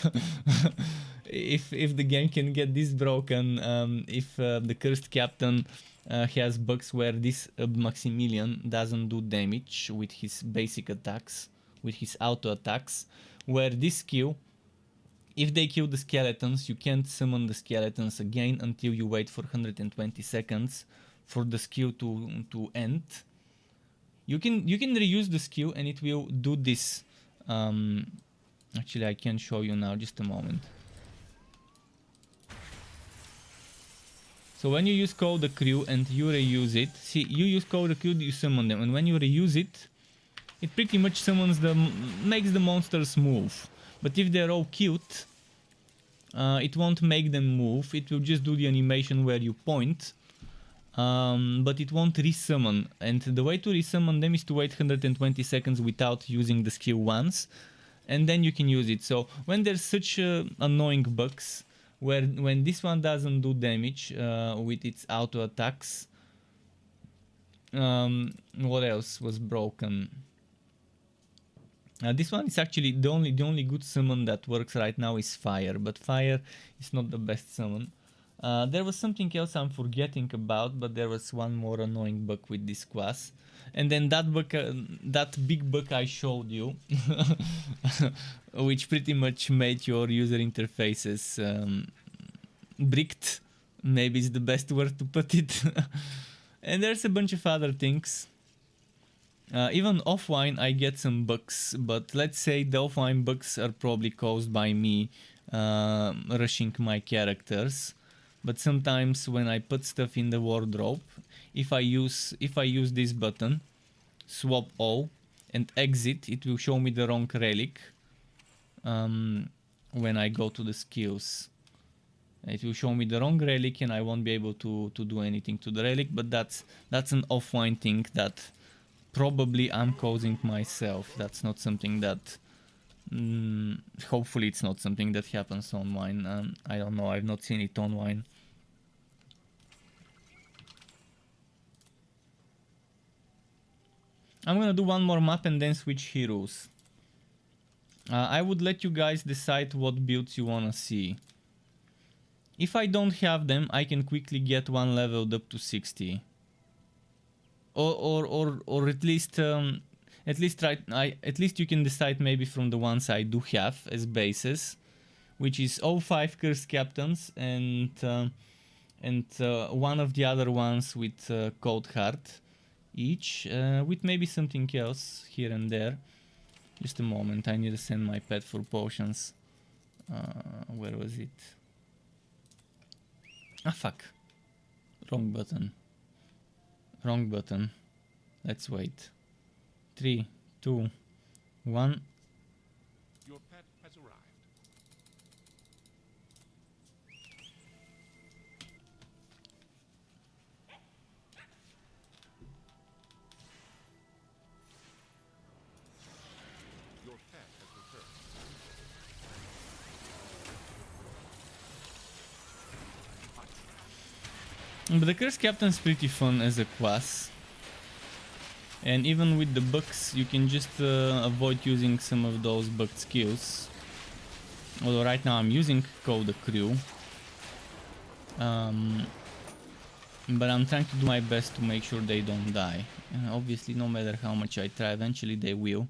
If the game can get this broken, if the cursed captain has bugs where this Maximilian doesn't do damage with his basic attacks, with his auto attacks, where this skill, if they kill the skeletons, you can't summon the skeletons again until you wait for 120 seconds for the skill to end. You can reuse the skill and it will do this. Actually, I can show you now, just a moment. So when you use Call the Crew and you reuse it, see, you use Call the Crew, you summon them, and when you reuse it, it pretty much summons them, makes the monsters move. But if they're all cute, it won't make them move, it will just do the animation where you point, but it won't resummon. And the way to resummon them is to wait 120 seconds without using the skill once, and then you can use it. So when there's such annoying bugs, when this one doesn't do damage with its auto attacks, what else was broken? This one is actually the only good summon that works right now is fire, but fire is not the best summon. There was something else I'm forgetting about, but there was one more annoying bug with this class. And then that bug, that big bug I showed you, which pretty much made your user interfaces bricked, maybe is the best word to put it. And there's a bunch of other things. Even offline I get some bugs, but let's say the offline bugs are probably caused by me rushing my characters. But sometimes when I put stuff in the wardrobe, if I use this button, swap all, and exit, it will show me the wrong relic when I go to the skills. It will show me the wrong relic and I won't be able to do anything to the relic, but that's an offline thing that probably I'm causing myself. That's not something that... hopefully it's not something that happens online. I don't know, I've not seen it online. I'm gonna do one more map and then switch heroes. I would let you guys decide what builds you wanna see. If I don't have them, I can quickly get one leveled up to 60. Or at least you can decide maybe from the ones I do have as bases, which is all 5 cursed captains and one of the other ones with cold heart each, with maybe something else here and there. Just a moment, I need to send my pet for potions. Where was it? Ah, fuck. Wrong button. Wrong button. Let's wait. 3, 2, 1. Your pet has arrived. Your pet has returned. But the Curse Captain is pretty fun as a class. And even with the bugs, you can just avoid using some of those bugged skills. Although right now I'm using Code Crew. But I'm trying to do my best to make sure they don't die. Obviously, no matter how much I try, eventually they will.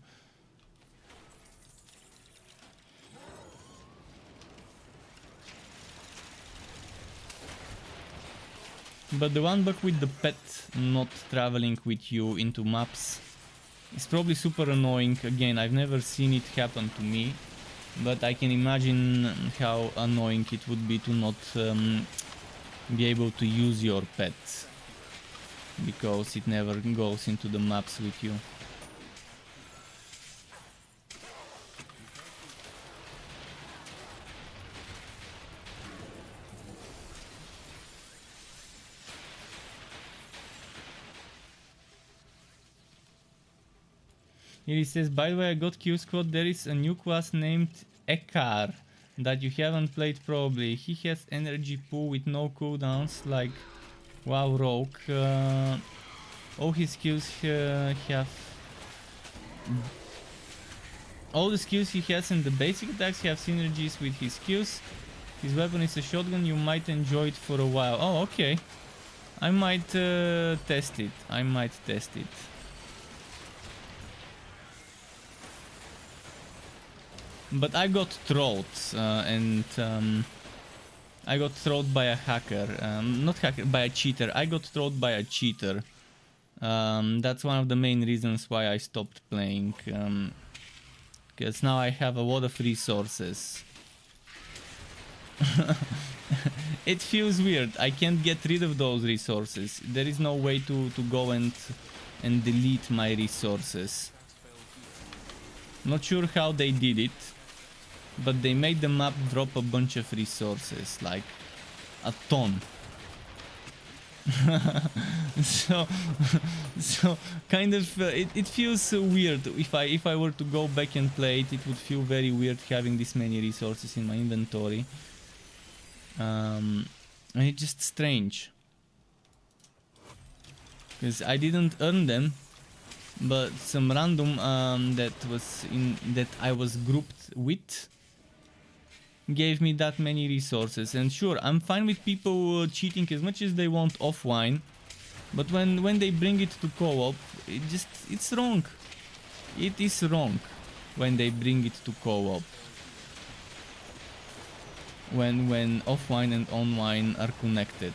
But the one bug with the pet not traveling with you into maps is probably super annoying. Again, I've never seen it happen to me, but I can imagine how annoying it would be to not be able to use your pet because it never goes into the maps with you. Here he says, by the way, I got Q Squad. There is a new class named Ekar that you haven't played probably. He has energy pool with no cooldowns like WoW Rogue. All his skills have... All the skills he has in the basic attacks have synergies with his skills. His weapon is a shotgun. You might enjoy it for a while. Oh, okay. I might test it. I might test it. But I got trolled, and I got trolled by a hacker. Not hacker, by a cheater. I got trolled by a cheater. That's one of the main reasons why I stopped playing. Because now I have a lot of resources. It feels weird. I can't get rid of those resources. There is no way to go and delete my resources. Not sure how they did it, but they made the map drop a bunch of resources, like a ton. so kind of it feels weird. If I were to go back and play it, it would feel very weird having this many resources in my inventory. And it's just strange because I didn't earn them, but some random that I was grouped with gave me that many resources. And sure, I'm fine with people cheating as much as they want offline, but when they bring it to co-op, it's wrong. It is wrong when they bring it to co-op. When offline and online are connected.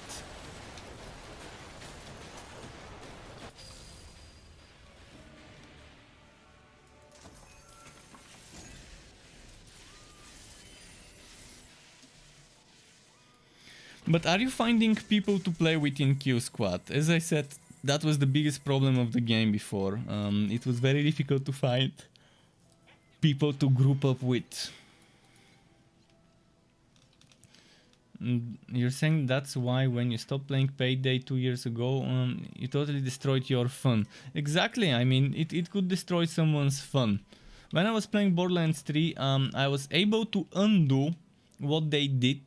But are you finding people to play with in Q Squad? As I said, that was the biggest problem of the game before. It was very difficult to find people to group up with. You're saying that's why when you stopped playing Payday 2 years ago, you totally destroyed your fun. Exactly, I mean, it could destroy someone's fun. When I was playing Borderlands 3, I was able to undo what they did.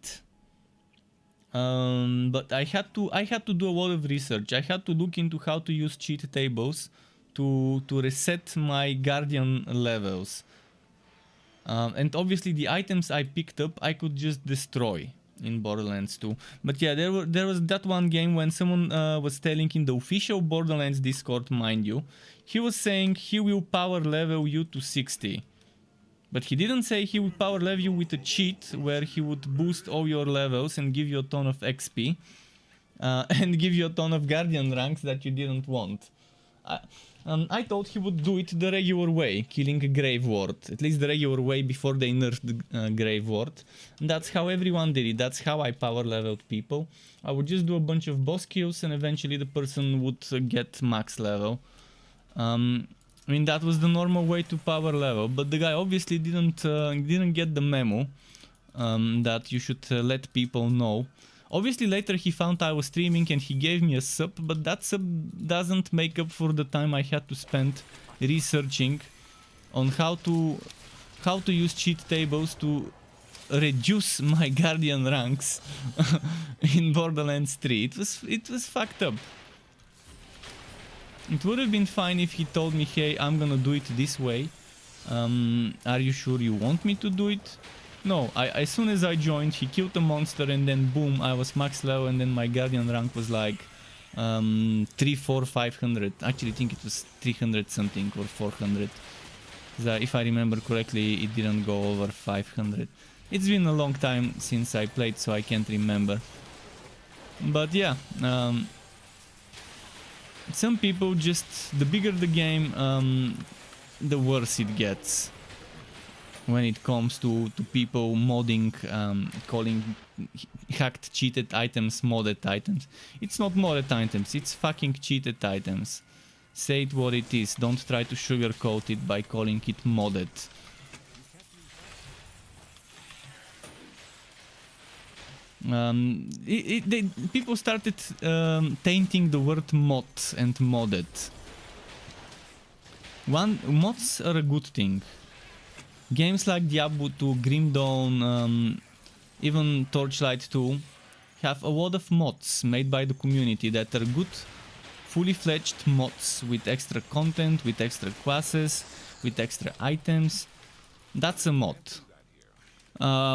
But I had to do a lot of research. I had to look into how to use cheat tables to reset my Guardian levels. And obviously the items I picked up I could just destroy in Borderlands 2. But yeah, there was that one game when someone was telling in the official Borderlands Discord, mind you, he was saying he will power level you to 60. But he didn't say he would power level you with a cheat where he would boost all your levels and give you a ton of XP. And give you a ton of Guardian ranks that you didn't want. I thought he would do it the regular way, killing a Grave Ward. At least the regular way before they nerfed the Grave Ward. And that's how everyone did it. That's how I power leveled people. I would just do a bunch of boss kills and eventually the person would get max level. I mean, that was the normal way to power level, but the guy obviously didn't get the memo that you should let people know. Obviously later he found I was streaming and he gave me a sub, but that sub doesn't make up for the time I had to spend researching on how to use cheat tables to reduce my Guardian ranks in Borderlands 3. It was fucked up. It would have been fine if he told me, hey, I'm gonna do it this way. Are you sure you want me to do it? No, as soon as I joined, he killed the monster and then boom, I was max level and then my guardian rank was like 3, 4, 500. Actually, I think it was 300 something or 400. If I remember correctly, it didn't go over 500. It's been a long time since I played, so I can't remember. But yeah, some people just, the bigger the game, the worse it gets. When it comes to people modding, calling hacked cheated items modded items. It's not modded items, it's fucking cheated items. Say it what it is, don't try to sugarcoat it by calling it modded. People started tainting the word mod and modded. Mods are a good thing. Games like Diablo 2, Grim Dawn, even Torchlight 2 have a lot of mods made by the community that are good, fully fledged mods with extra content, with extra classes, with extra items. That's a mod.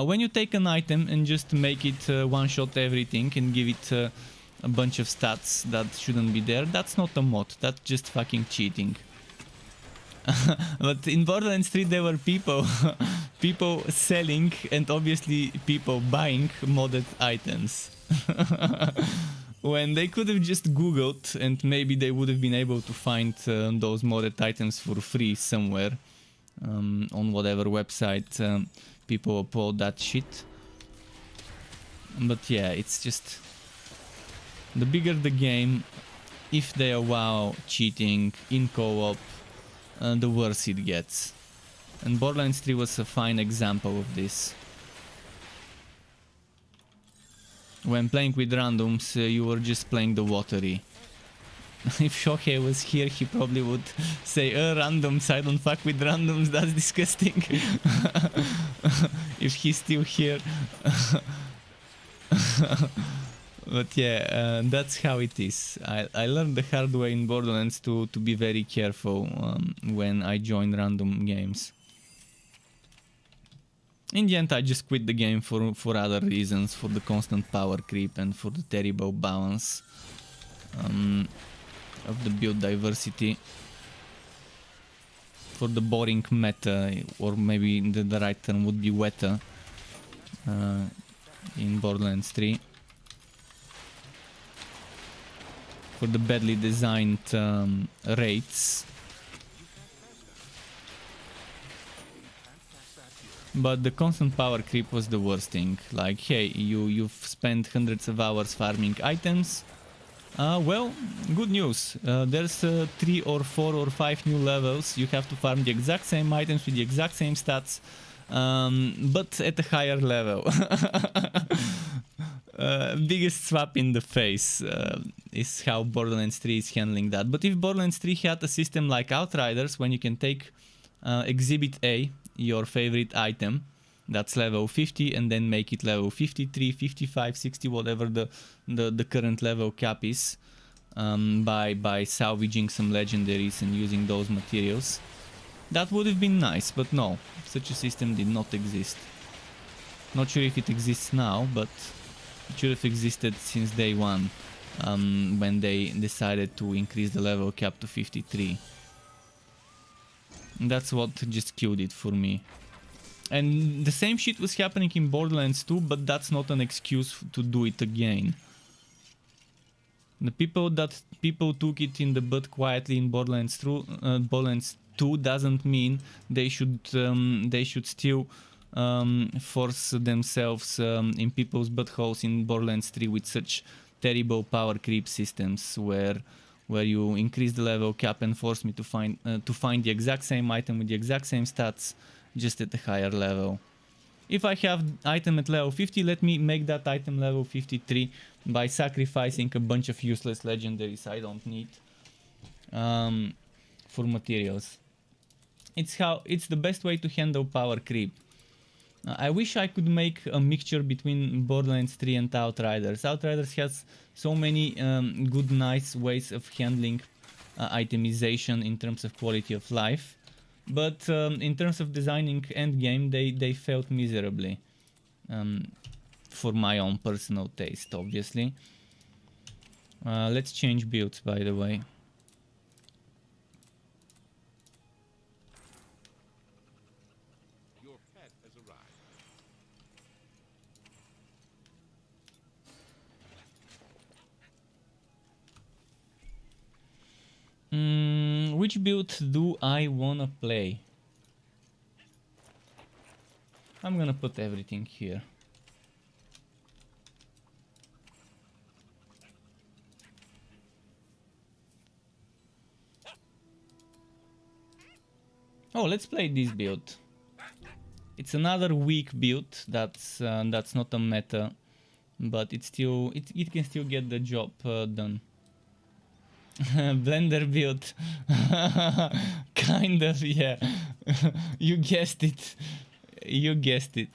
When you take an item and just make it one-shot everything and give it a bunch of stats that shouldn't be there, that's not a mod, that's just fucking cheating. But in Borderlands 3 there were people selling and obviously people buying modded items. When they could have just googled and maybe they would have been able to find those modded items for free somewhere on whatever website people upload that shit. But yeah, it's just the bigger the game, if they allow cheating in co-op, the worse it gets. And Borderlands 3 was a fine example of this. When playing with randoms, you were just playing the watery. If Shohei was here, he probably would say, randoms, I don't fuck with randoms, that's disgusting. If he's still here. But yeah, that's how it is. I learned the hard way in Borderlands to be very careful when I join random games. In the end, I just quit the game for other reasons, for the constant power creep and for the terrible balance of the build diversity. For the boring meta, or maybe the right term would be weta in Borderlands 3. For the badly designed raids. But the constant power creep was the worst thing. Like, hey, you've spent hundreds of hours farming items. Well, good news. There's 3 or 4 or 5 new levels. You have to farm the exact same items with the exact same stats, but at a higher level. Biggest slap in the face is how Borderlands 3 is handling that. But if Borderlands 3 had a system like Outriders, when you can take Exhibit A, your favorite item, that's level 50, and then make it level 53, 55, 60, whatever the current level cap is, by salvaging some legendaries and using those materials. That would have been nice, but no, such a system did not exist. Not sure if it exists now, but it should have existed since day one, when they decided to increase the level cap to 53. That's what just killed it for me. And the same shit was happening in Borderlands 2, but that's not an excuse to do it again. The people took it in the butt quietly in Borderlands 2 doesn't mean they should still force themselves in people's buttholes in Borderlands 3 with such terrible power creep systems where you increase the level cap and force me to find the exact same item with the exact same stats, just at a higher level. If I have item at level 50, let me make that item level 53 by sacrificing a bunch of useless legendaries I don't need for materials. It's the best way to handle power creep. I wish I could make a mixture between Borderlands 3 and Outriders. Outriders has so many good, nice ways of handling itemization, in terms of quality of life. But in terms of designing endgame, they failed miserably. For my own personal taste, obviously. Let's change builds, by the way. Your pet has arrived. Which build do I wanna play? I'm gonna put everything here. Oh, let's play this build. It's another weak build. That's not a meta, but it can still get the job done. Blender build. Kind of, yeah. You guessed it. You guessed it.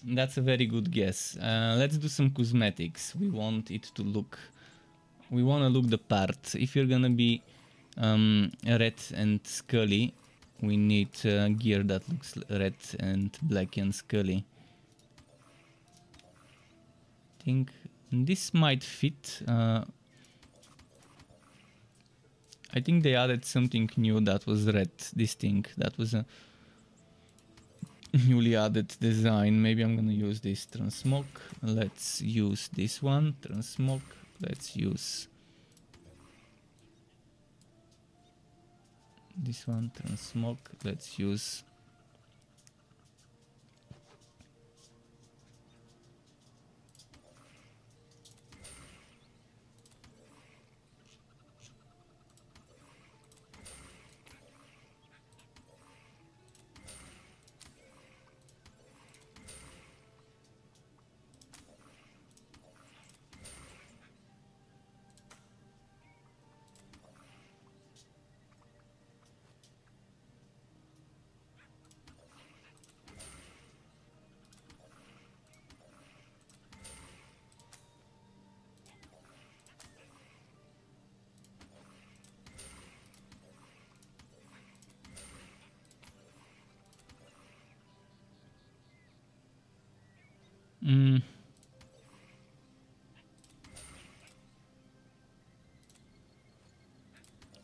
That's a very good guess. Let's do some cosmetics. We want it to look... We want to look the part. If you're gonna be red and scully, we need gear that looks red and black and scully. I think this might fit. I think they added something new that was red. This thing that was a newly added design. Maybe I'm gonna use this transmog. Let's use this one, transmog. Let's use this one, transmog. Let's use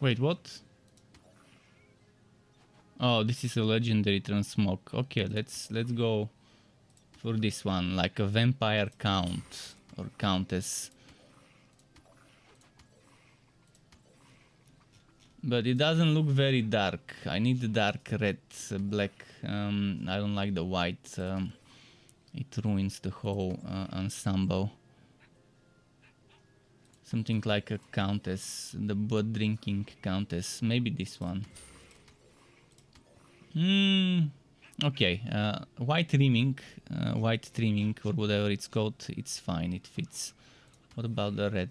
wait, what? Oh, this is a legendary transmog. Okay, let's go for this one, like a vampire count or countess. But it doesn't look very dark. I need the dark red, black. I don't like the white. It ruins the whole ensemble. Something like a countess, the blood drinking countess. Maybe this one. Okay, white trimming or whatever it's called. It's fine. It fits. What about the red?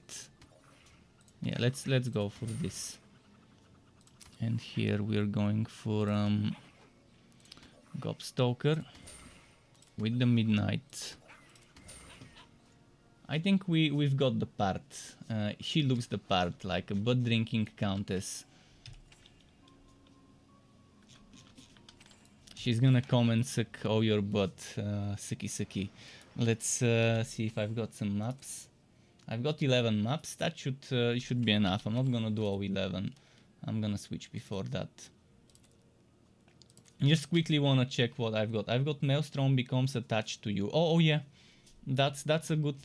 Yeah, let's go for this. And here we're going for Gobstoker with the midnight. I think we've got the part. She looks the part, like a blood drinking countess. She's gonna come and suck all your butt, sucky sucky. Let's see if I've got some maps. I've got 11 maps. That should be enough. I'm not gonna do all 11. I'm gonna switch before that. Just quickly wanna check what I've got. I've got Maelstrom becomes attached to you. Oh yeah, that's a good.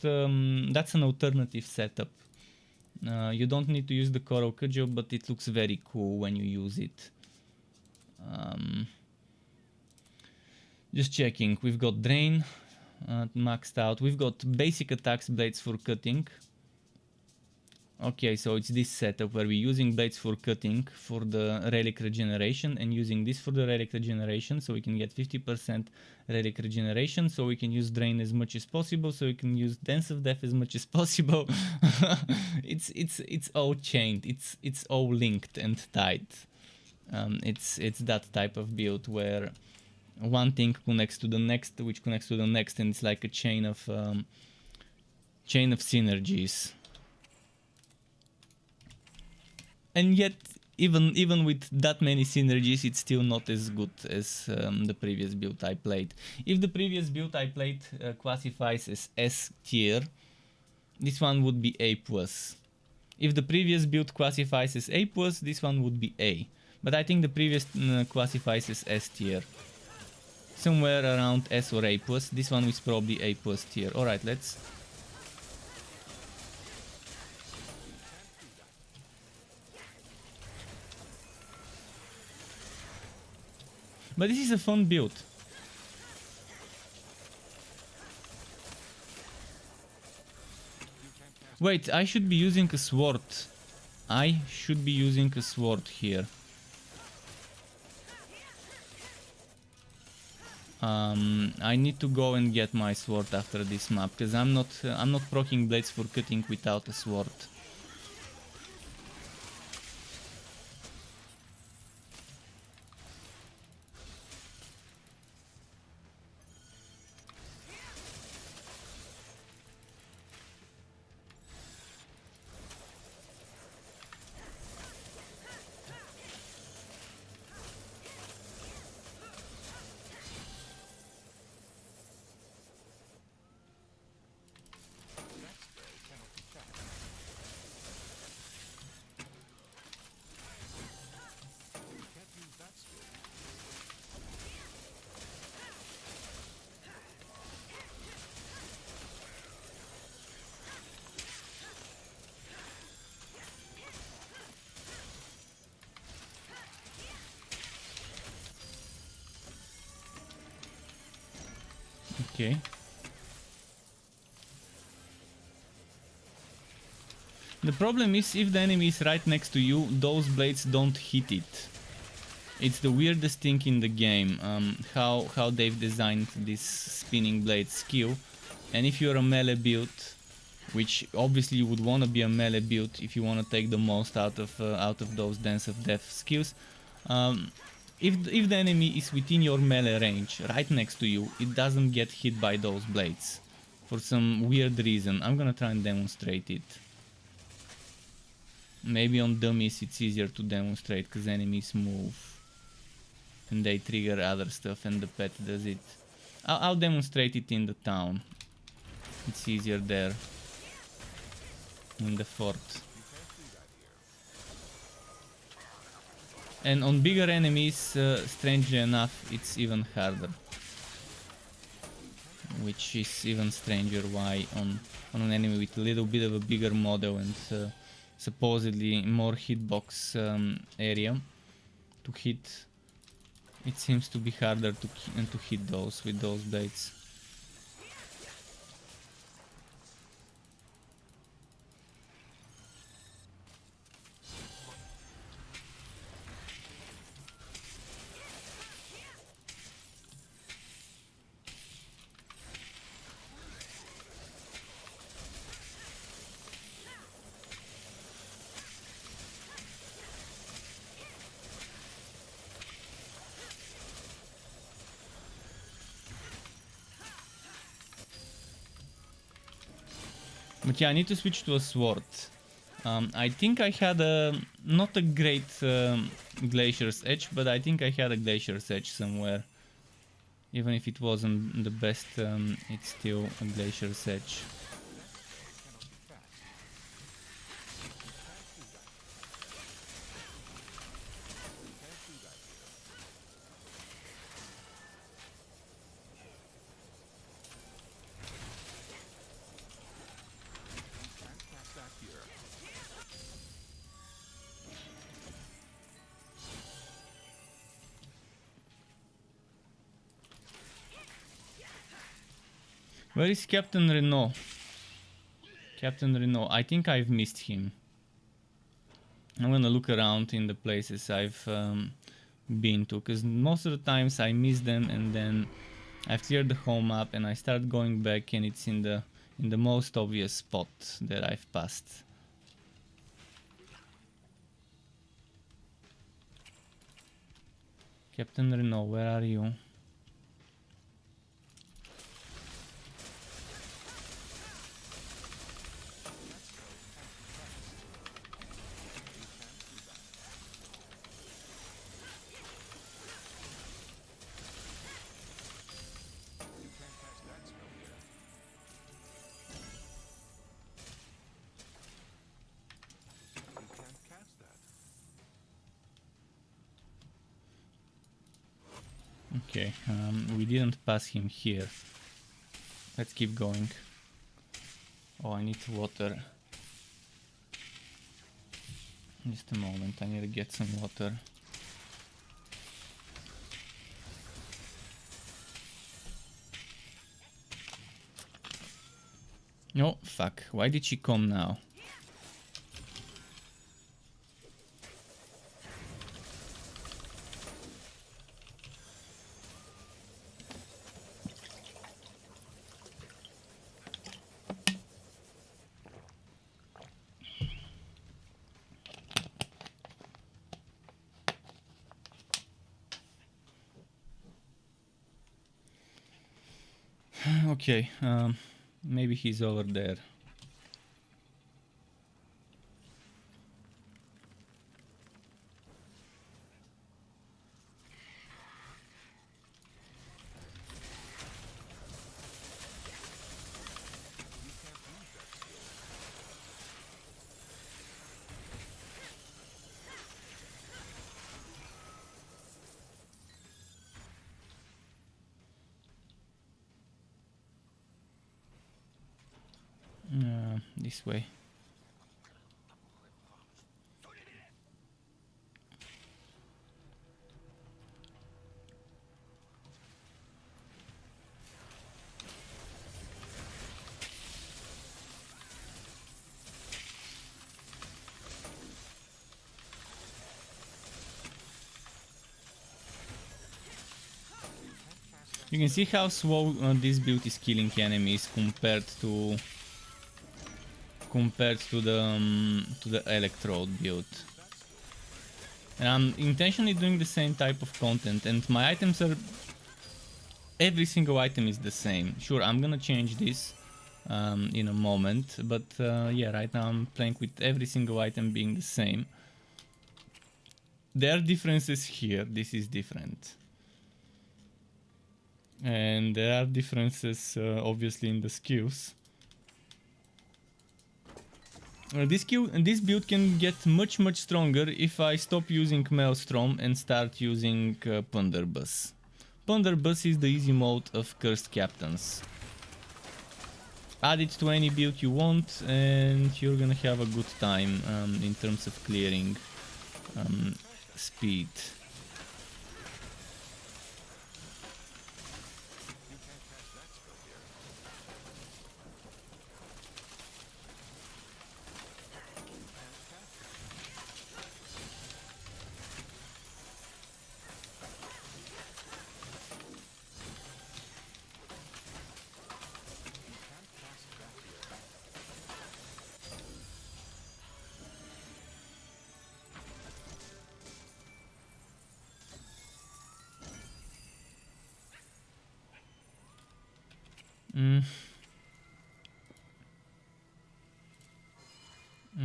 That's an alternative setup. You don't need to use the Coral Cudgel, but it looks very cool when you use it. Just checking. We've got Drain maxed out. We've got basic attacks blades for cutting. Okay, so it's this setup where we're using blades for cutting for the relic regeneration and using this for the relic regeneration, so we can get 50% relic regeneration, so we can use Drain as much as possible, so we can use Dance of Death as much as possible. It's all chained. It's all linked and tied. It's that type of build where one thing connects to the next, which connects to the next, and it's like a chain of synergies. And yet, even with that many synergies, it's still not as good as the previous build I played. If the previous build I played classifies as S tier, this one would be A+. If the previous build classifies as A+, this one would be A. But I think the previous classifies as S tier. Somewhere around S or A+. This one is probably A+ tier. Alright, let's... But this is a fun build. Wait, I should be using a sword. I should be using a sword here. I need to go and get my sword after this map, because I'm not proccing blades for cutting without a sword. Okay. The problem is, if the enemy is right next to you, those blades don't hit it. It's the weirdest thing in the game, how they've designed this spinning blade skill. And if you're a melee build, which obviously you would want to be a melee build if you want to take the most out of those Dance of Death skills, if the enemy is within your melee range, right next to you, it doesn't get hit by those blades. For some weird reason. I'm gonna try and demonstrate it. Maybe on dummies it's easier to demonstrate because enemies move. And they trigger other stuff and the pet does it. I'll demonstrate it in the town. It's easier there. In the fort. And on bigger enemies, strangely enough, it's even harder. Which is even stranger why on an enemy with a little bit of a bigger model and supposedly more hitbox area to hit, it seems to be harder to hit those with those blades. But yeah, I need to switch to a sword. I think I had not a great Glacier's Edge, but I think I had a Glacier's Edge somewhere. Even if it wasn't the best, it's still a Glacier's Edge. Where is Captain Renault? Captain Renault, I think I've missed him. I'm gonna look around in the places I've been to, because most of the times I miss them and then I've cleared the whole map and I start going back and it's in the most obvious spot that I've passed. Captain Renault, where are you? Okay, we didn't pass him here. Let's keep going. Oh, I need water. Just a moment, I need to get some water. No, fuck. Why did she come now? Okay, maybe he's over there. This way. You can see how slow this build is killing enemies compared to the electrode build. And I'm intentionally doing the same type of content, and my items are... every single item is the same. Sure, I'm gonna change this in a moment, but yeah, right now I'm playing with every single item being the same. There are differences here, this is different. And there are differences obviously in the skills. This build can get much stronger if I stop using Maelstrom and start using Punderbuss. Punderbuss is the easy mode of Cursed Captains. Add it to any build you want and you're gonna have a good time in terms of clearing speed.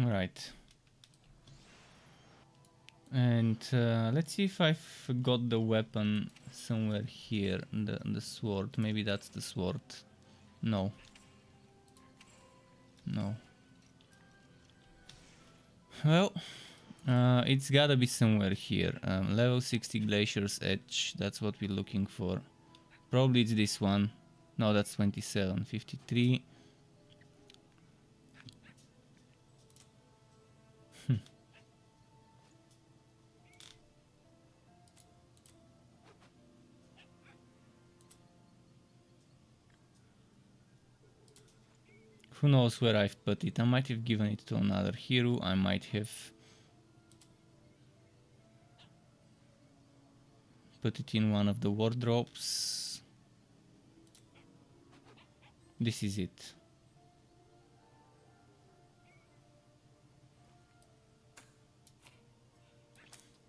Alright. And let's see if I've got the weapon somewhere here. The sword. Maybe that's the sword. No. No. Well, it's gotta be somewhere here. Level 60 Glacier's Edge. That's what we're looking for. Probably it's this one. No, that's 27. 53. Who knows where I've put it? I might have given it to another hero. I might have put it in one of the wardrobes. This is it.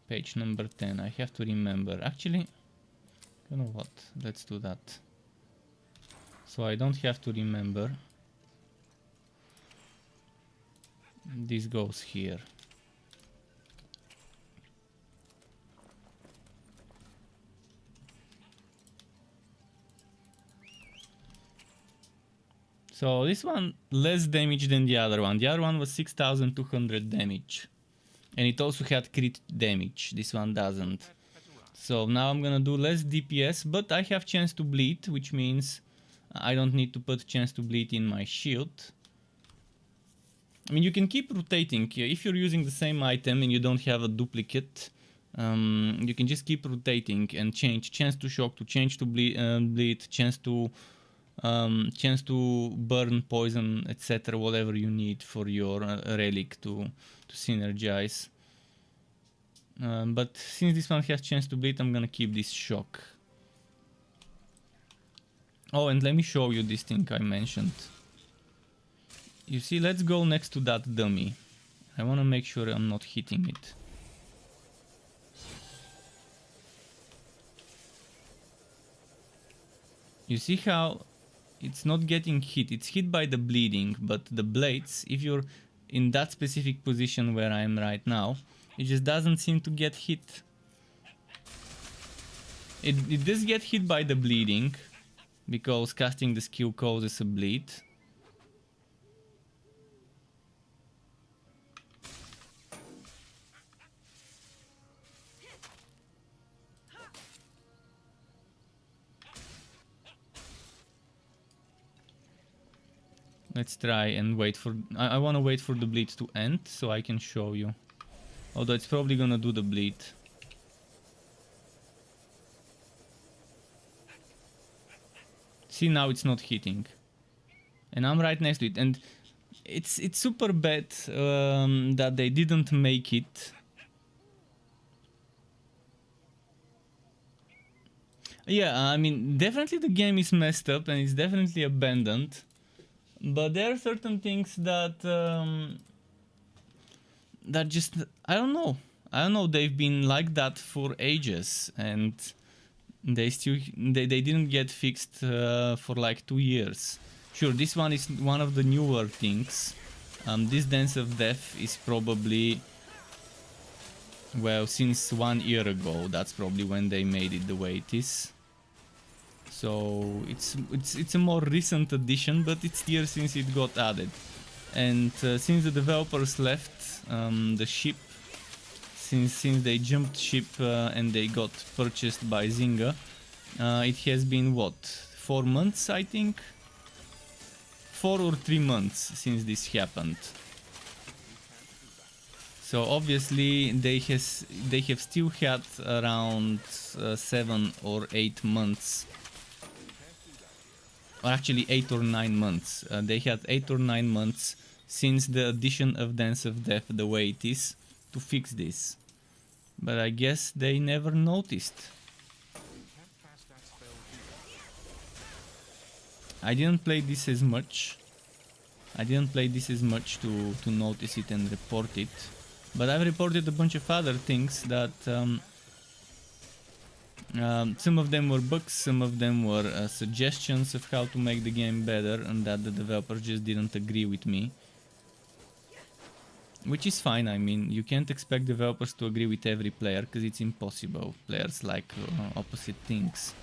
Page number 10. I have to remember. Actually, you know what? Let's do that. So I don't have to remember. This goes here. So this one less damage than the other one. The other one was 6200 damage. And it also had crit damage. This one doesn't. So now I'm gonna do less DPS, but I have chance to bleed, which means I don't need to put chance to bleed in my shield. I mean, you can keep rotating. If you're using the same item and you don't have a duplicate, you can just keep rotating and change chance to shock to change to bleed, chance to burn, poison, etc. Whatever you need for your relic to synergize. But since this one has chance to bleed, I'm gonna keep this shock. Oh, and let me show you this thing I mentioned. You see, let's go next to that dummy. I want to make sure I'm not hitting it. You see how it's not getting hit. It's hit by the bleeding, but the blades, if you're in that specific position where I am right now, it just doesn't seem to get hit. It does get hit by the bleeding, because casting the skill causes a bleed. Let's try and wait for... I want to wait for the bleed to end so I can show you. Although it's probably gonna do the bleed. See, now it's not hitting. And I'm right next to it. And it's super bad that they didn't make it. Yeah, I mean, definitely the game is messed up and it's definitely abandoned. But there are certain things that that just, I don't know, they've been like that for ages, and they didn't get fixed for like 2 years. Sure, this one is one of the newer things. This Dance of Death is probably, well, since 1 year ago. That's probably when they made it the way it is. So it's a more recent addition, but it's years since it got added. And since the developers left the ship, since they jumped ship and they got purchased by Zynga, it has been what, 4 months, I think? 4 or 3 months since this happened. So obviously they have still had around 7 or 8 months. Or actually 8 or 9 months. They had 8 or 9 months since the addition of Dance of Death the way it is to fix this. But I guess they never noticed. I didn't play this as much. To notice it and report it. But I've reported a bunch of other things that some of them were bugs, some of them were suggestions of how to make the game better, and that the developers just didn't agree with me. Which is fine. I mean, you can't expect developers to agree with every player, because it's impossible. Players like opposite things.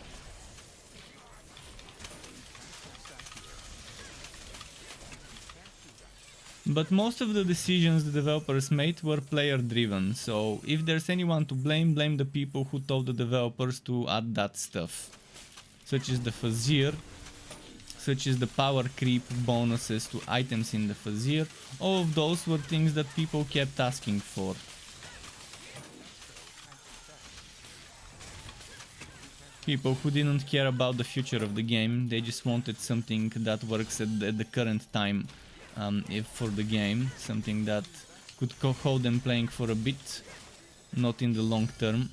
But most of the decisions the developers made were player driven, so if there's anyone to blame, blame the people who told the developers to add that stuff. Such as the Fazir, such as the power creep bonuses to items in the Fazir. All of those were things that people kept asking for. People who didn't care about the future of the game, they just wanted something that works at the current time. For the game, something that could hold them playing for a bit, not in the long term.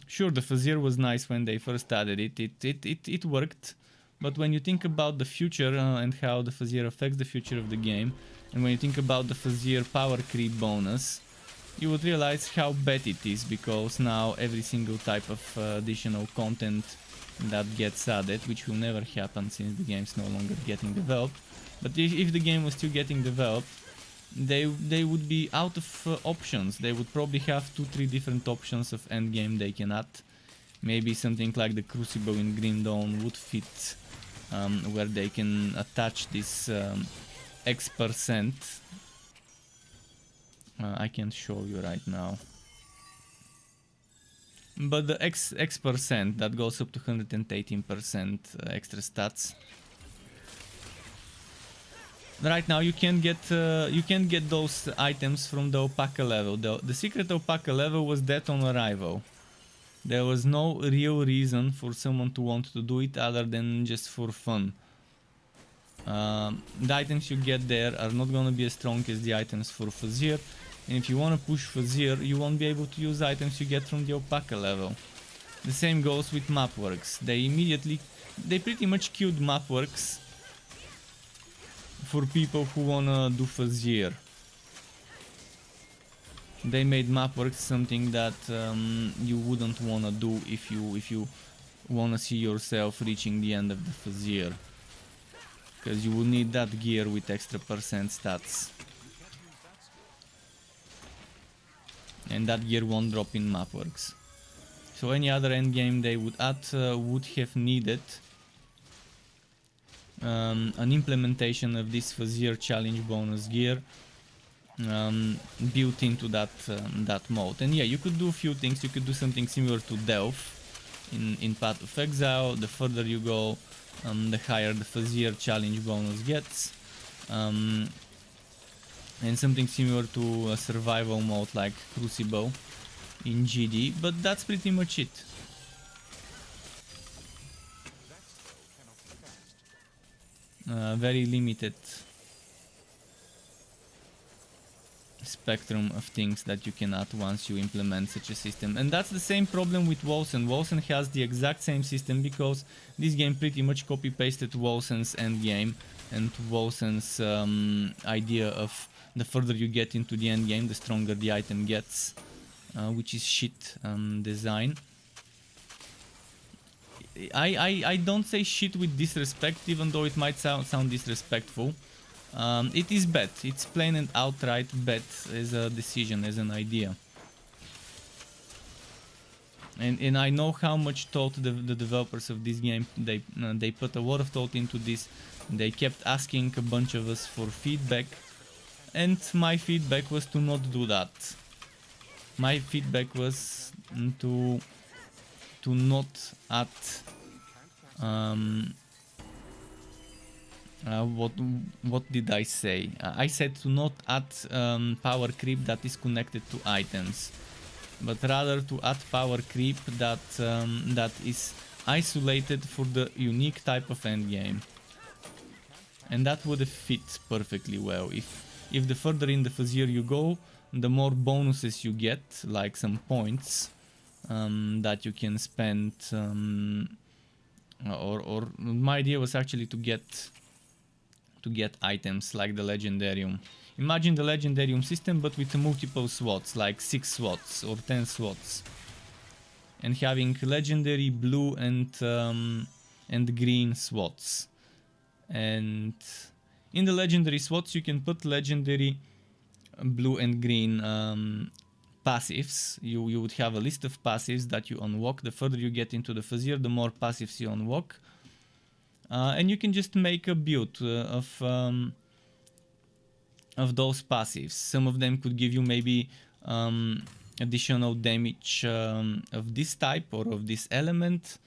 Sure, the Fazir was nice when they first added it. It worked, but when you think about the future and how the Fazir affects the future of the game, and when you think about the Fazir power creep bonus, you would realize how bad it is, because now every single type of additional content that gets added, which will never happen since the game's no longer getting developed, but if the game was still getting developed, they would be out of options. They would probably have 2-3 different options of endgame they can add. Maybe something like the Crucible in Green Dawn would fit where they can attach this X%. I can't show you right now. But the X% that goes up to 118% extra stats. Right now you can get those items from the Opaka level. The secret Opaka level was dead on arrival. There was no real reason for someone to want to do it other than just for fun. The items you get there are not gonna be as strong as the items for Fazir. And if you wanna push Fazir, you won't be able to use items you get from the Opaka level. The same goes with Mapworks. They pretty much killed Mapworks for people who wanna do Fazir. They made Mapworks something that you wouldn't wanna do if you wanna see yourself reaching the end of the Fazir. Because you will need that gear with extra percent stats. And that gear won't drop in Mapworks. So any other endgame they would add would have needed an implementation of this Fazir challenge bonus gear built into that mode. And yeah, you could do a few things. You could do something similar to Delph in Path of Exile. The further you go, the higher the Fazir challenge bonus gets. And something similar to a survival mode like Crucible in GD, but that's pretty much it. Very limited spectrum of things that you can add once you implement such a system. And that's the same problem with Wolcen. Wolcen has the exact same system because this game pretty much copy-pasted Wolcen's endgame and Wolcen's idea of the further you get into the endgame, the stronger the item gets, which is shit design. I don't say shit with disrespect, even though it might sound disrespectful. It is bad. It's plain and outright bad as a decision, as an idea. And I know how much thought the developers of this game, they put a lot of thought into this. They kept asking a bunch of us for feedback, and my feedback was to not do that. My feedback was to not add what did I say? I said to not add power creep that is connected to items, but rather to add power creep that that is isolated for the unique type of endgame. And that would have fit perfectly well. If the further in the Fazir you go, the more bonuses you get, like some points that you can spend, or my idea was actually to get items like the Legendarium. Imagine the Legendarium system but with multiple slots, like 6 slots or 10 slots, and having legendary blue and green slots. And in the legendary slots you can put legendary blue and green passives. You would have a list of passives that you unlock. The further you get into the Fazir, the more passives you unlock. And you can just make a build of those passives. Some of them could give you maybe additional damage of this type or of this element.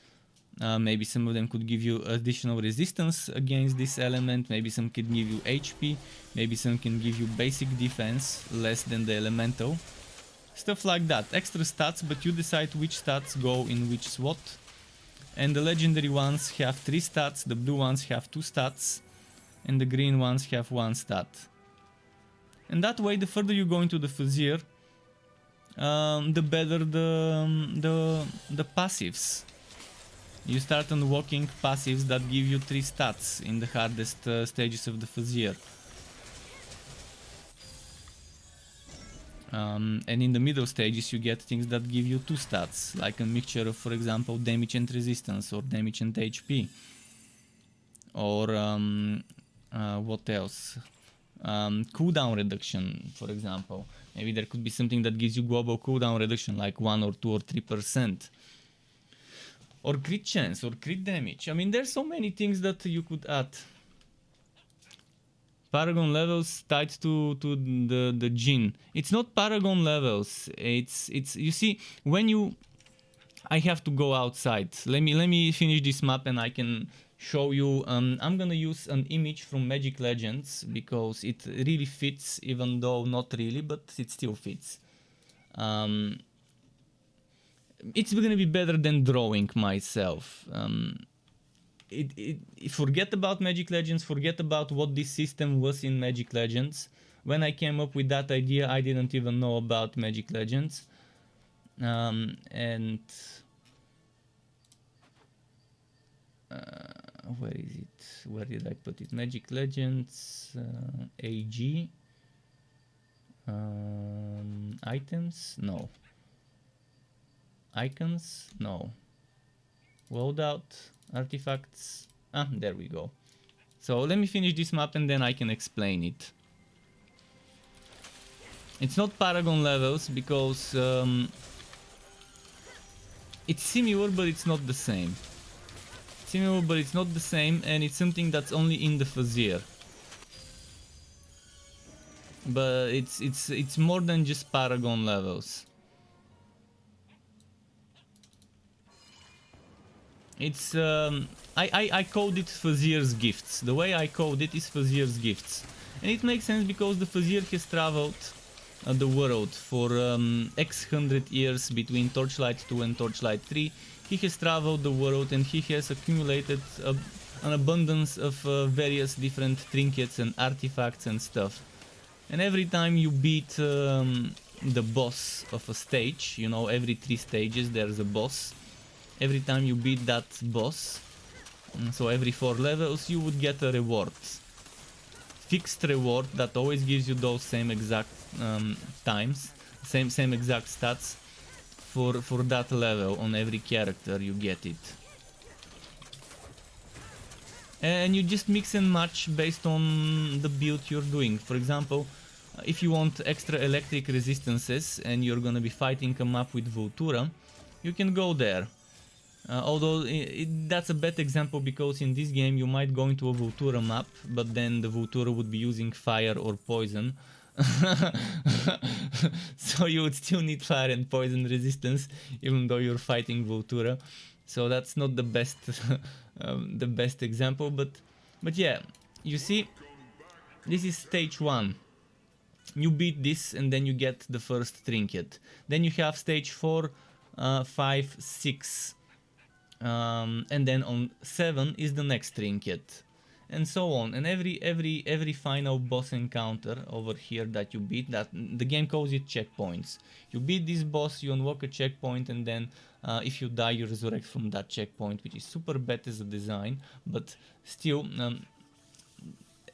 Maybe some of them could give you additional resistance against this element. Maybe some can give you HP. Maybe some can give you basic defense, less than the elemental. Stuff like that. Extra stats, but you decide which stats go in which slot. And the legendary ones have 3 stats, the blue ones have 2 stats, and the green ones have 1 stat. And that way, the further you go into the Fazir, the better the passives. You start unlocking passives that give you 3 stats in the hardest stages of the Fazir. And in the middle stages you get things that give you 2 stats, like a mixture of, for example, damage and resistance, or damage and HP. Or what else? Cooldown reduction, for example. Maybe there could be something that gives you global cooldown reduction, like 1 or 2 or 3%. Or crit chance, or crit damage. I mean, there's so many things that you could add. Paragon levels tied to the Jin. It's not Paragon levels. It's you see, when you, I have to go outside. Let me finish this map and I can show you. I'm gonna use an image from Magic Legends because it really fits, even though not really, but it still fits. It's gonna be better than drawing myself. Forget about Magic Legends, forget about what this system was in Magic Legends. When I came up with that idea, I didn't even know about Magic Legends. And where is it? Where did I put it? Magic Legends AG items? No. Icons? No. Loadout, artifacts. There we go. So let me finish this map and then I can explain it. It's not Paragon levels because it's similar, but it's not the same. Similar, but it's not the same, and it's something that's only in the Fazir. But it's more than just Paragon levels. It's I code it Fazir's Gifts. The way I code it is Fazir's Gifts, and it makes sense because the Fazir has traveled the world for X hundred years between Torchlight 2 and Torchlight 3. He has traveled the world and he has accumulated an abundance of various different trinkets and artifacts and stuff. And every time you beat the boss of a stage, you know, every 3 stages there's a boss. Every time you beat that boss, so every 4 levels, you would get a reward. Fixed reward that always gives you those same exact times, same exact stats for that level on every character. You get it, and you just mix and match based on the build you're doing. For example, if you want extra electric resistances and you're gonna be fighting a map with Vultura, you can go there. Although that's a bad example because in this game you might go into a Vultura map, but then the Vultura would be using fire or poison. So you would still need fire and poison resistance even though you're fighting Vultura. So that's not the best the best example, but yeah, you see, this is stage 1. You beat this and then you get the first trinket. Then you have stage 4, 5, 6. And then on 7 is the next trinket, and so on. And every final boss encounter over here that you beat, that the game calls it checkpoints. You beat this boss, you unlock a checkpoint, and then if you die, you resurrect from that checkpoint, which is super bad as a design, but still,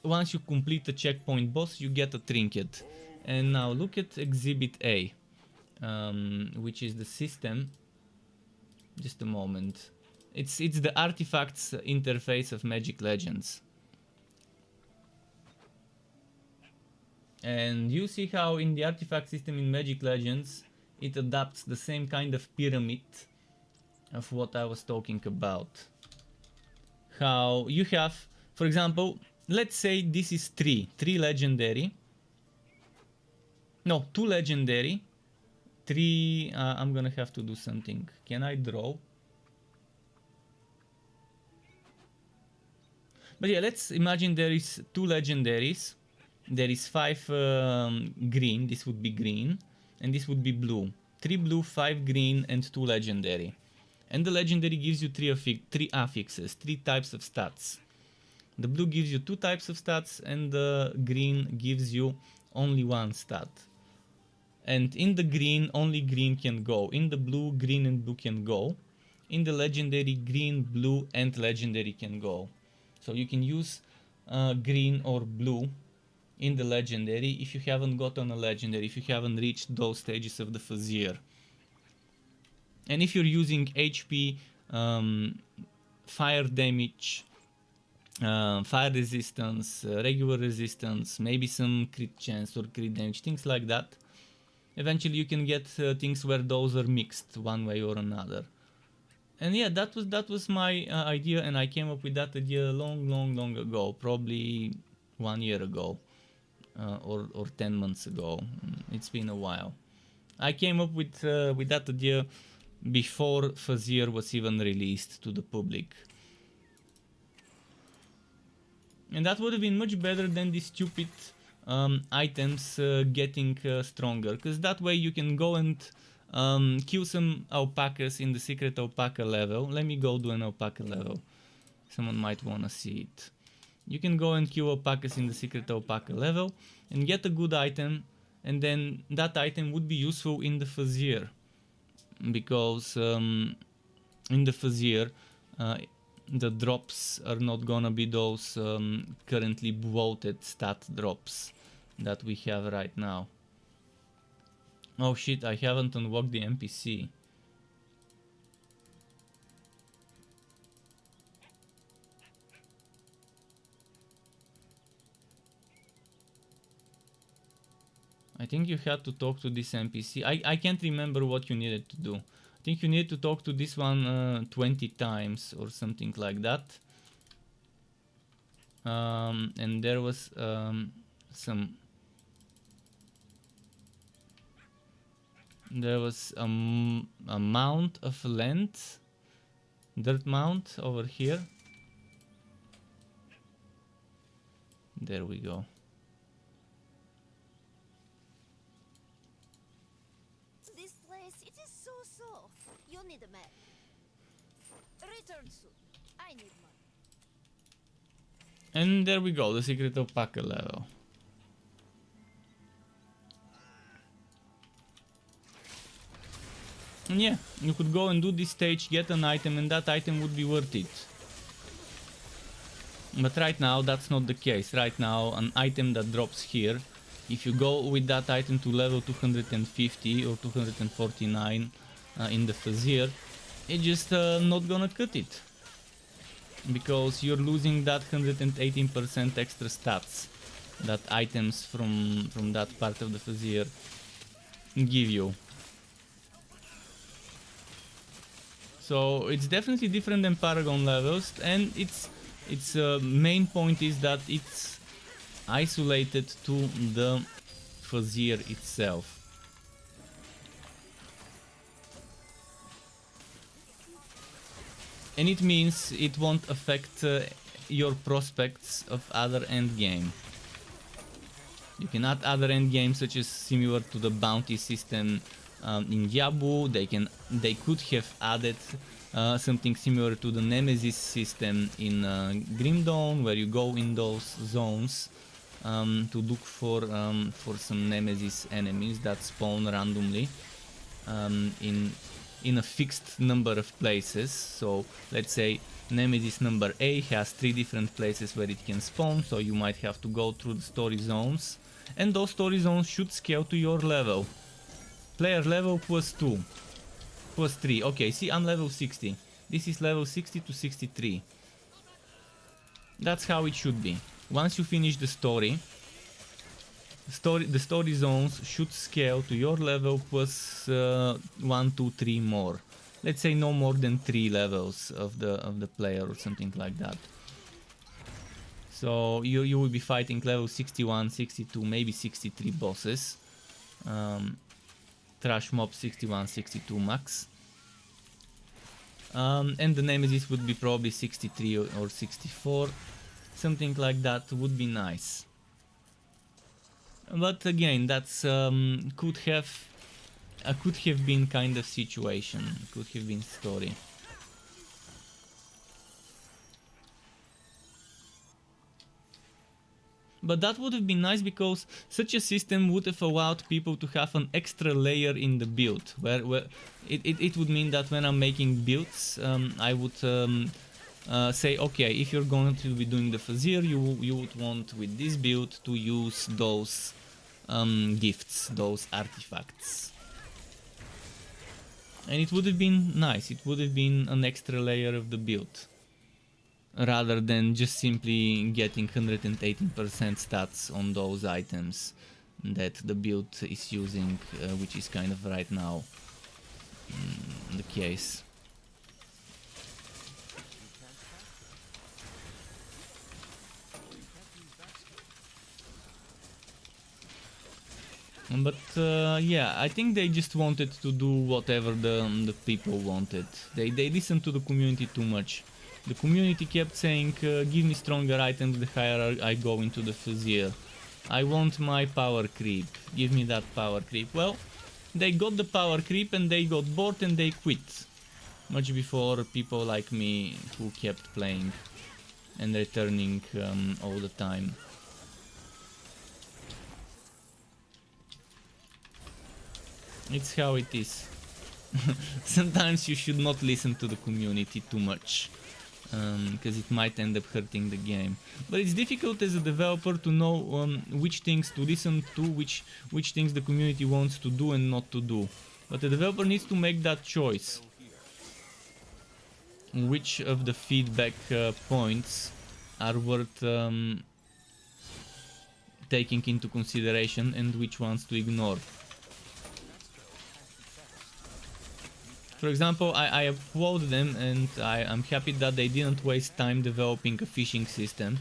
once you complete the checkpoint boss, you get a trinket. And now look at Exhibit A, which is the system. Just a moment. It's the artifacts interface of Magic Legends. And you see how in the artifact system in Magic Legends it adapts the same kind of pyramid of what I was talking about. How you have, for example, let's say this is 3 legendary. No, 2 legendary. 3, I'm gonna have to do something. Can I draw? But yeah, let's imagine there is 2 legendaries. There is 5 green, this would be green, and this would be blue. 3 blue, 5 green, and 2 legendary. And the legendary gives you 3 affixes, 3 types of stats. The blue gives you 2 types of stats, and the green gives you only 1 stat. And in the green, only green can go. In the blue, green and blue can go. In the legendary, green, blue, and legendary can go. So you can use green or blue in the legendary if you haven't gotten a legendary, if you haven't reached those stages of the Fazir. And if you're using HP, fire damage, fire resistance, regular resistance, maybe some crit chance or crit damage, things like that, eventually you can get things where those are mixed one way or another. And yeah, that was my idea, and I came up with that idea long ago, probably 1 year ago, or 10 months ago. It's been a while. I came up with that idea before Fazir was even released to the public, and that would have been much better than these stupid items getting stronger, because that way you can go and kill some alpacas in the secret alpaca level. Let me go do an alpaca level. Someone might wanna see it. You can go and kill alpacas in the secret alpaca level and get a good item, and then that item would be useful in the Fazir, because in the Fazir the drops are not gonna be those currently bloated stat drops that we have right now. Oh shit, I haven't unlocked the NPC. I think you had to talk to this NPC. I can't remember what you needed to do. I think you need to talk to this one 20 times or something like that. And there was some... There was a mount of length, dirt mount over here. There we go. This place, it is so soft. You need a map. Return soon. I need money. And there we go, the secret alpaca level. And yeah, you could go and do this stage, get an item, and that item would be worth it. But right now, that's not the case. Right now, an item that drops here, if you go with that item to level 250 or 249 in the Fazir, it's just not gonna cut it. Because you're losing that 118% extra stats that items from that part of the Fazir give you. So it's definitely different than Paragon levels, and its main point is that it's isolated to the Fazir itself. And it means it won't affect your prospects of other endgame. You can add other endgames such as similar to the bounty system in Yabu. They could have added something similar to the Nemesis system in Grim Dawn, where you go in those zones to look for some Nemesis enemies that spawn randomly in a fixed number of places. So let's say Nemesis number A has 3 different places where it can spawn, so you might have to go through the story zones, and those story zones should scale to your level. Player level +2, +3. Okay, see, I'm level 60. This is level 60 to 63. That's how it should be. Once you finish the story, the story zones should scale to your level plus 1, 2, 3 more. Let's say no more than 3 levels of the player or something like that. So you will be fighting level 61, 62, maybe 63 bosses. Trash mob 61, 62 max. And the Nemesis would be probably 63 or 64. Something like that would be nice. But again, that's could have been kind of situation, could have been story. But that would have been nice, because such a system would have allowed people to have an extra layer in the build, where it would mean that when I'm making builds, I would say, okay, if you're going to be doing the Fazir, you would want with this build to use those gifts, those artifacts. And it would have been nice, it would have been an extra layer of the build, rather than just simply getting 118% stats on those items that the build is using, which is kind of right now the case. But yeah, I think they just wanted to do whatever the people wanted. They listened to the community too much. The community kept saying, give me stronger items the higher I go into the Fuzzier. I want my power creep. Give me that power creep. Well, they got the power creep and they got bored and they quit. Much before people like me who kept playing and returning all the time. It's how it is. Sometimes you should not listen to the community too much, because it might end up hurting the game. But it's difficult as a developer to know which things to listen to, which things the community wants to do and not to do. But the developer needs to make that choice. Which of the feedback points are worth taking into consideration and which ones to ignore. For example, I applaud them and I'm happy that they didn't waste time developing a fishing system.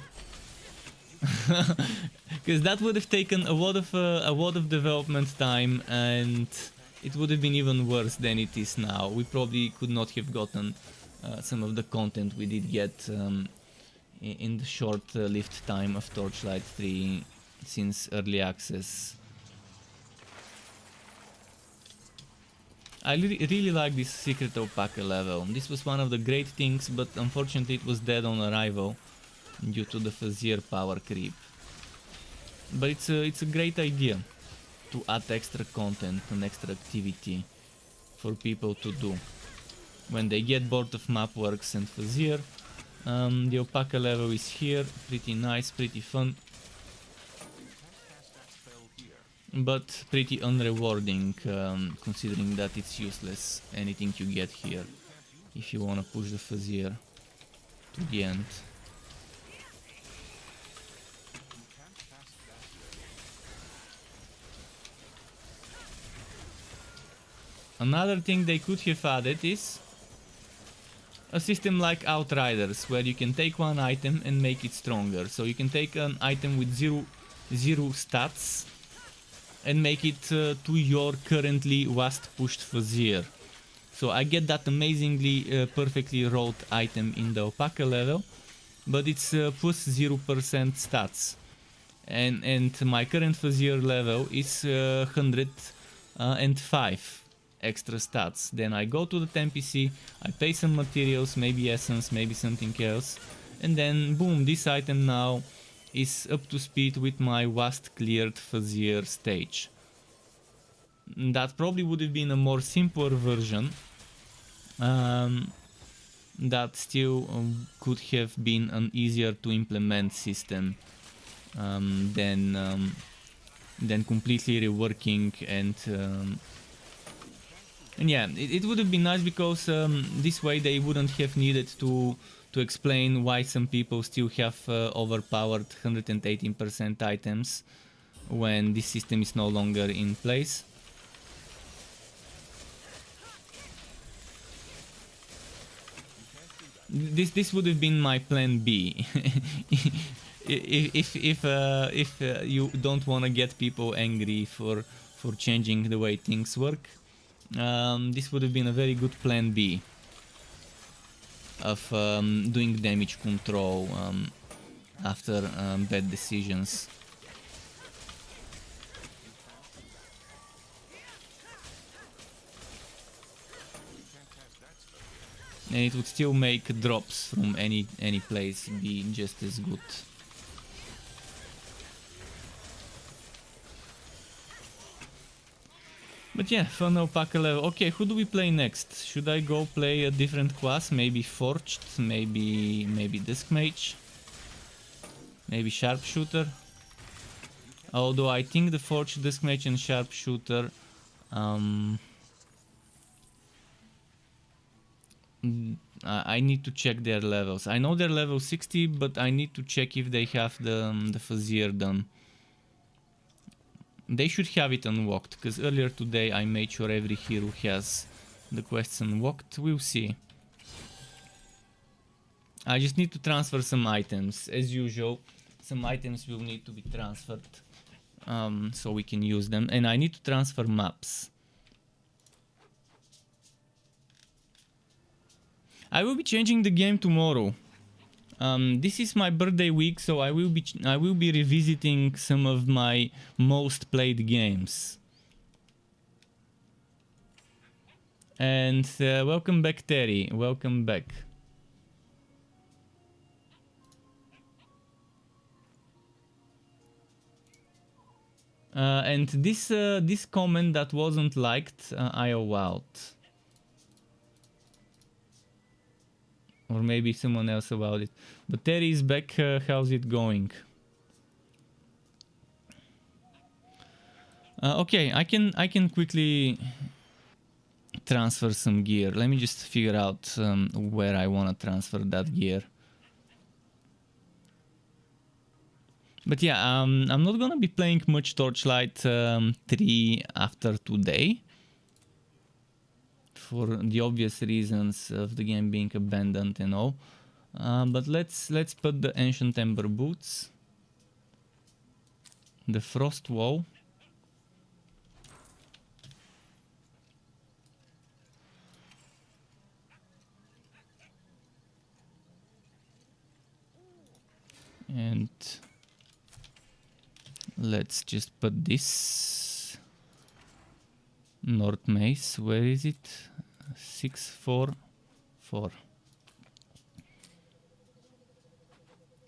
Because that would have taken a lot of development time and it would have been even worse than it is now. We probably could not have gotten some of the content we did get in the short-lived time of Torchlight 3 since early access. I really like this secret alpaca level. This was one of the great things, but unfortunately it was dead on arrival due to the Fuzzier power creep. But it's a great idea to add extra content and extra activity for people to do. When they get bored of Mapworks and Fuzzier, the alpaca level is here, pretty nice, pretty fun. But pretty unrewarding, considering that it's useless, anything you get here, if you wanna push the Fuzzier to the end. Another thing they could have added is a system like Outriders, where you can take one item and make it stronger. So you can take an item with zero stats and make it to your currently last pushed Fuzzier. So I get that amazingly perfectly rolled item in the alpaca level, but it's plus 0% stats. And my current Fuzzier level is 105 extra stats. Then I go to the NPC, I pay some materials, maybe essence, maybe something else, and then boom, this item now is up to speed with my last cleared Fuzzier stage. That probably would have been a more simpler version that still could have been an easier to implement system than completely reworking and yeah, it would have been nice because this way they wouldn't have needed to explain why some people still have overpowered 118% items when this system is no longer in place. This would have been my plan B. if you don't want to get people angry for changing the way things work, this would have been a very good plan B of doing damage control after bad decisions. And it would still make drops from any place be just as good. But yeah, fun alpaca level. Okay, who do we play next? Should I go play a different class? Maybe Forged, maybe Disc Mage, maybe Sharpshooter. Although I think the Forged, Disc Mage and Sharpshooter I need to check their levels. I know they're level 60, but I need to check if they have the Fuzzier done. They should have it unlocked, because earlier today I made sure every hero has the quests unlocked. We'll see. I just need to transfer some items. As usual, some items will need to be transferred so we can use them. And I need to transfer maps. I will be changing the game tomorrow. This is my birthday week, so I will be revisiting some of my most played games. And welcome back, Terry. Welcome back. And this comment that wasn't liked, I allowed. Or maybe someone else about it. But Terry is back. How's it going? Okay, I can quickly transfer some gear. Let me just figure out where I want to transfer that gear. But yeah, I'm not gonna be playing much Torchlight 3 after today, for the obvious reasons of the game being abandoned and all. But let's put the Ancient Ember boots, the Frost Wall, and let's just put this North Mace. Where is it? 644.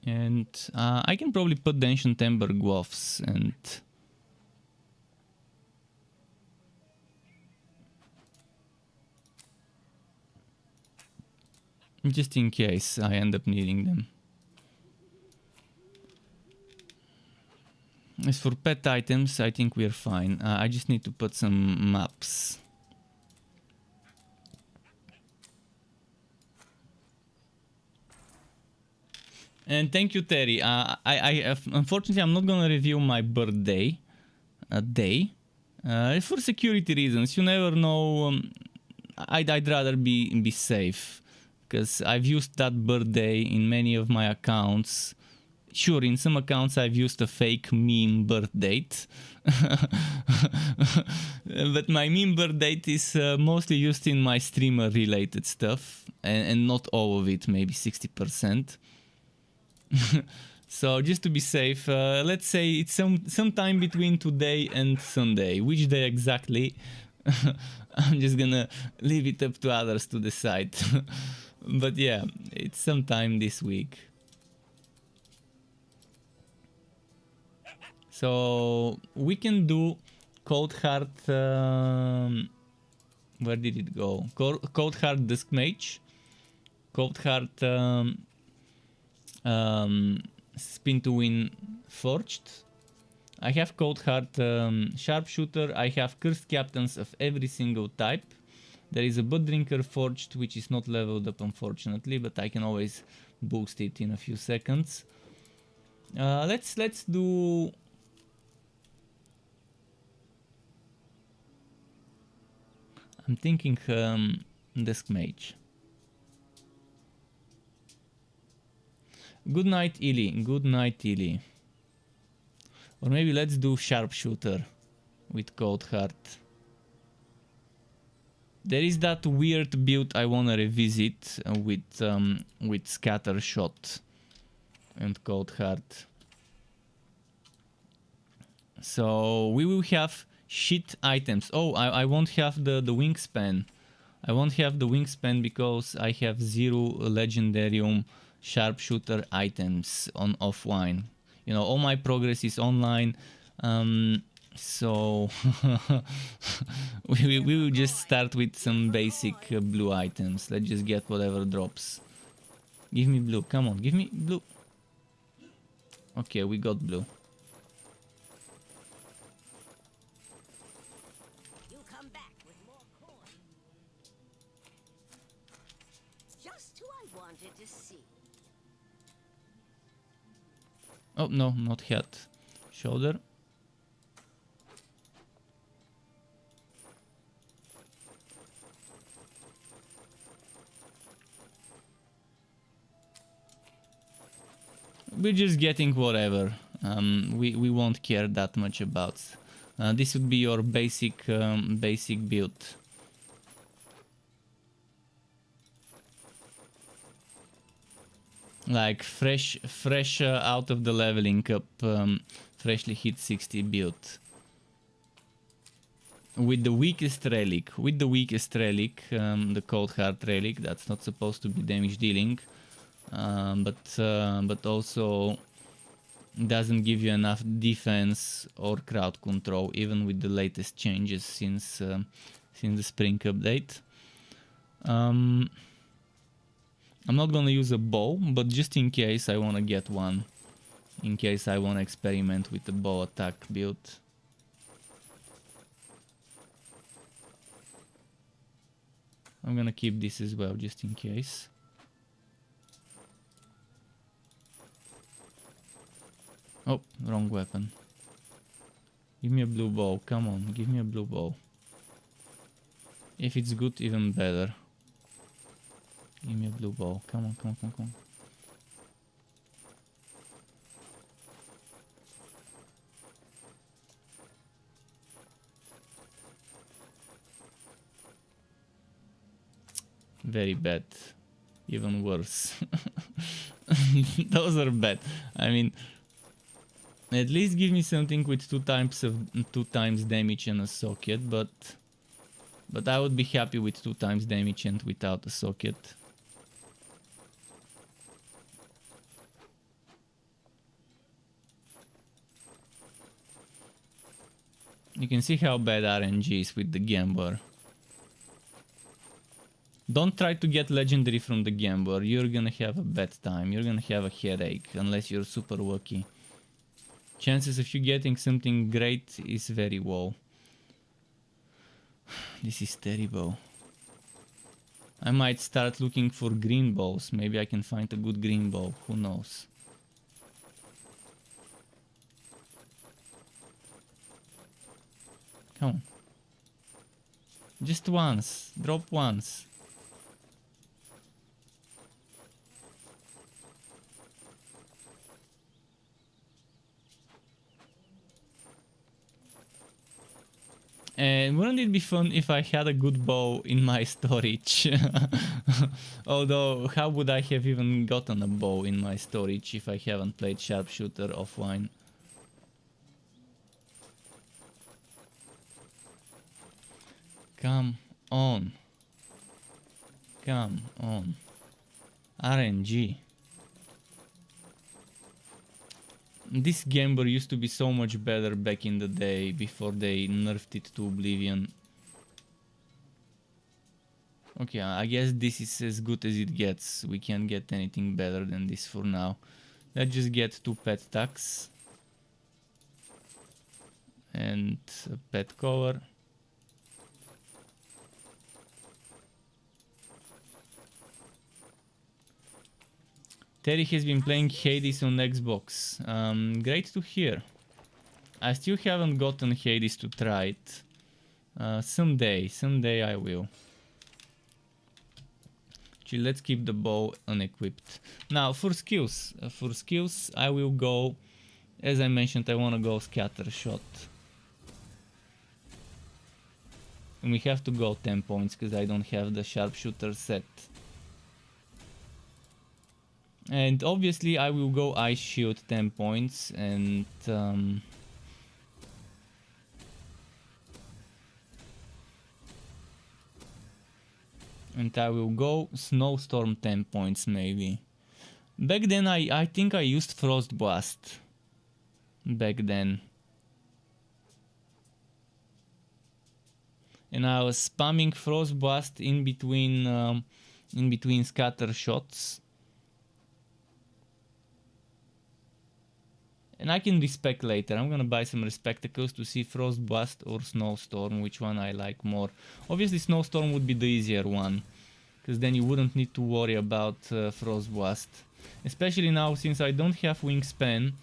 And I can probably put the Ancient Ember gloves and just in case I end up needing them. As for pet items, I think we're fine. I just need to put some maps. And thank you, Terry. Unfortunately, I'm not gonna review my birthday day for security reasons. You never know. I'd rather be safe, because I've used that birthday in many of my accounts. Sure, in some accounts I've used a fake meme birth date, but my meme birth date is mostly used in my streamer related stuff, and not all of it, maybe 60%. So just to be safe, let's say it's sometime between today and Sunday. Which day exactly? I'm just gonna leave it up to others to decide. But yeah, it's sometime this week. So we can do Cold Heart. Where did it go? Cold Heart Dusk Mage, Cold Heart Spin to Win Forged. I have Cold Heart Sharpshooter. I have Cursed Captains of every single type. There is a Blood Drinker Forged, which is not leveled up unfortunately, but I can always boost it in a few seconds. Let's do. I'm thinking Dusk Mage. Good night, Illy. Good night, Illy. Or maybe let's do Sharpshooter with Cold Heart. There is that weird build I wanna revisit with Scatter Shot and Cold Heart. So we will have shit items. Oh, I won't have the wingspan. I won't have the wingspan because I have 0 legendarium sharpshooter items on offline. You know, all my progress is online. So we will just start with some basic blue items. Let's just get whatever drops. Give me blue. Come on, give me blue. Okay, we got blue. Oh no, not head. Shoulder. We're just getting whatever. We won't care that much about. This would be your basic build. Like fresh out of the leveling up, freshly hit 60 build. With the weakest relic, the cold heart relic, that's not supposed to be damage dealing, but also doesn't give you enough defense or crowd control, even with the latest changes since the spring update. I'm not gonna use a bow, but just in case I wanna get one, in case I wanna experiment with the bow attack build. I'm gonna keep this as well, just in case. Oh, wrong weapon. Give me a blue bow, come on, give me a blue bow. If it's good, even better. Give me a blue bow, come on, come on, come on, come on. Very bad. Even worse. Those are bad. I mean, at least give me something with two times damage and a socket, but I would be happy with 2 times damage and without a socket. You can see how bad RNG is with the Gambler. Don't try to get legendary from the Gambler, you're gonna have a bad time, you're gonna have a headache, unless you're super lucky. Chances of you getting something great is very low. This is terrible. I might start looking for green bows, maybe I can find a good green bow, who knows. Come on. Just once, drop once. And wouldn't it be fun if I had a good bow in my storage? Although, how would I have even gotten a bow in my storage if I haven't played Sharpshooter offline? Come on. Come on. RNG. This Gambler used to be so much better back in the day, before they nerfed it to oblivion. Okay, I guess this is as good as it gets. We can't get anything better than this for now. Let's just get 2 pet tags. And a pet cover. Terry has been playing Hades on Xbox. Great to hear. I still haven't gotten Hades to try it. Someday I will. Actually, let's keep the bow unequipped. Now for skills, I will go, as I mentioned, I want to go scatter shot. And we have to go 10 points because I don't have the sharpshooter set. And obviously I will go Ice Shield 10 points and I will go Snowstorm 10 points maybe. Back then I think I used Frost Blast. Back then. And I was spamming Frost Blast in between scatter shots. And I can respec later. I'm gonna buy some respectacles to see Frost Blast or Snowstorm, which one I like more. Obviously Snowstorm would be the easier one, because then you wouldn't need to worry about Frost Blast. Especially now, since I don't have Wingspan,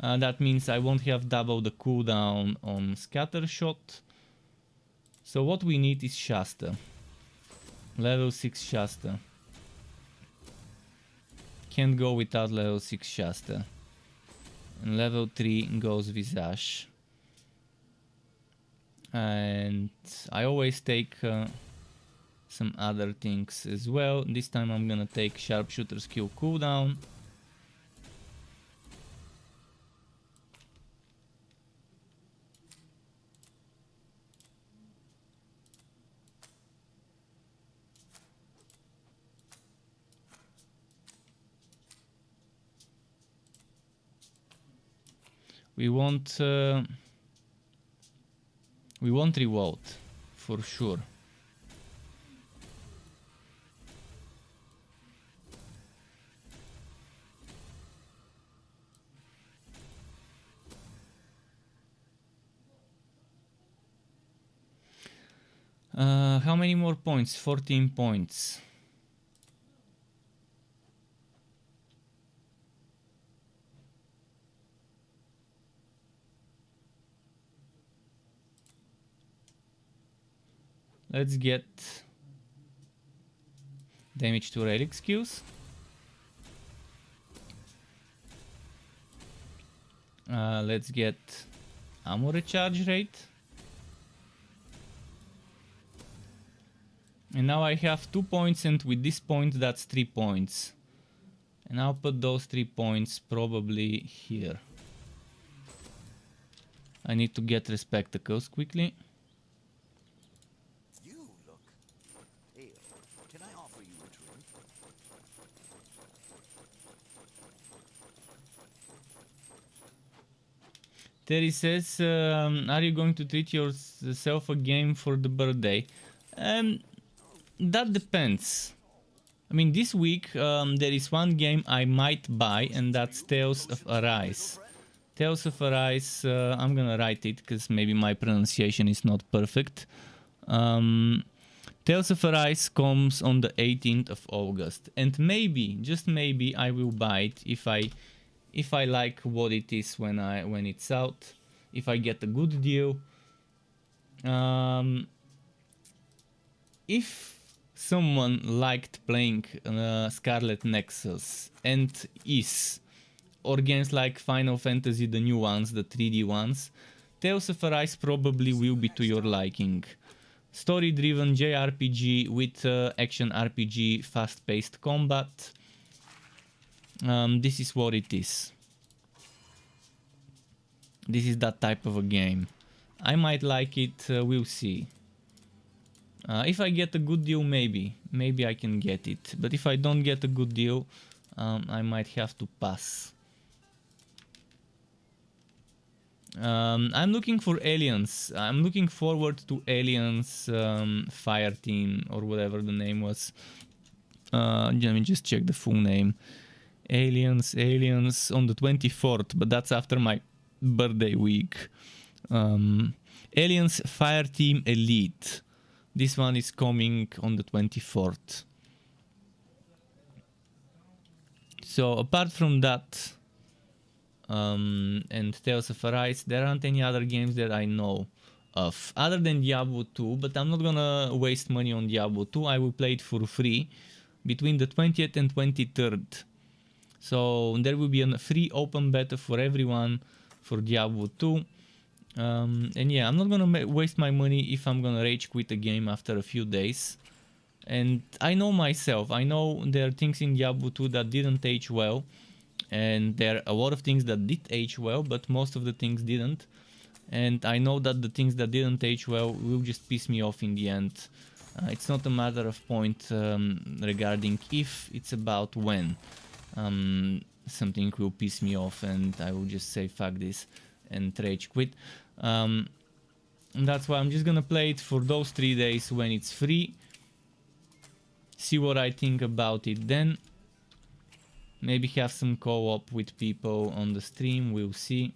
that means I won't have double the cooldown on Scatter Shot. So what we need is Shasta. Level 6 Shasta. Can't go without level 6 Shasta. And level 3 goes Visage. And I always take some other things as well. This time I'm gonna take Sharpshooter skill cooldown. We want revolt for sure. How many more points? 14 points. Let's get damage to relic skills. Let's get ammo recharge rate. And now I have 2 points, and with this point that's 3 points. And I'll put those 3 points probably here. I need to get respectacles quickly. You look pale. Can I offer you a drink? Terry says, are you going to treat yourself a game for the birthday? That depends. I mean, this week there is one game I might buy, and that's Tales of Arise. Tales of Arise, I'm gonna write it because maybe my pronunciation is not perfect. Tales of Arise comes on the 18th of August, and maybe, just maybe, I will buy it if I like what it is when it's out, if I get a good deal. If someone liked playing Scarlet Nexus and or games like Final Fantasy, the new ones, the 3D ones, Tales of Arise probably will be to your liking. Story-driven JRPG with action RPG, fast-paced combat. This is what it is. This is that type of a game. I might like it, we'll see. If I get a good deal, maybe I can get it. But if I don't get a good deal, I might have to pass. I'm looking for Aliens. I'm looking forward to Aliens Fire Team, or whatever the name was. Let me just check the full name. Aliens on the 24th, but that's after my birthday week. Aliens Fire Team Elite. This one is coming on the 24th. So apart from that, and Tales of Arise, there aren't any other games that I know of other than Diablo 2, but I'm not gonna waste money on Diablo 2. I will play it for free between the 20th and 23rd. So there will be a free open beta for everyone for Diablo 2. And yeah, I'm not gonna waste my money if I'm gonna rage quit a game after a few days. And I know myself, I know there are things in Diablo 2 that didn't age well, and there are a lot of things that did age well, but most of the things didn't. And I know that the things that didn't age well will just piss me off in the end. It's not a matter of point regarding if, it's about when something will piss me off and I will just say fuck this and rage quit. And that's why I'm just gonna play it for those 3 days when it's free. See what I think about it then. Maybe have some co-op with people on the stream, we'll see.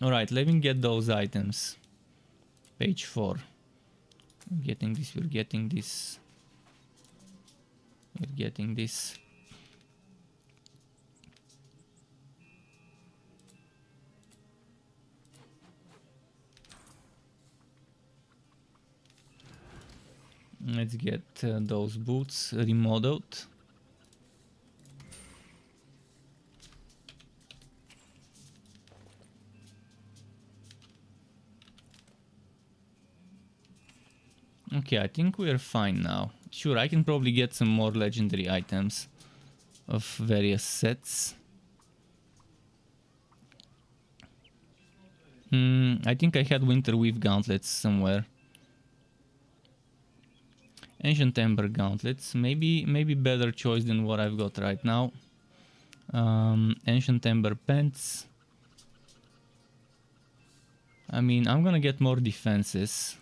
Alright, let me get those items. Page 4. We're getting this, we're getting this. We're getting this. Let's get those boots remodeled. Okay, I think we're fine now. Sure, I can probably get some more legendary items of various sets. I think I had Winter Weave gauntlets somewhere. Ancient Ember gauntlets, maybe better choice than what I've got right now. Ancient Ember pants. I mean, I'm gonna get more defenses,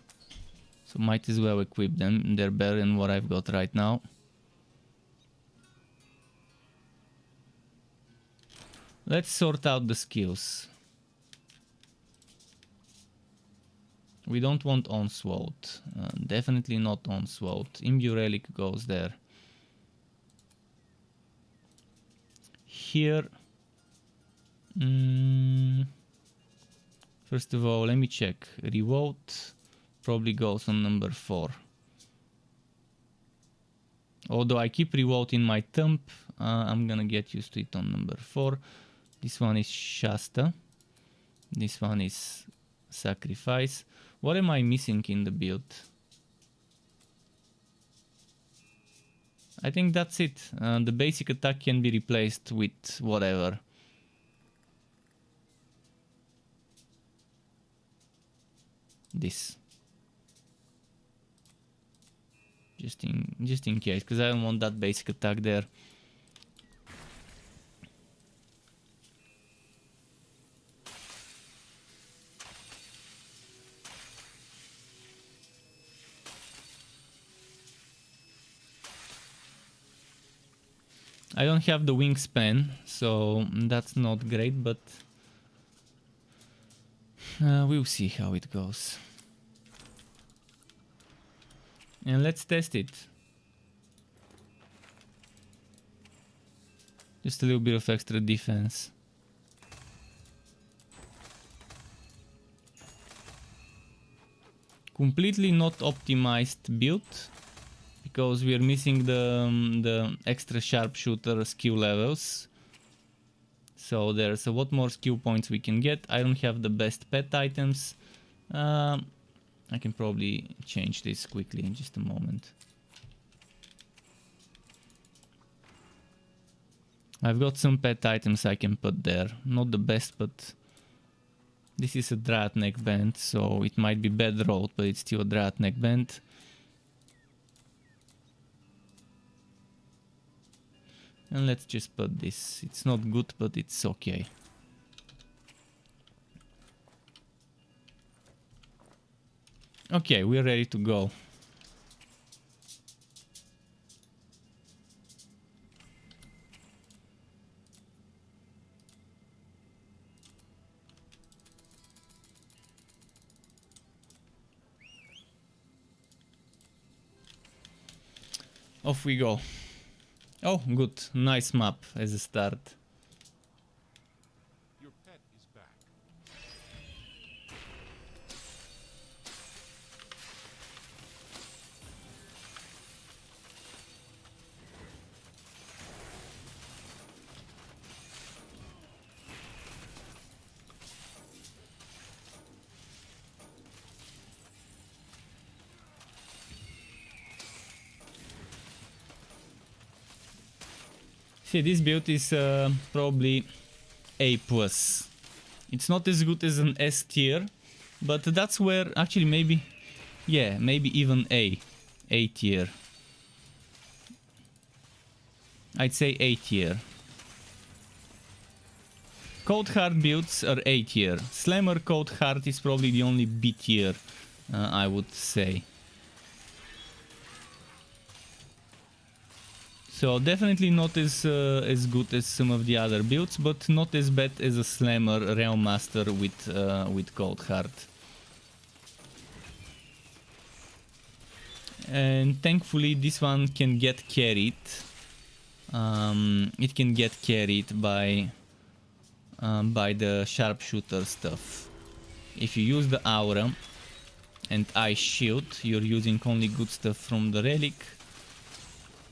so might as well equip them. They're better than what I've got right now. Let's sort out the skills. We don't want Onslaught. Definitely not Onslaught. Imbue Relic goes there. Here. First of all, let me check. Revolt probably goes on number 4. Although I keep Revolt in my thumb, I'm gonna get used to it on number 4. This one is Shasta. This one is Sacrifice. What am I missing in the build? I think that's it. The basic attack can be replaced with whatever. This. Just in case, because I don't want that basic attack there. I don't have the wingspan, so that's not great, but we'll see how it goes. And let's test it. Just a little bit of extra defense. Completely not optimized build, because we are missing the extra sharpshooter skill levels. So there's a lot more skill points we can get. I don't have the best pet items. I can probably change this quickly in just a moment. I've got some pet items I can put there. Not the best, but this is a Drat neck band, so it might be bad rolled, but it's still a Drat neck band. And let's just put this. It's not good, but it's okay. Okay, we're ready to go. Off we go. Oh, good. Nice map as a start. Your pet is back. See, this build is probably A+. It's not as good as an S tier, but that's where actually maybe, yeah, maybe even A tier. I'd say A tier. Cold Heart builds are A tier. Slammer Cold Heart is probably the only B tier, I would say. So definitely not as good as some of the other builds, but not as bad as a Slammer Realm Master with Cold Heart. And thankfully this one can get carried. It can get carried by the sharpshooter stuff. If you use the Aura and Ice Shield, you're using only good stuff from the relic.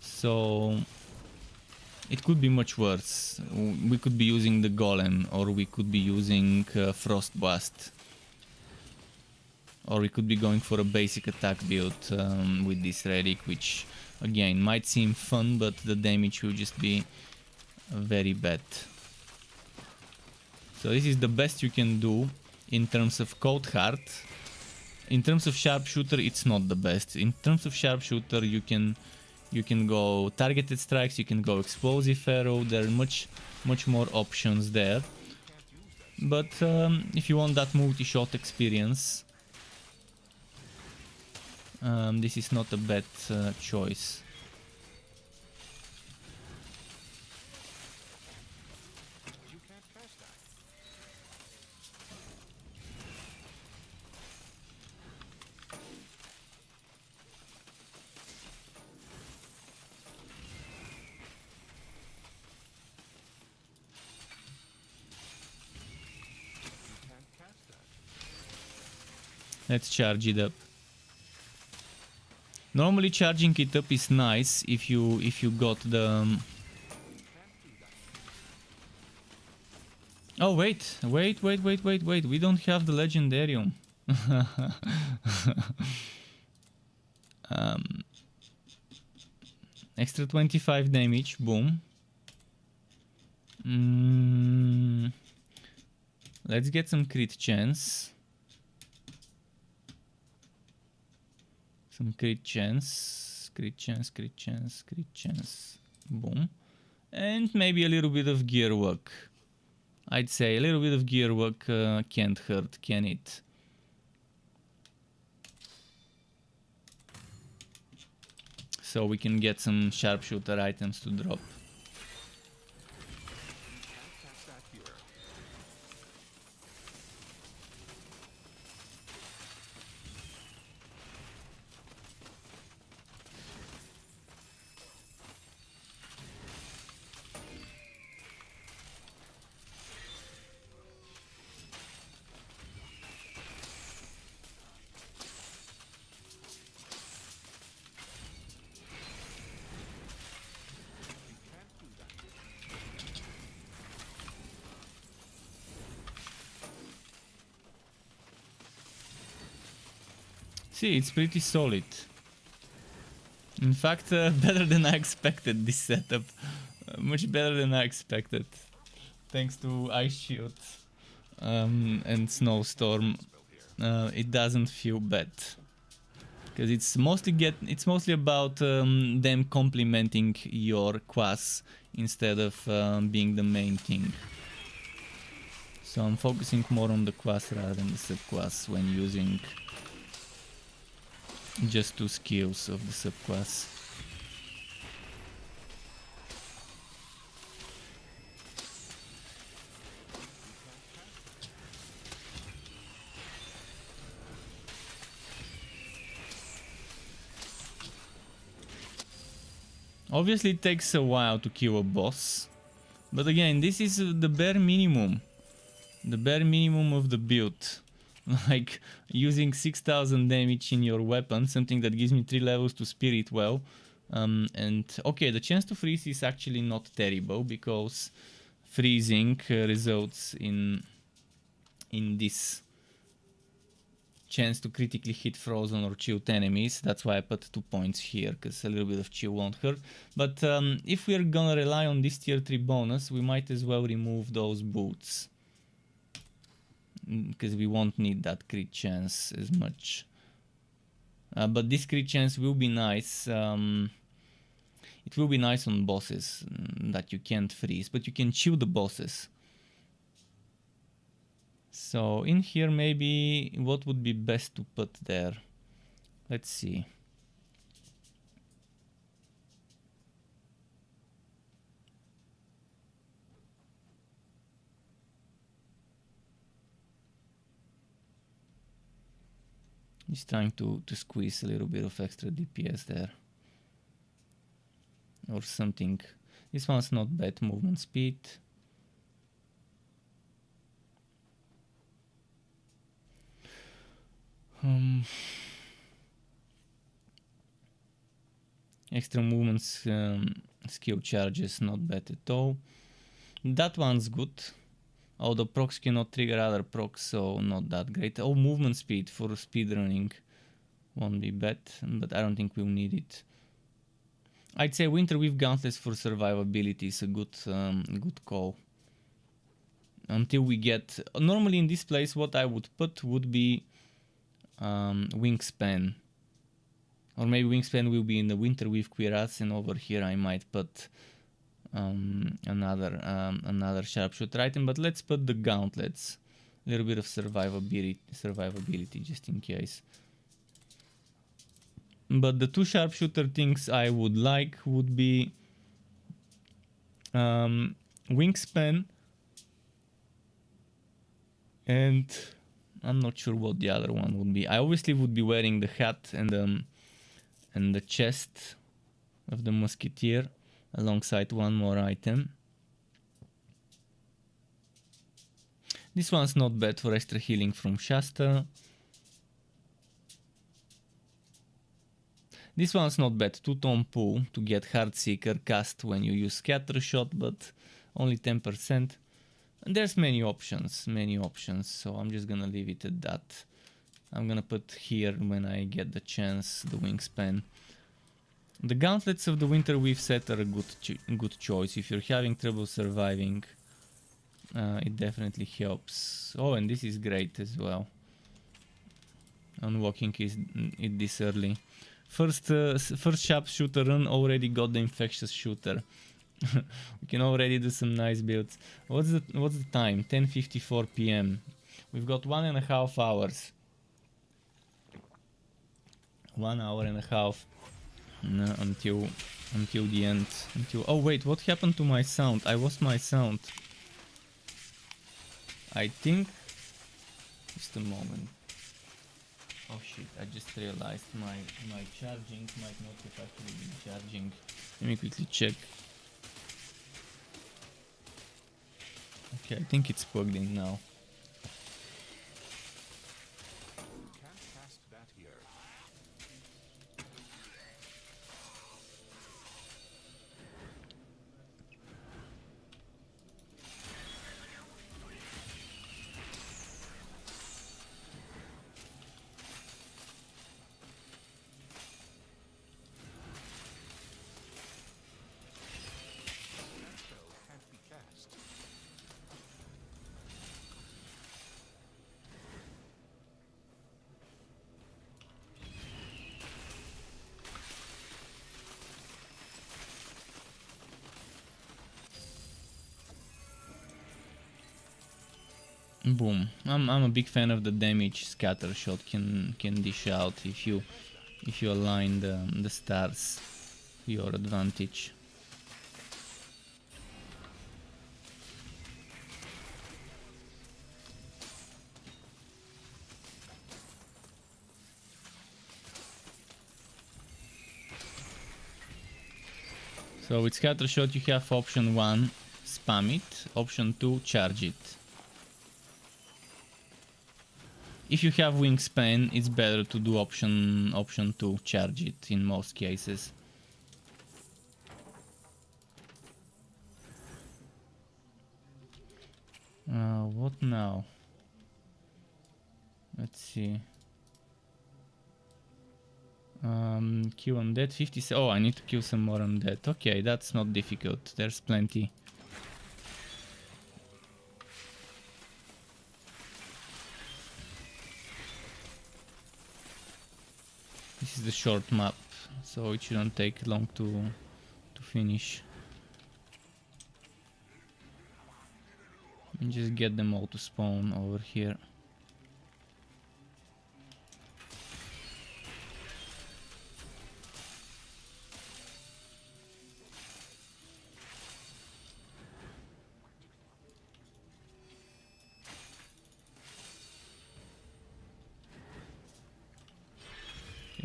So it could be much worse. We could be using the Golem, or we could be using Frost Blast. Or we could be going for a basic attack build with this relic, which again might seem fun, but the damage will just be very bad. So this is the best you can do in terms of Cold Heart. In terms of Sharpshooter, it's not the best. In terms of Sharpshooter, you can go targeted strikes, you can go explosive arrow. There are much more options there. But if you want that multi-shot experience, this is not a bad choice. You can't cast that. You can't cast that. Let's charge it up. Normally charging it up is nice if you got the Oh wait, we don't have the Legendarium. Extra 25 damage, boom. Let's get some crit chance. Some crit chance, boom. And maybe a little bit of gear work. I'd say a little bit of gear work can't hurt, can it? So we can get some sharpshooter items to drop. Can't cast that here. See, it's pretty solid. In fact, better than I expected this setup. Much better than I expected. Thanks to Ice Shield and Snowstorm, it doesn't feel bad. Because it's mostly about them complementing your quas instead of being the main thing. So I'm focusing more on the quas rather than the sub-quas when using just two skills of the sub-quas. Obviously it takes a while to kill a boss, but again, this is the bare minimum. The bare minimum of the build. Like using 6000 damage in your weapon, something that gives me 3 levels to spirit well. And okay, the chance to freeze is actually not terrible, because freezing results in this chance to critically hit frozen or chilled enemies. That's why I put 2 points here, because a little bit of chill won't hurt. But if we're gonna rely on this tier 3 bonus, we might as well remove those boots, because we won't need that crit chance as much. But this crit chance will be nice. It will be nice on bosses that you can't freeze, but you can chill the bosses. So in here, maybe what would be best to put there? Let's see. Just trying to squeeze a little bit of extra DPS there. Or something. This one's not bad. Movement speed. Extra movements, skill charges, not bad at all. That one's good. Although procs cannot trigger other procs, so not that great. Oh, movement speed for speedrunning won't be bad, but I don't think we'll need it. I'd say Winter with Gauntlets for survivability is a good call. Until we get... Normally in this place what I would put would be Wingspan. Or maybe Wingspan will be in the Winter with Cuirass, and over here I might put another sharpshooter item, but let's put the Gauntlets. A little bit of survivability just in case. But the two sharpshooter things I would like would be Wingspan, and I'm not sure what the other one would be. I obviously would be wearing the hat and the chest of the Musketeer alongside one more item. This one's not bad for extra healing from Shasta. This one's not bad, 2-tone pool to get Heartseeker cast when you use Scatter Shot, but only 10%. And there's many options, so I'm just gonna leave it at that. I'm gonna put here, when I get the chance, the Wingspan. The Gauntlets of the Winter Weave set are a good choice. If you're having trouble surviving, it definitely helps. Oh, and this is great as well. Unwalking it this early. First sharpshooter run already got the infectious shooter. We can already do some nice builds. What's the time? 10:54 p.m. We've got 1.5 hours. 1 hour and a half until the end. Oh wait, what happened to my sound? I lost my sound. I think. Just a moment. Oh shit, I just realized my charging might not have actually been charging. Let me quickly check. Okay, I think it's plugged in now. Can't cast that here. That spell can't be cast. Boom. I'm a big fan of the damage Scatter Shot can dish out if you align the stars to your advantage. So with Scatter Shot you have option 1, spam it, option 2, charge it. If you have Wingspan, it's better to do option 2, charge it in most cases. What now? Let's see. Kill undead 50. Oh, I need to kill some more undead. Okay, that's not difficult. There's plenty. This is the short map, so it shouldn't take long to finish. And just get them all to spawn over here.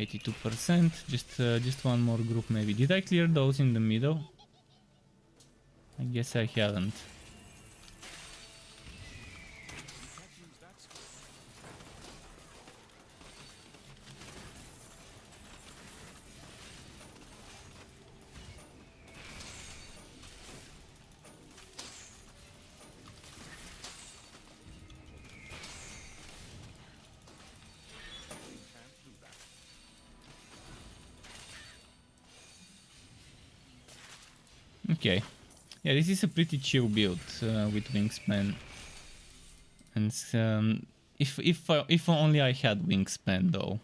%, just one more group maybe. Did I clear those in the middle? I guess I haven't. Okay. Yeah, this is a pretty chill build with Wingspan. And if only I had Wingspan though.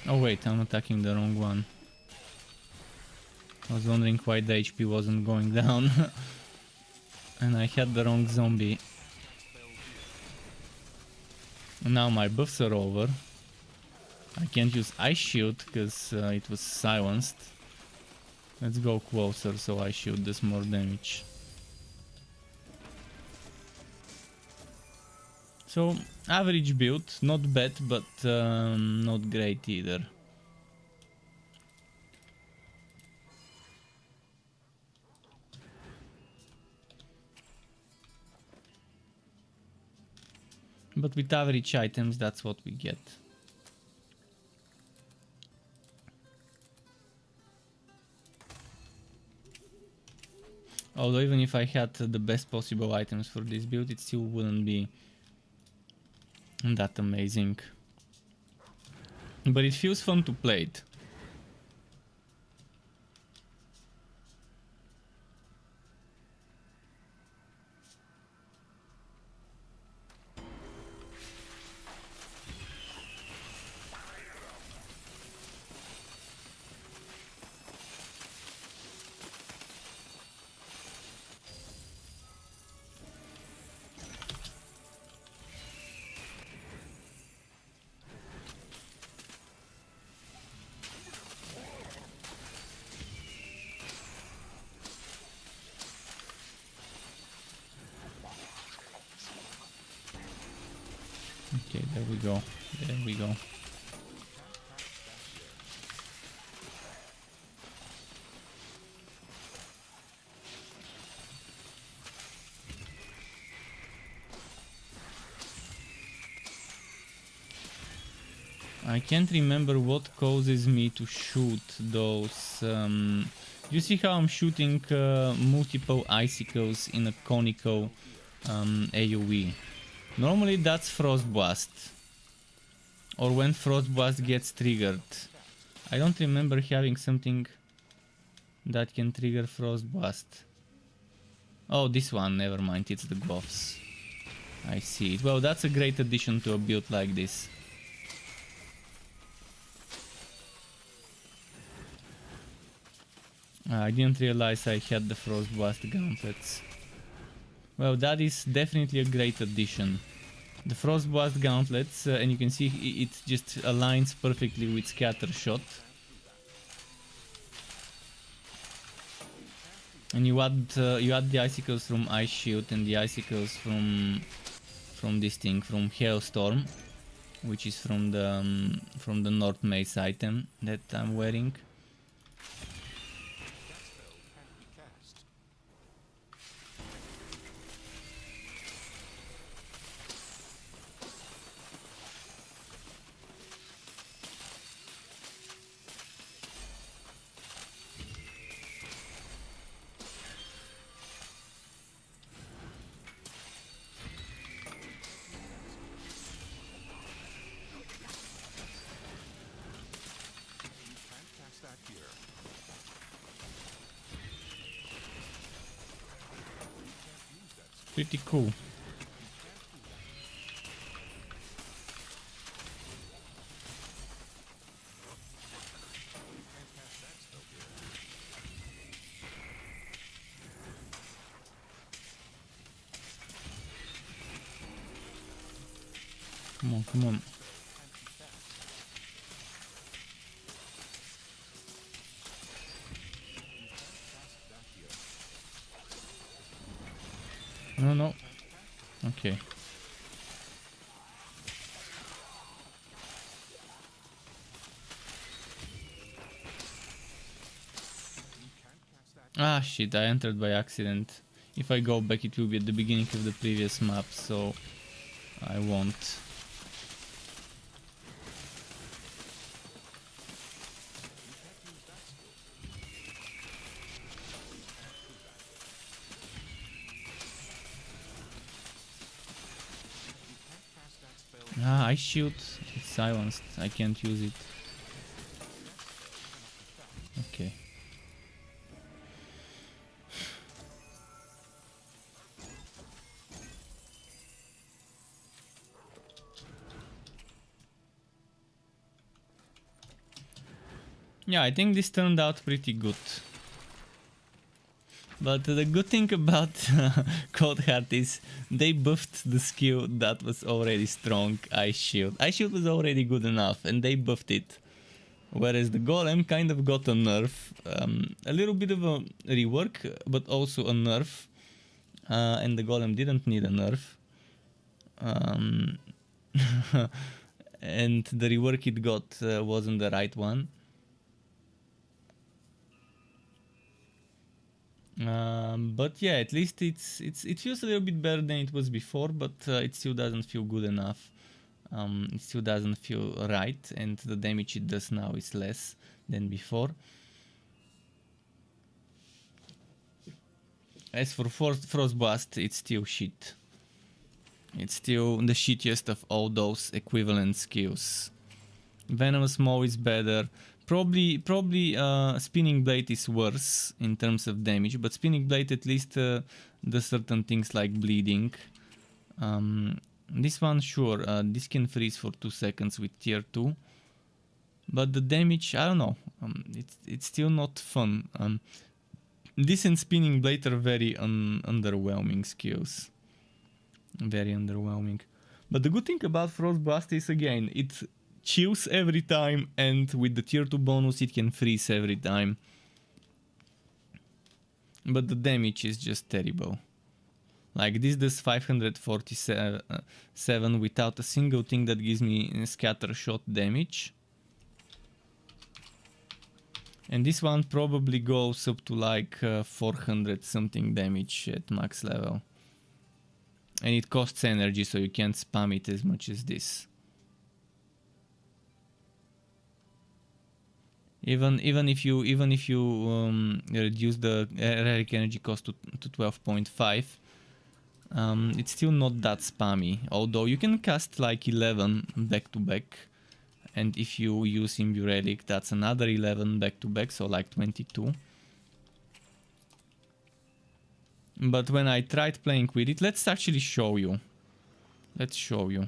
Oh wait, I'm attacking the wrong one. I was wondering why the HP wasn't going down. And I had the wrong zombie. And now my buffs are over. I can't use Ice Shield because it was silenced. Let's go closer so Ice Shield does more damage. So, average build, not bad, but not great either. But with average items, that's what we get. Although even if I had the best possible items for this build, it still wouldn't be that amazing. But it feels fun to play it. Okay, there we go. There we go. I can't remember what causes me to shoot those. You see how I'm shooting multiple icicles in a conical AoE? Normally that's Frost Blast. Or when Frost Blast gets triggered. I don't remember having something that can trigger Frost Blast. Oh, this one, never mind, it's the buffs. I see it. Well, that's a great addition to a build like this. I didn't realize I had the Frost Blast gauntlets. Well, that is definitely a great addition. The Frost Blast gauntlets, and you can see it just aligns perfectly with Scatter Shot. And you add the icicles from Ice Shield and the icicles from this thing, from Hailstorm, which is from the North Mace item that I'm wearing. Pretty cool. Come on, come on. No, no. Okay. Ah, shit, I entered by accident. If I go back, it will be at the beginning of the previous map, so I won't. Ah, Ice Shield. It's silenced. I can't use it. Okay. Yeah, I think this turned out pretty good. But the good thing about Cold Heart is they buffed the skill that was already strong, Ice Shield. Ice Shield was already good enough and they buffed it. Whereas the Golem kind of got a nerf. A little bit of a rework, but also a nerf. And the Golem didn't need a nerf. And the rework it got wasn't the right one. But yeah, at least it feels a little bit better than it was before, but it still doesn't feel good enough. It still doesn't feel right, and the damage it does now is less than before. As for Frostblast, it's still shit. It's still the shittiest of all those equivalent skills. Venomous Maw is better. Probably Spinning Blade is worse in terms of damage, but Spinning Blade at least does certain things like bleeding. This one, sure, this can freeze for 2 seconds with tier 2. But the damage, I don't know, it's still not fun. This and Spinning Blade are very underwhelming skills. Very underwhelming. But the good thing about Frostblast is, again, it chills every time, and with the tier 2 bonus it can freeze every time. But the damage is just terrible. Like, this does 547 without a single thing that gives me scatter shot damage. And this one probably goes up to like 400 something damage at max level. And it costs energy, so you can't spam it as much as this. Even if you reduce the relic energy cost to 12.5, it's still not that spammy. Although you can cast like 11 back to back, and if you use Imbue Relic, that's another 11 back to back, so like 22. But when I tried playing with it, let's actually show you. Let's show you.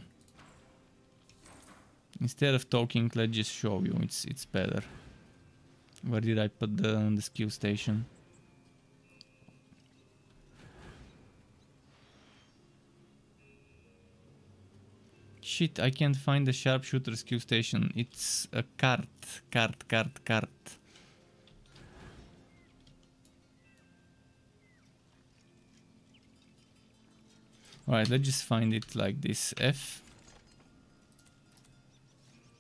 Instead of talking, let's just show you. It's better. Where did I put the skill station? Shit, I can't find the sharpshooter skill station. It's a cart. Alright, let's just find it like this. F.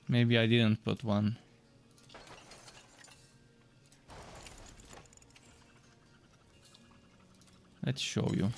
Maybe I didn't put one. Let's show you.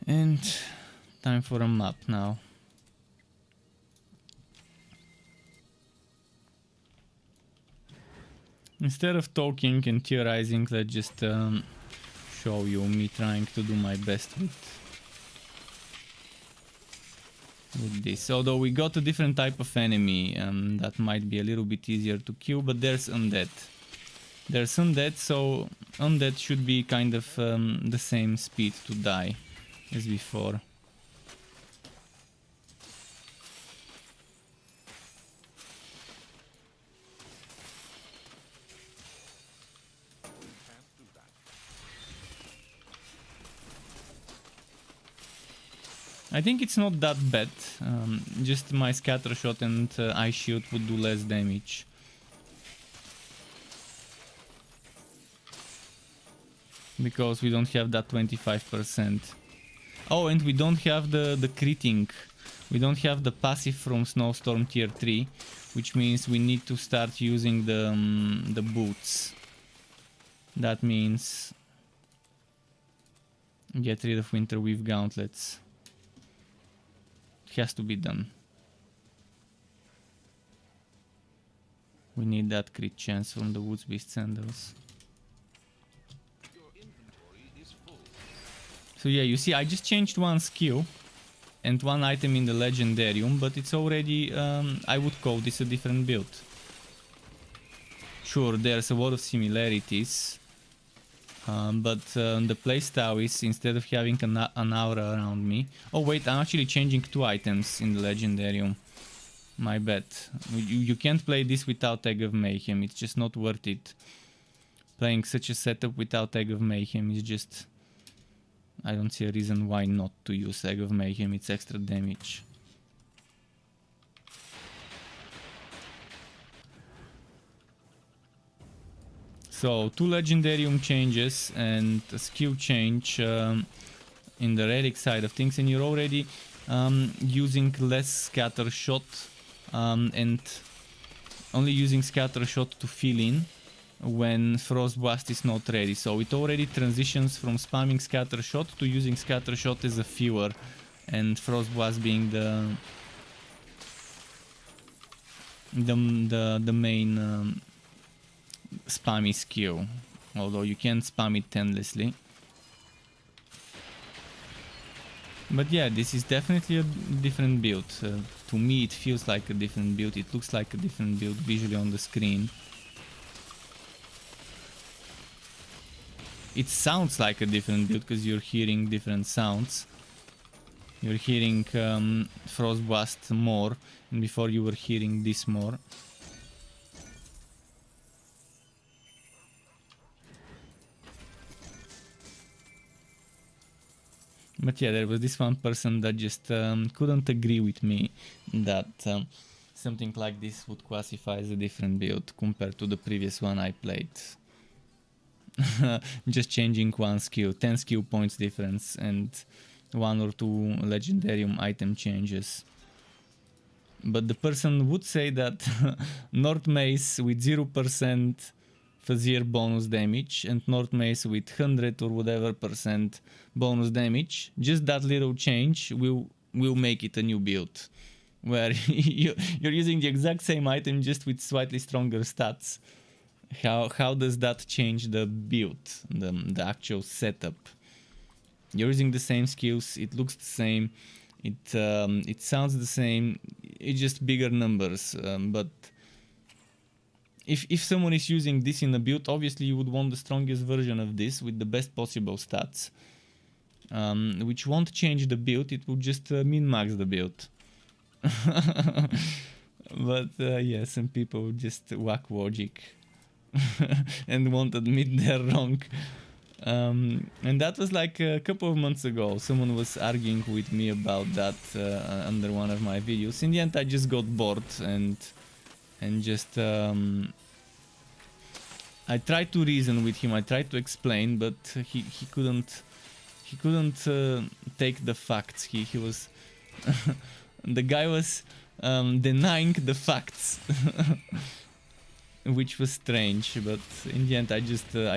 And time for a map now. Instead of talking and theorizing, let's just show you me trying to do my best with this. Although we got a different type of enemy that might be a little bit easier to kill, but there's undead. There's undead, so undead should be kind of the same speed to die as before. I think it's not that bad. Just my scatter shot and ice shield would do less damage. because we don't have that 25%. Oh, and we don't have the critting. We don't have the passive from Snowstorm tier 3, which means we need to start using the boots. That means get rid of Winter Weave gauntlets. It has to be done. We need that crit chance from the Woods Beast sandals. Your inventory is full. So yeah, you see, I just changed one skill and one item in the Legendarium, but it's already, I would call this a different build. Sure, there's a lot of similarities, but the playstyle is, instead of having an aura around me... Oh wait, I'm actually changing 2 items in the Legendarium. My bad. You can't play this without Egg of Mayhem, it's just not worth it. Playing such a setup without Egg of Mayhem is just... I don't see a reason why not to use Egg of Mayhem, it's extra damage. So, 2 Legendarium changes and a skill change in the relic side of things, and you're already using less scatter shot and only using scatter shot to fill in when Frost Blast is not ready. So it already transitions from spamming scatter shot to using scatter shot as a filler, and Frost Blast being the main spammy skill, although you can spam it endlessly. But yeah, this is definitely a different build. To me it feels like a different build, it looks like a different build visually on the screen. It sounds like a different build because you're hearing different sounds. You're hearing Frost Blast more, and before you were hearing this more. But yeah, there was this one person that just couldn't agree with me that something like this would classify as a different build compared to the previous one I played. Just changing one skill, 10 skill points difference and 1 or 2 Legendarium item changes. But the person would say that North Mace with 0% Fazir bonus damage and North Mace with 100 or whatever % bonus damage, just that little change will make it a new build. Where you're using the exact same item just with slightly stronger stats. How does that change the build, the actual setup? You're using the same skills, it looks the same, it sounds the same, it's just bigger numbers. But if someone is using this in a build, obviously you would want the strongest version of this with the best possible stats, which won't change the build, it will just min-max the build. But yeah, some people just whack logic and won't admit they're wrong. And that was like a couple of months ago. Someone was arguing with me about that under one of my videos. In the end, I just got bored and just I tried to reason with him. I tried to explain, but he couldn't take the facts. He was the guy was denying the facts. Which was strange, but in the end I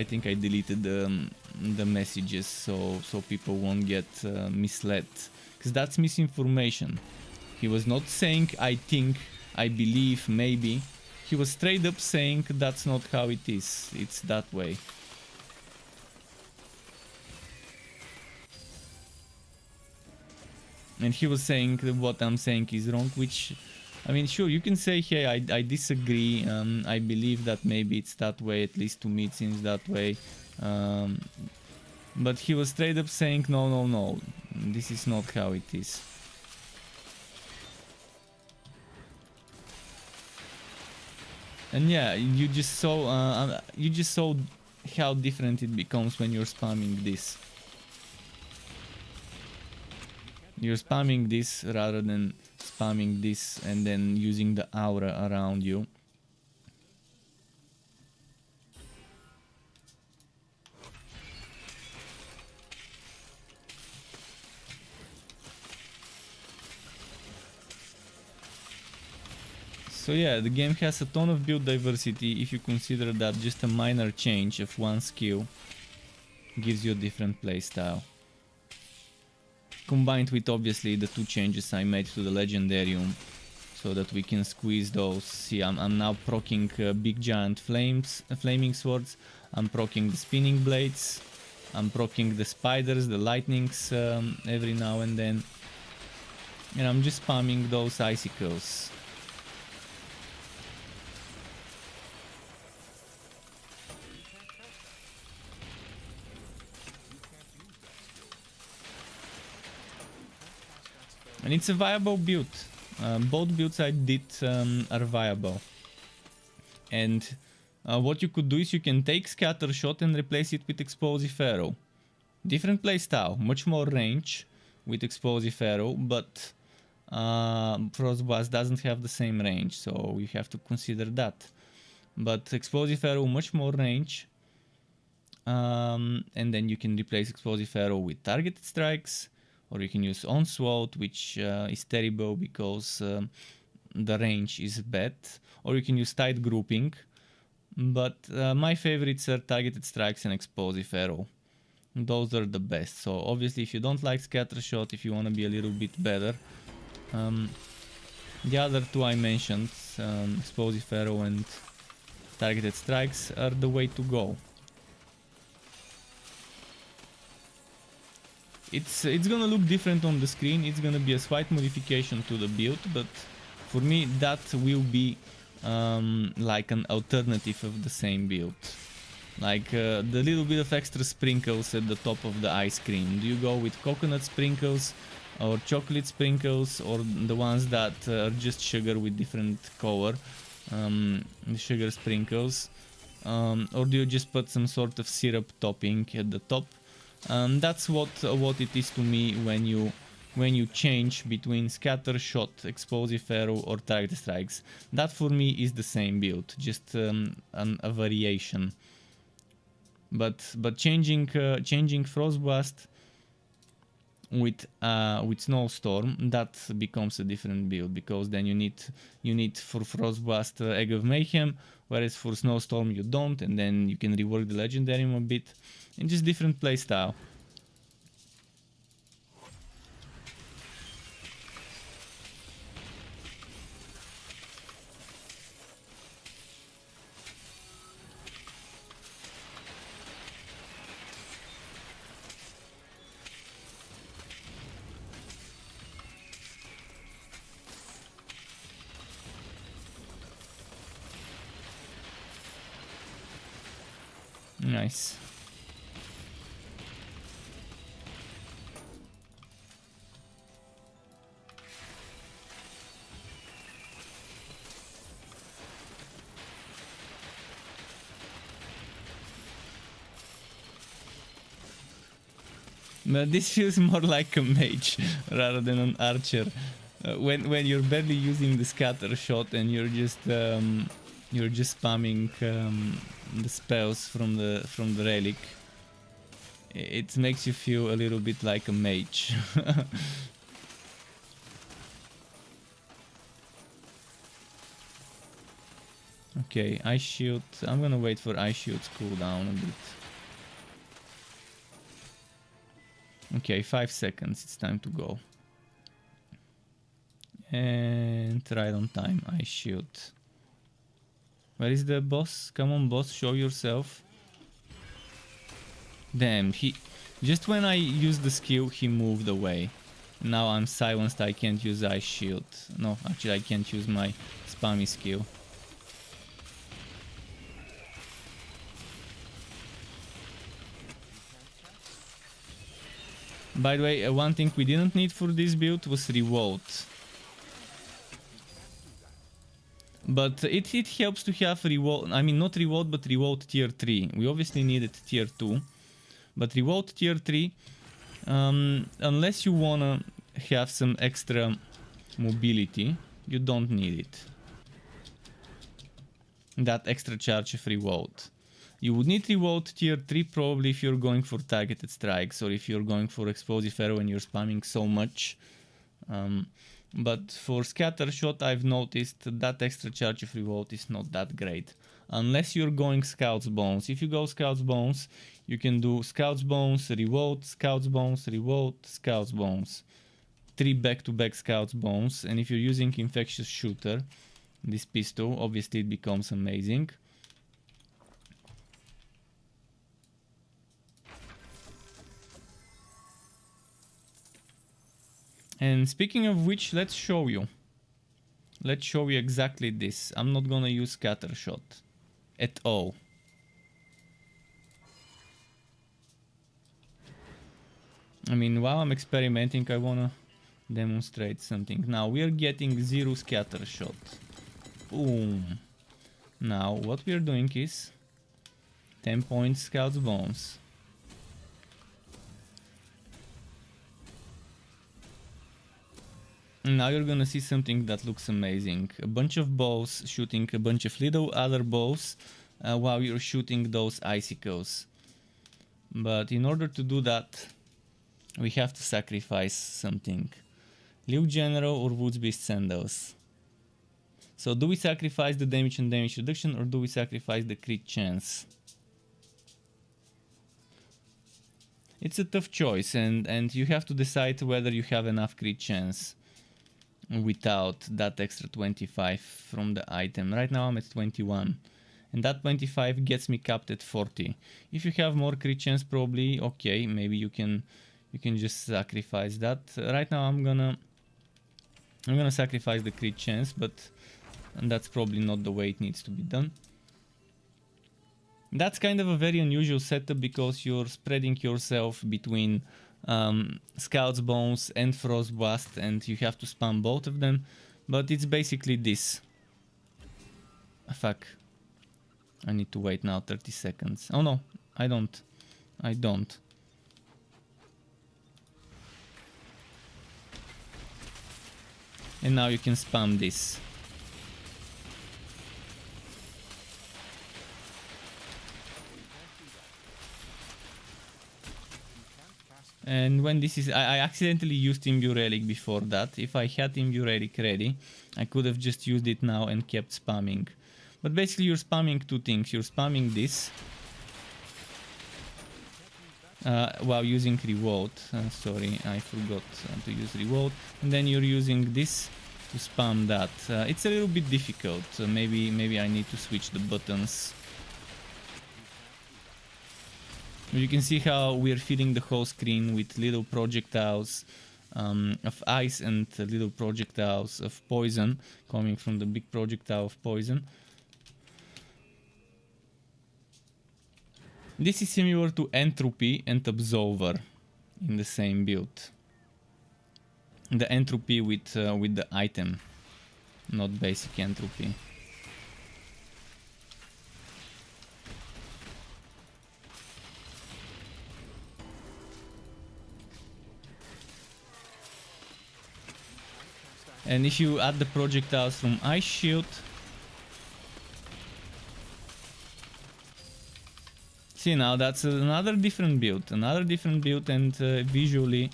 think I deleted the messages so people won't get misled, because that's misinformation. He was not saying I think, I believe, maybe. He was straight up saying that's not how it is, it's that way. And he was saying that what I'm saying is wrong, which, I mean, sure, you can say, hey, I disagree, I believe that maybe it's that way, at least to me it seems that way. But he was straight up saying, no, this is not how it is. And yeah, you just saw how different it becomes when you're spamming this. You're spamming this rather than spamming this and then using the aura around you. So yeah, the game has a ton of build diversity if you consider that just a minor change of one skill gives you a different playstyle. Combined with obviously the 2 changes I made to the Legendarium, so that we can squeeze those. See, I'm now proccing big giant flaming swords, I'm proccing the spinning blades, I'm proccing the spiders, the lightnings every now and then, and I'm just spamming those icicles. And it's a viable build. Both builds I did are viable. And what you could do is you can take Scatter Shot and replace it with Explosive Arrow. Different playstyle, much more range with Explosive Arrow, but Frostblast doesn't have the same range, so you have to consider that. But Explosive Arrow, much more range. And then you can replace Explosive Arrow with Targeted Strikes, or you can use Onslaught, which is terrible because the range is bad, or you can use Tight Grouping, but my favorites are Targeted Strikes and Explosive Arrow. Those are the best. So obviously if you don't like Scatter Shot, if you want to be a little bit better, the other 2 I mentioned, Explosive Arrow and Targeted Strikes, are the way to go. It's gonna look different on the screen, it's gonna be a slight modification to the build, but for me that will be like an alternative of the same build. Like the little bit of extra sprinkles at the top of the ice cream. Do you go with coconut sprinkles or chocolate sprinkles, or the ones that are just sugar with different color, sugar sprinkles, or do you just put some sort of syrup topping at the top? That's what it is to me when you change between Scatter Shot, Explosive Arrow, or Target Strikes. That for me is the same build, just a variation. But changing Frostblast with Snowstorm, that becomes a different build, because then you need for Frostblast Egg of Mayhem, whereas for Snowstorm you don't, and then you can rework the Legendarium a bit. And just different playstyle. Nice. But this feels more like a mage rather than an archer. When you're barely using the Scatter Shot and you're just spamming the spells from the relic, it makes you feel a little bit like a mage. Okay, Ice Shield. I'm gonna wait for Ice Shield's cooldown a bit. Okay, 5 seconds, it's time to go. And right on time, Ice Shield. Where is the boss? Come on, boss, show yourself. Damn, just when I used the skill, he moved away. Now I'm silenced, I can't use Ice Shield. No, actually I can't use my spammy skill. By the way, one thing we didn't need for this build was Revolt. But it helps to have Revolt, I mean not Revolt, but Revolt tier 3. We obviously needed tier 2. But Revolt tier 3, unless you wanna have some extra mobility, you don't need it. That extra charge of Revolt. You would need Revolt tier 3 probably if you're going for targeted strikes, or if you're going for explosive arrow and you're spamming so much. But for scatter shot, I've noticed that extra charge of revolt is not that great. Unless you're going Scout's Bones. If you go Scout's Bones, you can do Scout's Bones, revolt, Scout's Bones, revolt, Scout's Bones. 3 back-to-back Scout's Bones. And if you're using Infectious Shooter, this pistol, obviously it becomes amazing. And speaking of which, let's show you. Let's show you exactly this. I'm not gonna use scatter shot at all. I mean, while I'm experimenting, I wanna demonstrate something. Now we are getting 0 scatter shot. Boom. Now what we are doing is 10 points Scout's Bones. Now you're gonna see something that looks amazing. A bunch of bows shooting a bunch of little other bows while you're shooting those icicles. But in order to do that, we have to sacrifice something. Liu General or Woods Beast Sandals. So do we sacrifice the damage and damage reduction, or do we sacrifice the crit chance? It's a tough choice, and you have to decide whether you have enough crit chance without that extra 25 from the item. Right now I'm at 21, and that 25 gets me capped at 40. If you have more crit chance, probably okay, maybe you can just sacrifice that. Right now I'm gonna sacrifice the crit chance, but that's probably not the way it needs to be done. That's kind of a very unusual setup because you're spreading yourself between Scout's Bones and Frost Blast, and you have to spam both of them, but it's basically this. Fuck. I need to wait now 30 seconds. Oh no, I don't. And now you can spam this. And when this is, I accidentally used Imbue Relic before that. If I had Imbue Relic ready, I could have just used it now and kept spamming. But basically you're spamming two things. You're spamming this while using Revolt. Sorry, I forgot to use Revolt. And then you're using this to spam that. It's a little bit difficult. Maybe I need to switch the buttons. You can see how we're filling the whole screen with little projectiles of ice and little projectiles of poison coming from the big projectile of poison. This is similar to Entropy and Absolver in the same build. The Entropy with the item, not basic Entropy. And if you add the projectiles from Ice Shield, see now that's another different build, and visually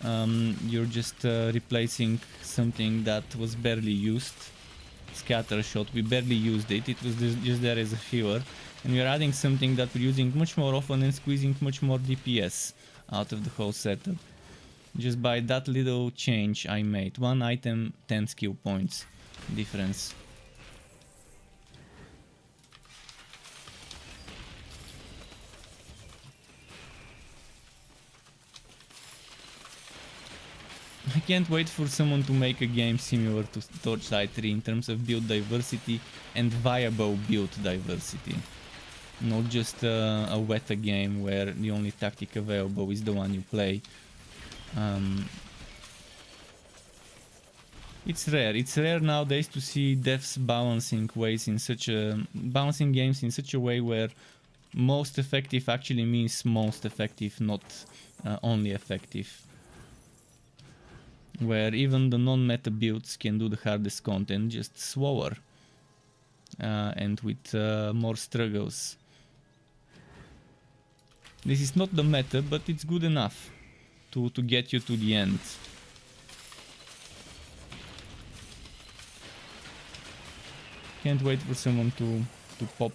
you're just replacing something that was barely used. Scatter shot, we barely used it, it was just there as a filler, and we're adding something that we're using much more often and squeezing much more DPS out of the whole setup. Just by that little change I made. One item, 10 skill points difference. I can't wait for someone to make a game similar to Torchlight 3 in terms of build diversity and viable build diversity. Not just a weta game where the only tactic available is the one you play. It's rare nowadays to see devs balancing games in such a way where most effective actually means most effective, not only effective. Where even the non-meta builds can do the hardest content just slower and with more struggles. This is not the meta, but it's good enough to get you to the end. Can't wait for someone to pop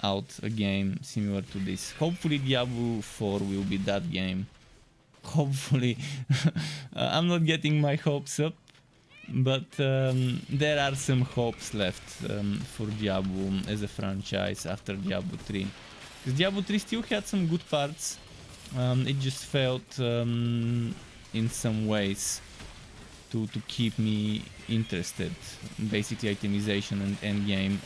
out a game similar to this. Hopefully Diablo 4 will be that game. Hopefully. I'm not getting my hopes up, but there are some hopes left for Diablo as a franchise after Diablo 3. Because Diablo 3 still had some good parts. It just failed in some ways to keep me interested. Basically itemization and endgame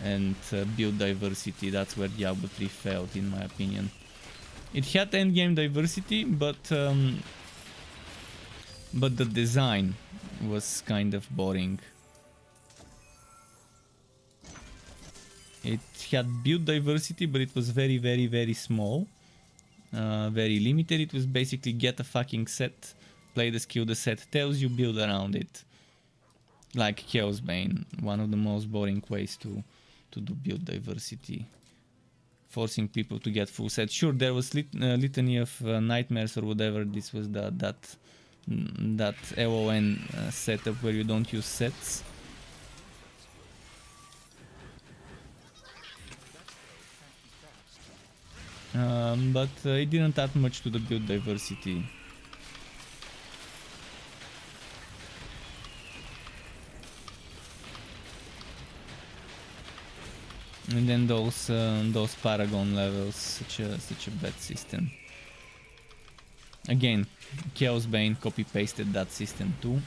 and build diversity. That's where Diablo 3 failed in my opinion. It had endgame diversity, but the design was kind of boring. It had build diversity, but it was very small, very limited. It was basically get a fucking set, play the skill the set tells you, build around it. Like Chaos Bane, one of the most boring ways to do build diversity. Forcing people to get full sets. Sure, there was litany of nightmares or whatever. This was that LON setup where you don't use sets. But it didn't add much to the build diversity. And then those Paragon levels, such a bad system. Again, Chaos Bane copy pasted that system too.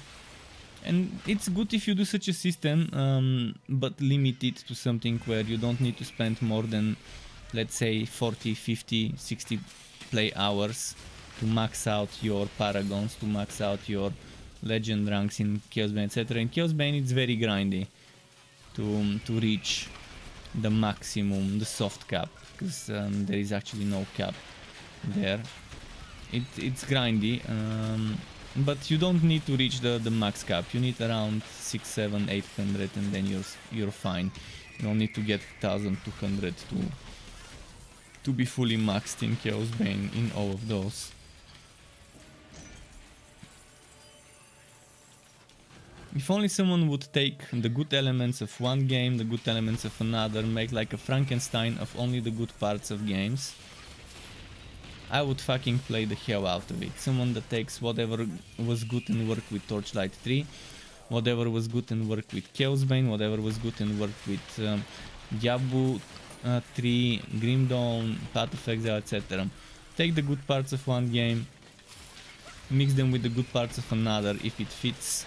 And it's good if you do such a system, but limit it to something where you don't need to spend more than, let's say, 40, 50, 60 play hours to max out your Paragons, to max out your legend ranks in Chaos Bane, etc. In Chaos Bane it's very grindy to reach the maximum, the soft cap, because there is actually no cap there. It's grindy, but you don't need to reach the max cap. You need around 6, 7, 800 and then you're fine. You don't need to get 1200 to be fully maxed in Chaos Bane in all of those. If only someone would take the good elements of one game, the good elements of another, make like a Frankenstein of only the good parts of games, I would fucking play the hell out of it. Someone that takes whatever was good and worked with Torchlight 3, whatever was good and worked with Chaos Bane, whatever was good and worked with Diablo 3, Grim Dawn, Path of Exile, etc. Take the good parts of one game, mix them with the good parts of another if it fits.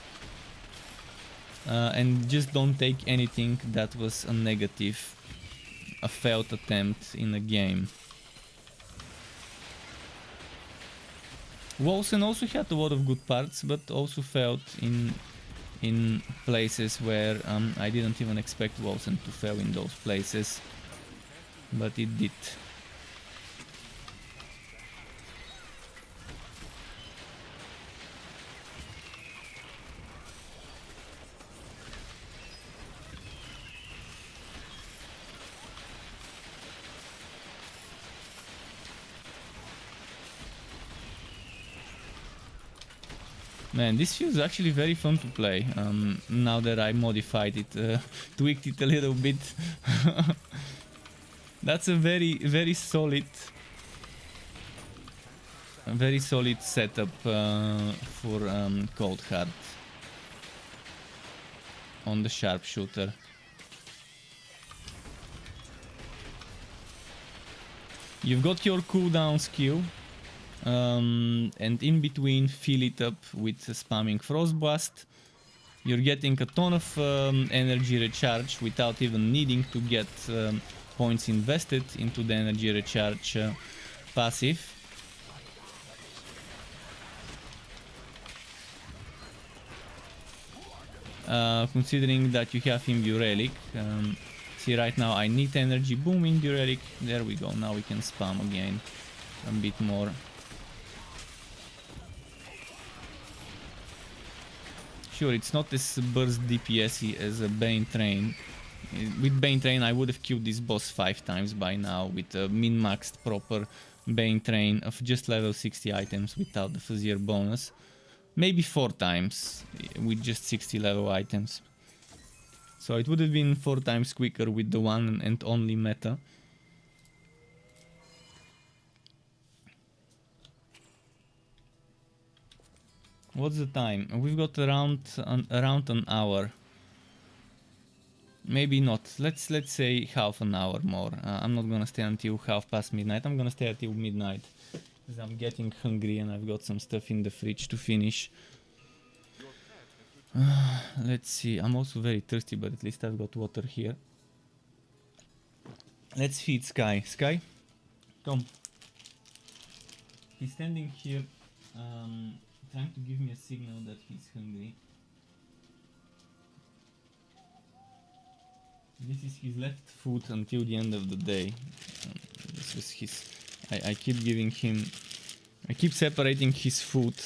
And just don't take anything that was a negative, a failed attempt in a game. Wolsen also had a lot of good parts, but also failed in places where I didn't even expect Wolsen to fail in those places, but it did. Man, this feels actually very fun to play, now that I modified it, tweaked it a little bit. That's a very solid setup for Cold Heart on the sharpshooter. You've got your cooldown skill. And in between fill it up with spamming Frostblast. You're getting a ton of energy recharge without even needing to get points invested into the energy recharge passive. Considering that you have Imbue Relic, see right now I need energy, boom, Imbue Relic, there we go, now we can spam again a bit more. Sure, it's not as burst DPS-y as a Bane Train. With Bane Train I would have killed this boss 5 times by now with a min-maxed proper Bane Train of just level 60 items without the Fuzzier bonus. Maybe 4 times with just 60 level items. So it would have been 4 times quicker with the one and only meta. What's the time? We've got around an hour. Maybe not. Let's say half an hour more. I'm not gonna stay until half past midnight. I'm gonna stay until midnight because I'm getting hungry and I've got some stuff in the fridge to finish. Let's see. I'm also very thirsty, but at least I've got water here. Let's feed Sky. Sky, come. He's standing here, trying to give me a signal that he's hungry. This is his left foot until the end of the day. This was his. I keep giving him. I keep separating his food.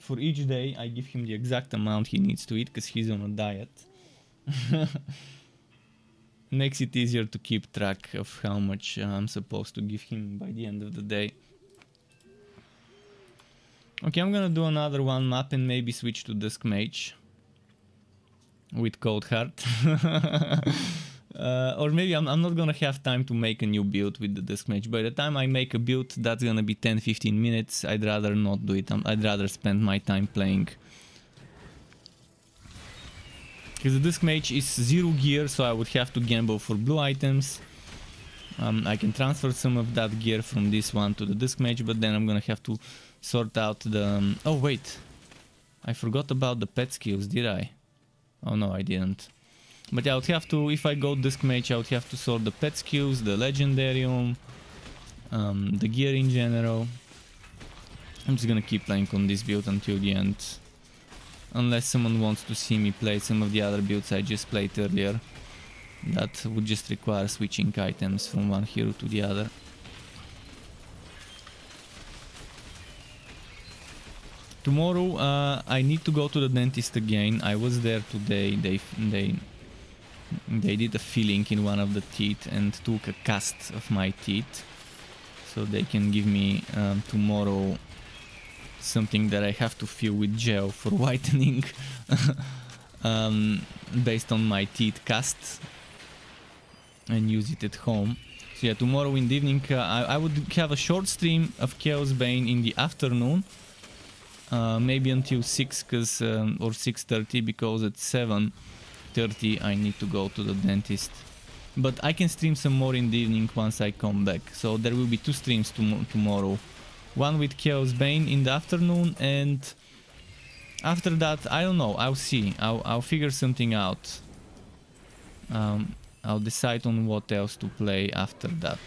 For each day, I give him the exact amount he needs to eat because he's on a diet. Makes it easier to keep track of how much I'm supposed to give him by the end of the day. Okay, I'm gonna do another one map and maybe switch to Dusk Mage with Cold Heart. Or maybe I'm not gonna have time to make a new build with the Dusk Mage. By the time I make a build, that's gonna be 10-15 minutes. I'd rather not do it. I'd rather spend my time playing. Because the Dusk Mage is 0 gear, so I would have to gamble for blue items. I can transfer some of that gear from this one to the Dusk Mage, but then I'm gonna have to sort out the... oh wait, I forgot about the pet skills, did I? Oh no, I didn't. But yeah, I would have to, if I go Dusk Mage, I would have to sort the pet skills, the Legendarium, the gear in general. I'm just gonna keep playing on this build until the end. Unless someone wants to see me play some of the other builds I just played earlier. That would just require switching items from one hero to the other. Tomorrow I need to go to the dentist again. I was there today. They did a filling in one of the teeth and took a cast of my teeth. So they can give me tomorrow something that I have to fill with gel for whitening. Based on my teeth cast. And use it at home. So yeah, tomorrow in the evening I would have a short stream of Chaos Bane in the afternoon. Maybe until 6 or 6:30, because at 7:30 I need to go to the dentist. But I can stream some more in the evening once I come back. So there will be 2 streams tomorrow. One with Chaos Bane in the afternoon, and after that, I don't know, I'll see. I'll figure something out. I'll decide on what else to play after that.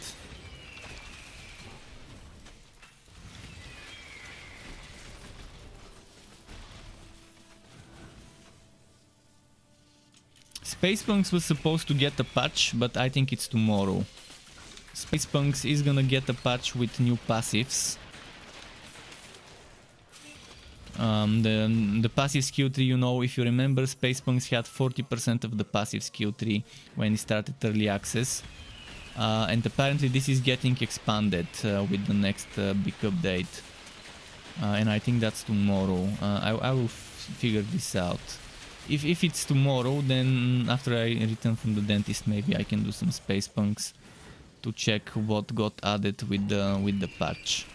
Space Punks was supposed to get a patch, but I think it's tomorrow. Space Punks is gonna get a patch with new passives. The passive skill tree, you know, if you remember, Space Punks had 40% of the passive skill tree when it started early access. And apparently this is getting expanded with the next big update. And I think that's tomorrow. I will figure this out. If it's tomorrow, then after I return from the dentist, maybe I can do some Space Punks to check what got added with the patch.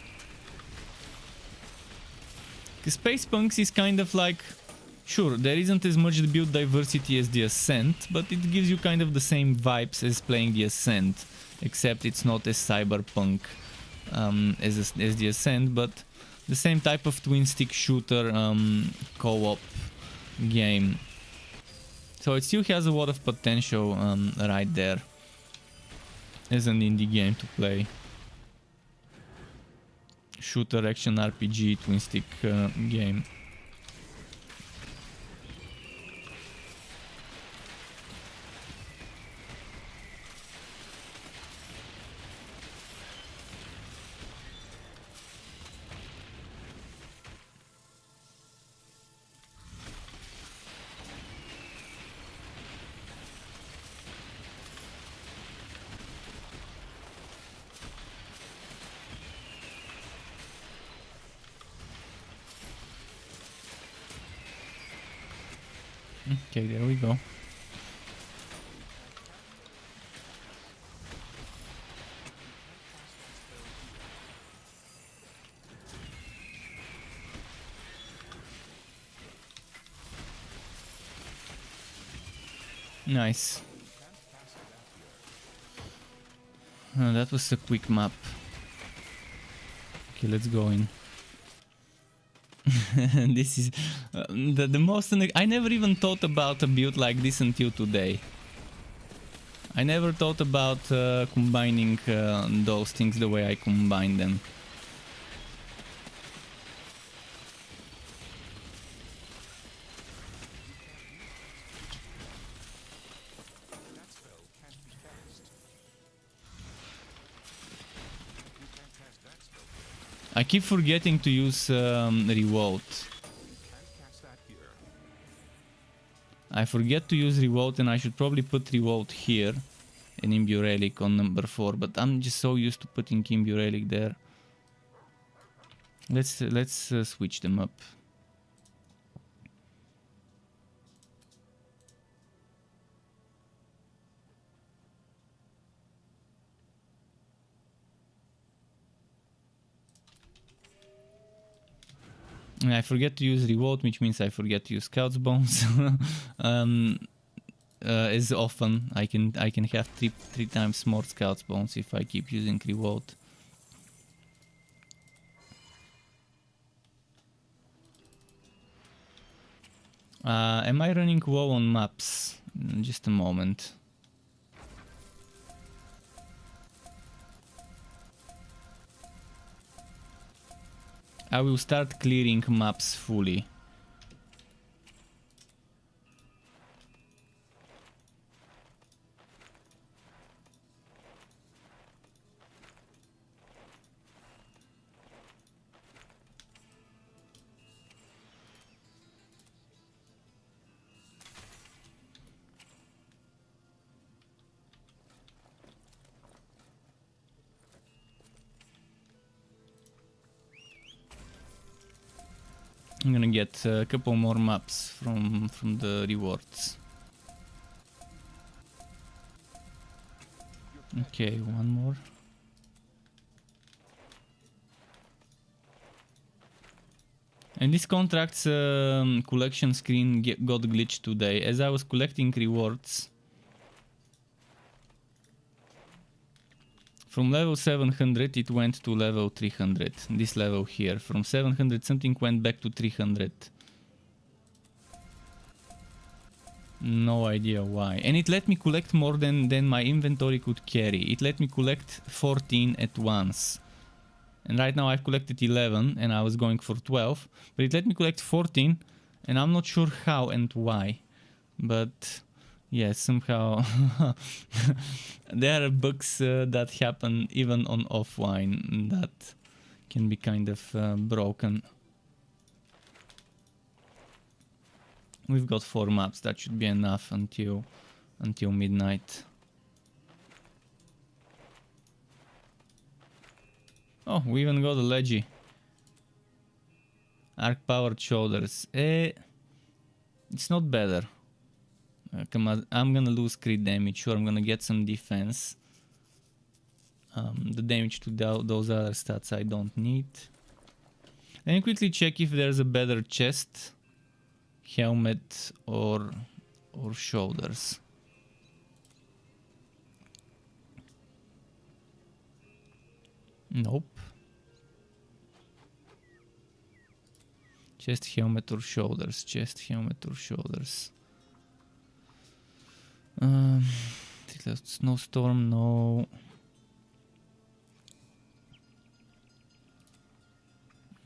Space Punks is kind of like, sure, there isn't as much build diversity as the Ascent, but it gives you kind of the same vibes as playing the Ascent, except it's not as cyberpunk as the Ascent, but the same type of twin stick shooter co-op game. So it still has a lot of potential right there as an indie game to play. Shooter action RPG twin stick game. Okay, there we go. Nice. That was a quick map. Okay, let's go in. This is the most... I never even thought about a build like this until today. I never thought about combining those things the way I combine them. That spell can't be cast. You can't cast that spell here. I keep forgetting to use revolt. Can't cast that here. I forget to use revolt, and I should probably put revolt here and imbue relic on number 4, but I'm just so used to putting imbue relic there. Let's switch them up. And I forget to use revolt, which means I forget to use scout's bones. As often I can have three times more scout's bones if I keep using revolt. Am I running WoW on maps? Just a moment. I will start clearing maps fully. I'm gonna get a couple more maps from the rewards. Okay, one more. And this contracts collection screen got glitched today. As I was collecting rewards from level 700, it went to level 300. This level here, from 700 something went back to 300. No idea why. And it let me collect more than my inventory could carry. It let me collect 14 at once. And right now I've collected 11 and I was going for 12. But it let me collect 14 and I'm not sure how and why. But yeah, somehow there are bugs that happen even on offline that can be kind of broken. We've got 4 maps, that should be enough until midnight. Oh, we even got a leggy. Arc powered shoulders. It's not better. Come on, I'm gonna lose crit damage. Sure, I'm gonna get some defense. The damage to those other stats I don't need. Let me quickly check if there's a better chest, helmet, or shoulders. Nope. Chest, helmet, or shoulders. Chest, helmet, or shoulders. Snowstorm, no.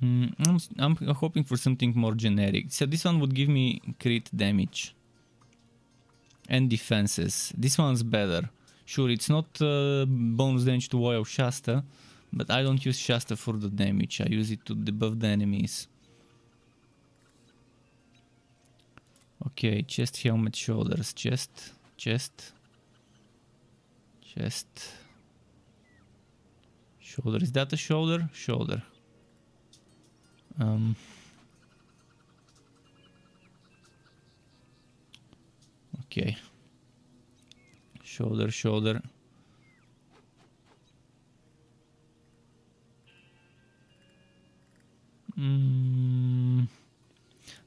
I'm hoping for something more generic. So this one would give me crit damage and defenses. This one's better. Sure, it's not bonus damage to Oil Shasta, but I don't use Shasta for the damage. I use it to debuff the enemies. Okay, chest, helmet, shoulders. Chest. Shoulder. Is that a shoulder? Shoulder. Okay. Shoulder.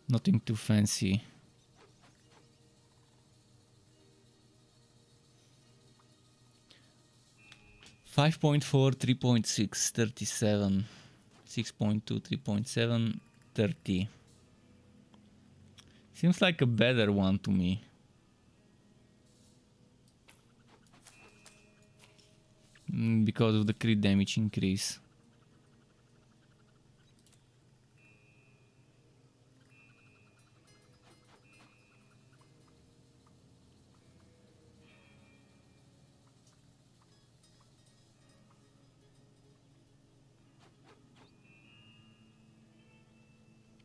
Nothing too fancy. 5.4, 3.6, 37. 6.2, 3.7, 30. Seems like a better one to me. Because of the crit damage increase.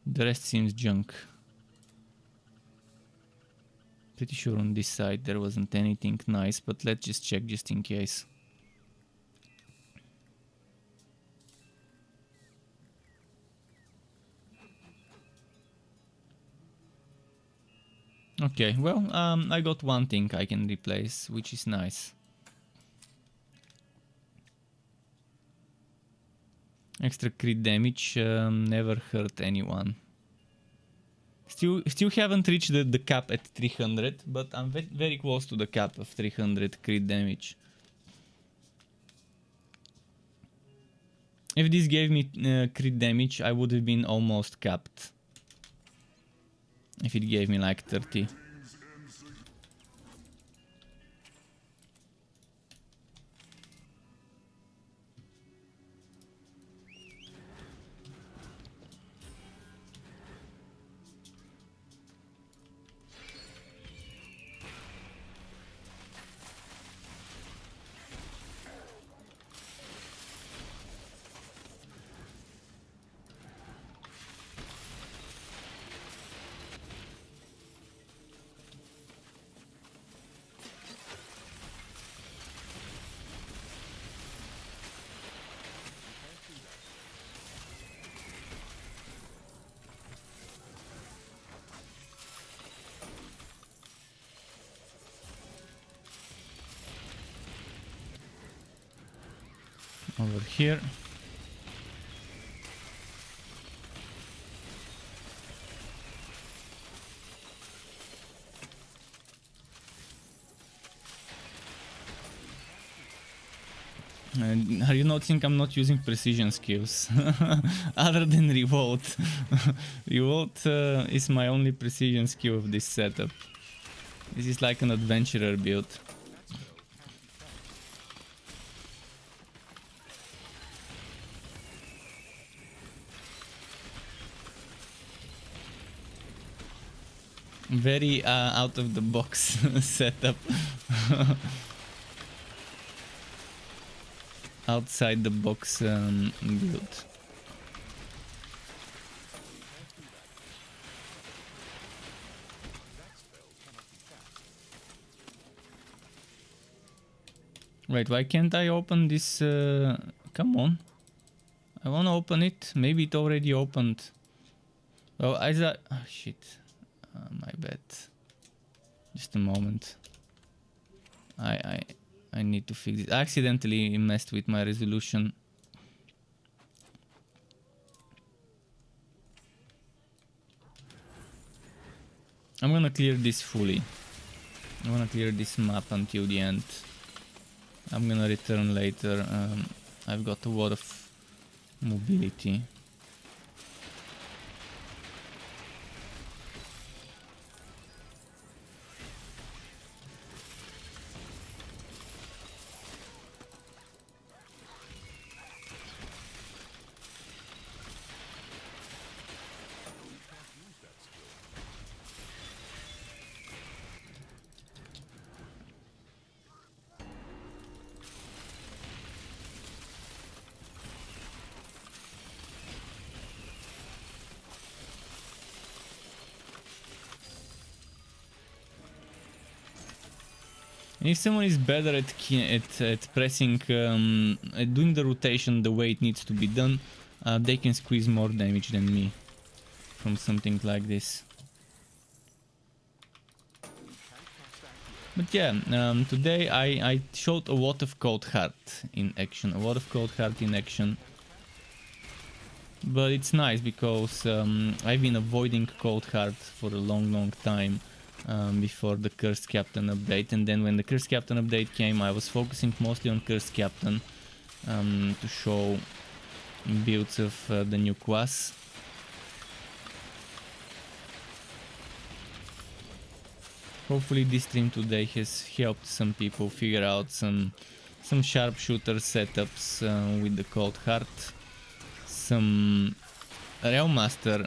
The rest seems junk. Pretty sure on this side there wasn't anything nice, but let's just check just in case. Okay, well, I got one thing I can replace, which is nice. Extra crit damage never hurt anyone. Still haven't reached the cap at 300, but I'm very close to the cap of 300 crit damage. If this gave me crit damage, I would have been almost capped. If it gave me like 30. Over here. Are you noticing I'm not using precision skills? Other than Revolt. Revolt is my only precision skill of this setup. This is like an adventurer build. Very out of the box setup. Outside the box build. Right, why can't I open this? Come on. I wanna open it. Maybe it already opened. Oh, oh shit. My bad. Just a moment. I need to fix it. I accidentally messed with my resolution. I'm gonna clear this fully. I wanna clear this map until the end. I'm gonna return later. I've got a lot of mobility. And if someone is better at pressing, at doing the rotation the way it needs to be done, they can squeeze more damage than me from something like this. But yeah, today I showed a lot of Cold Heart in action, But it's nice because I've been avoiding Cold Heart for a long time. Before the Cursed Captain update, and then when the Cursed Captain update came, I was focusing mostly on Cursed Captain, to show builds of the new class. Hopefully this stream today has helped some people figure out some sharpshooter setups with the Cold Heart, some Realm Master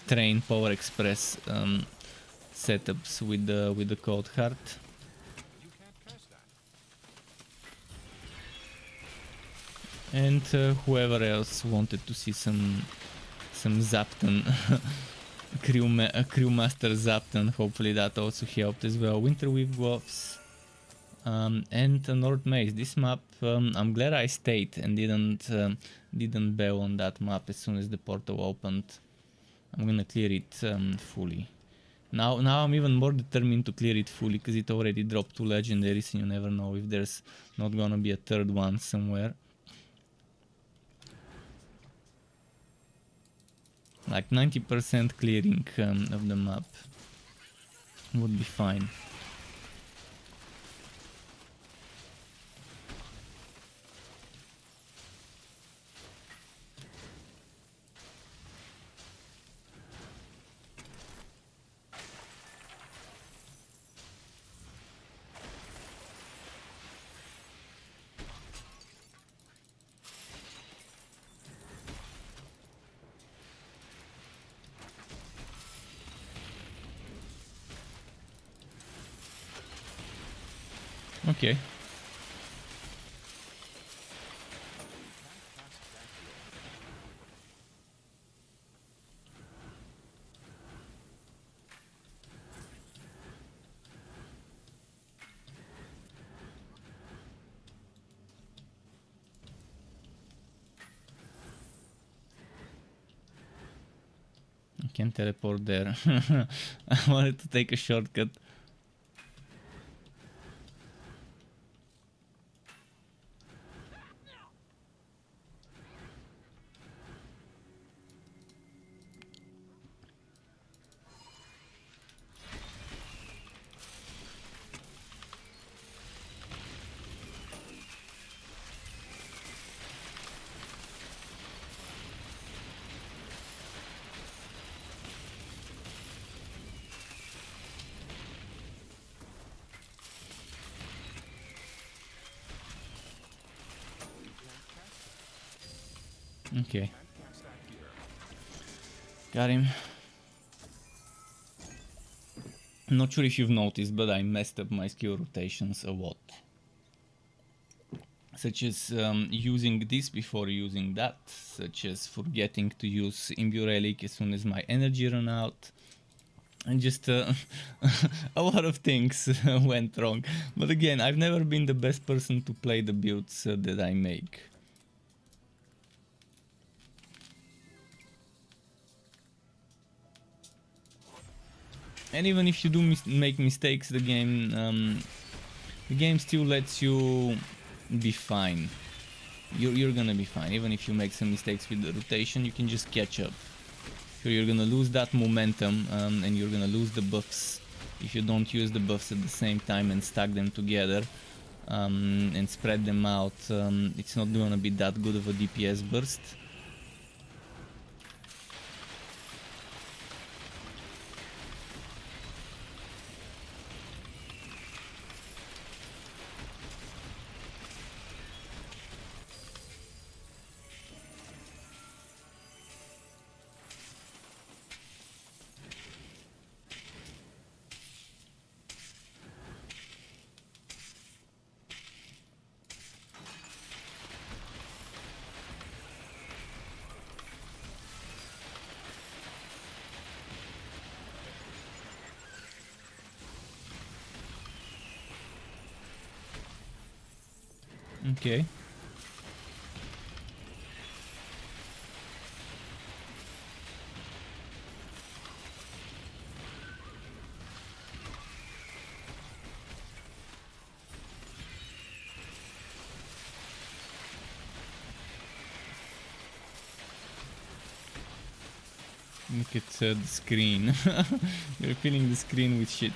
Train Power Express setups with the Cold Heart. You can't cast that. And whoever else wanted to see some Zapton Crewmaster Zapton, hopefully that also helped as well. Winterweave gloves and North Maze. This map, I'm glad I stayed and didn't bail on that map as soon as the portal opened. I'm gonna clear it fully. Now I'm even more determined to clear it fully because it already dropped 2 legendaries and you never know if there's not gonna be a third one somewhere. Like 90% clearing of the map would be fine. Okay. I can teleport there. I wanted to take a shortcut. Okay. Got him. Not sure if you've noticed, but I messed up my skill rotations a lot. Such as using this before using that, such as forgetting to use Imbue Relic as soon as my energy ran out. And just a lot of things went wrong. But again, I've never been the best person to play the builds that I make. And even if you do make mistakes, the game still lets you be fine. You're gonna be fine. Even if you make some mistakes with the rotation, you can just catch up. Sure, you're gonna lose that momentum and you're gonna lose the buffs if you don't use the buffs at the same time and stack them together and spread them out. It's not gonna be that good of a DPS burst. Okay. Look at the screen. You're filling the screen with shit.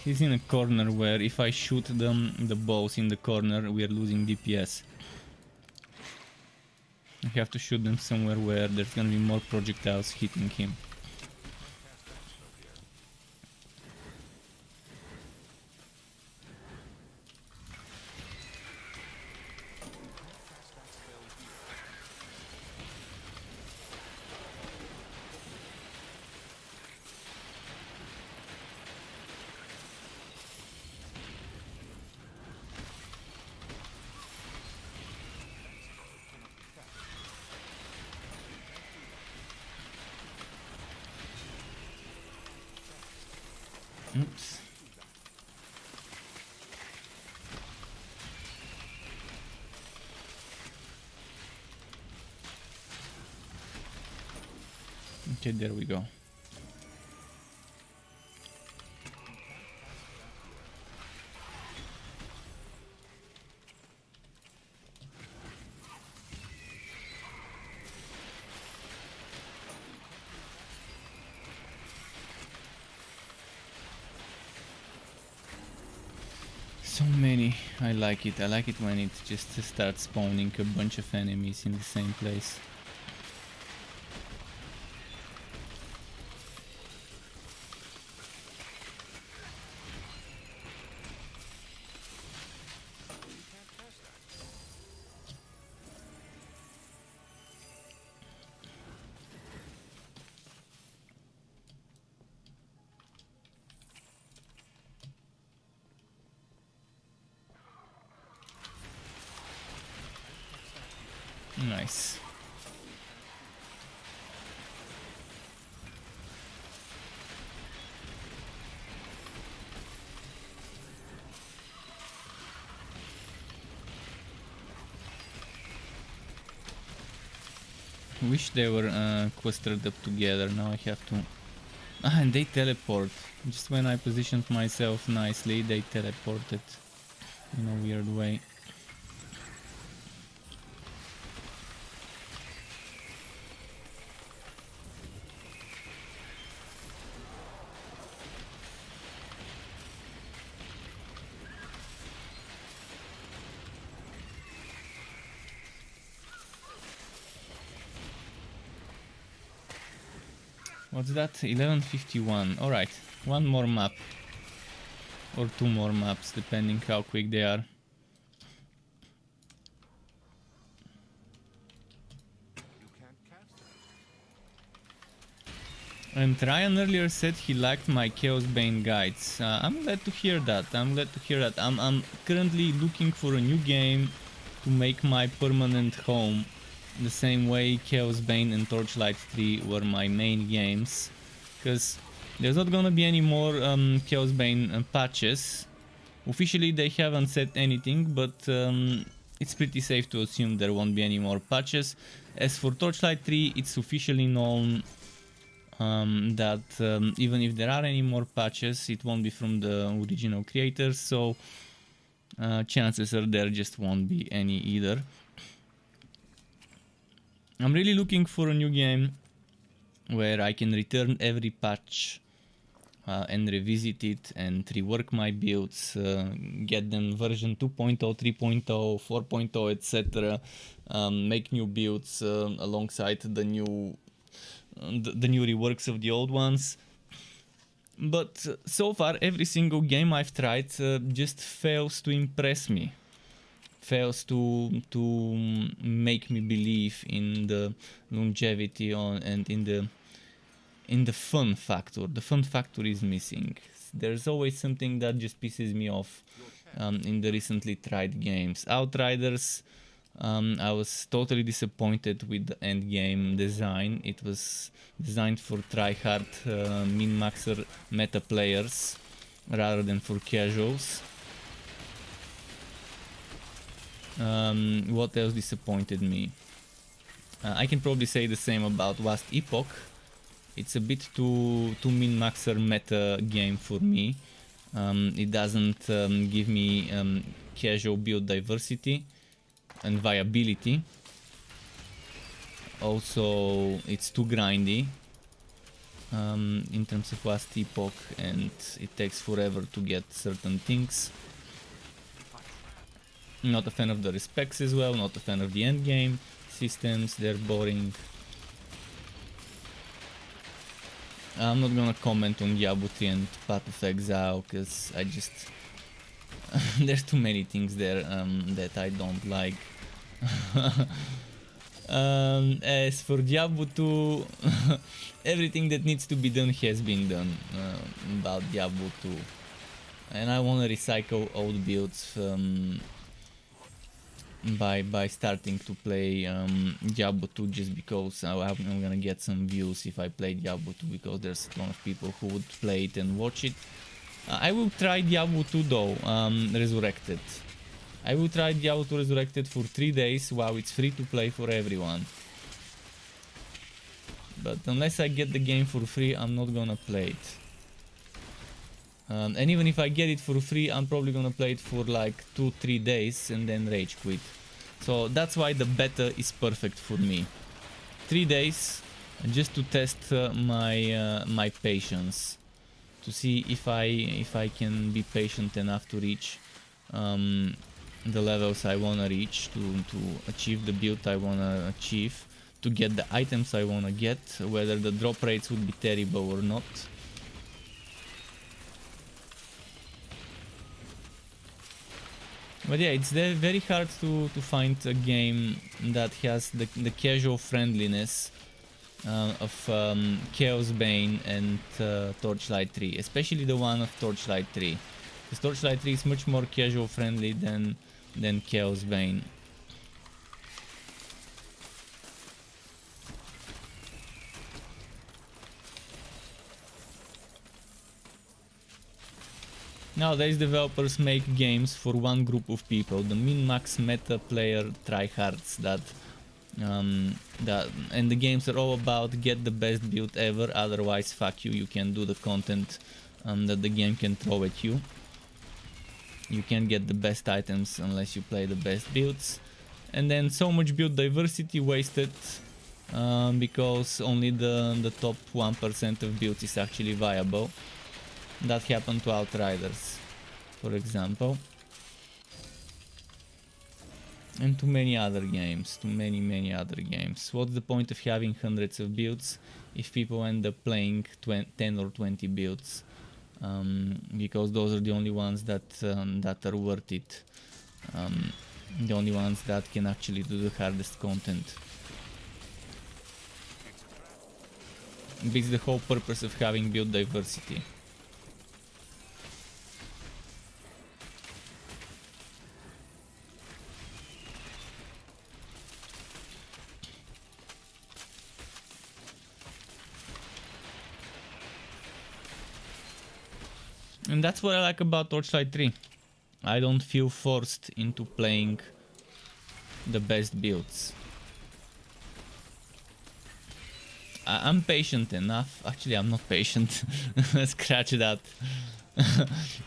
He's in a corner where if I shoot the balls in the corner, we are losing DPS. I have to shoot them somewhere where there's gonna be more projectiles hitting him. Oops. Okay, there we go. So many. I like it. I like it when it just starts spawning a bunch of enemies in the same place. Nice. Wish they were clustered up together. Now I have to... Ah, and they teleport. Just when I positioned myself nicely, they teleported in a weird way. What's that? 11:51. Alright, one more map. Or two more maps, depending how quick they are. You can't cast that. And Ryan earlier said he liked my Chaos Bane guides. I'm glad to hear that. I'm currently looking for a new game to make my permanent home. The same way Chaos Bane and Torchlight 3 were my main games. Because there's not gonna be any more Chaos Bane patches. Officially they haven't said anything, but it's pretty safe to assume there won't be any more patches. As for Torchlight 3, it's officially known that even if there are any more patches, it won't be from the original creators, so chances are there just won't be any either. I'm really looking for a new game where I can return every patch and revisit it and rework my builds, get them version 2.0, 3.0, 4.0, etc. Make new builds alongside the new reworks of the old ones. But so far every single game I've tried just fails to impress me. Fails to make me believe in the longevity and in the fun factor. The fun factor is missing. There's always something that just pisses me off in the recently tried games. Outriders, I was totally disappointed with the end game design. It was designed for tryhard min-maxer meta players rather than for casuals. What else disappointed me? I can probably say the same about Last Epoch. It's a bit too min-maxer meta game for me. It doesn't give me casual build diversity and viability. Also, it's too grindy. in terms of last epoch, and it takes forever to get certain things. Not a fan of the respecs as well, not a fan of the end game systems, they're boring. I'm not gonna comment on Diablo 3 and Path of Exile, because I just... there's too many things there that I don't like. As for Diablo 2, everything that needs to be done has been done about Diablo 2. And I wanna recycle old builds by starting to play Diablo 2, just because I'm gonna get some views if I play Diablo 2, because there's a ton of people who would play it and watch it. I will try Diablo 2 though, Resurrected. I will try Diablo 2 Resurrected for 3 days while it's free to play for everyone. But unless I get the game for free, I'm not gonna play it. And even if I get it for free, I'm probably gonna play it for like 2-3 days and then rage quit. So that's why the beta is perfect for me. 3 days just to test my patience, to see if I can be patient enough to reach the levels I wanna reach, to achieve the build I wanna achieve, to get the items I wanna get, whether the drop rates would be terrible or not. But yeah, it's very hard to find a game that has the casual friendliness of Chaos Bane and Torchlight 3, especially the one of Torchlight 3. Because Torchlight 3 is much more casual friendly than Chaos Bane. Nowadays developers make games for one group of people, the min-max meta player tryhards and the games are all about get the best build ever, otherwise fuck you, you can't do the content that the game can throw at you. You can't get the best items unless you play the best builds. And then so much build diversity wasted because only the top 1% of builds is actually viable. That happened to Outriders, for example. And to many other games, to many other games. What's the point of having hundreds of builds if people end up playing 10 or 20 builds? Because those are the only ones that are worth it. The only ones that can actually do the hardest content. It's the whole purpose of having build diversity. And that's what I like about Torchlight 3. I don't feel forced into playing the best builds. I'm patient enough. Actually, I'm not patient. Scratch that.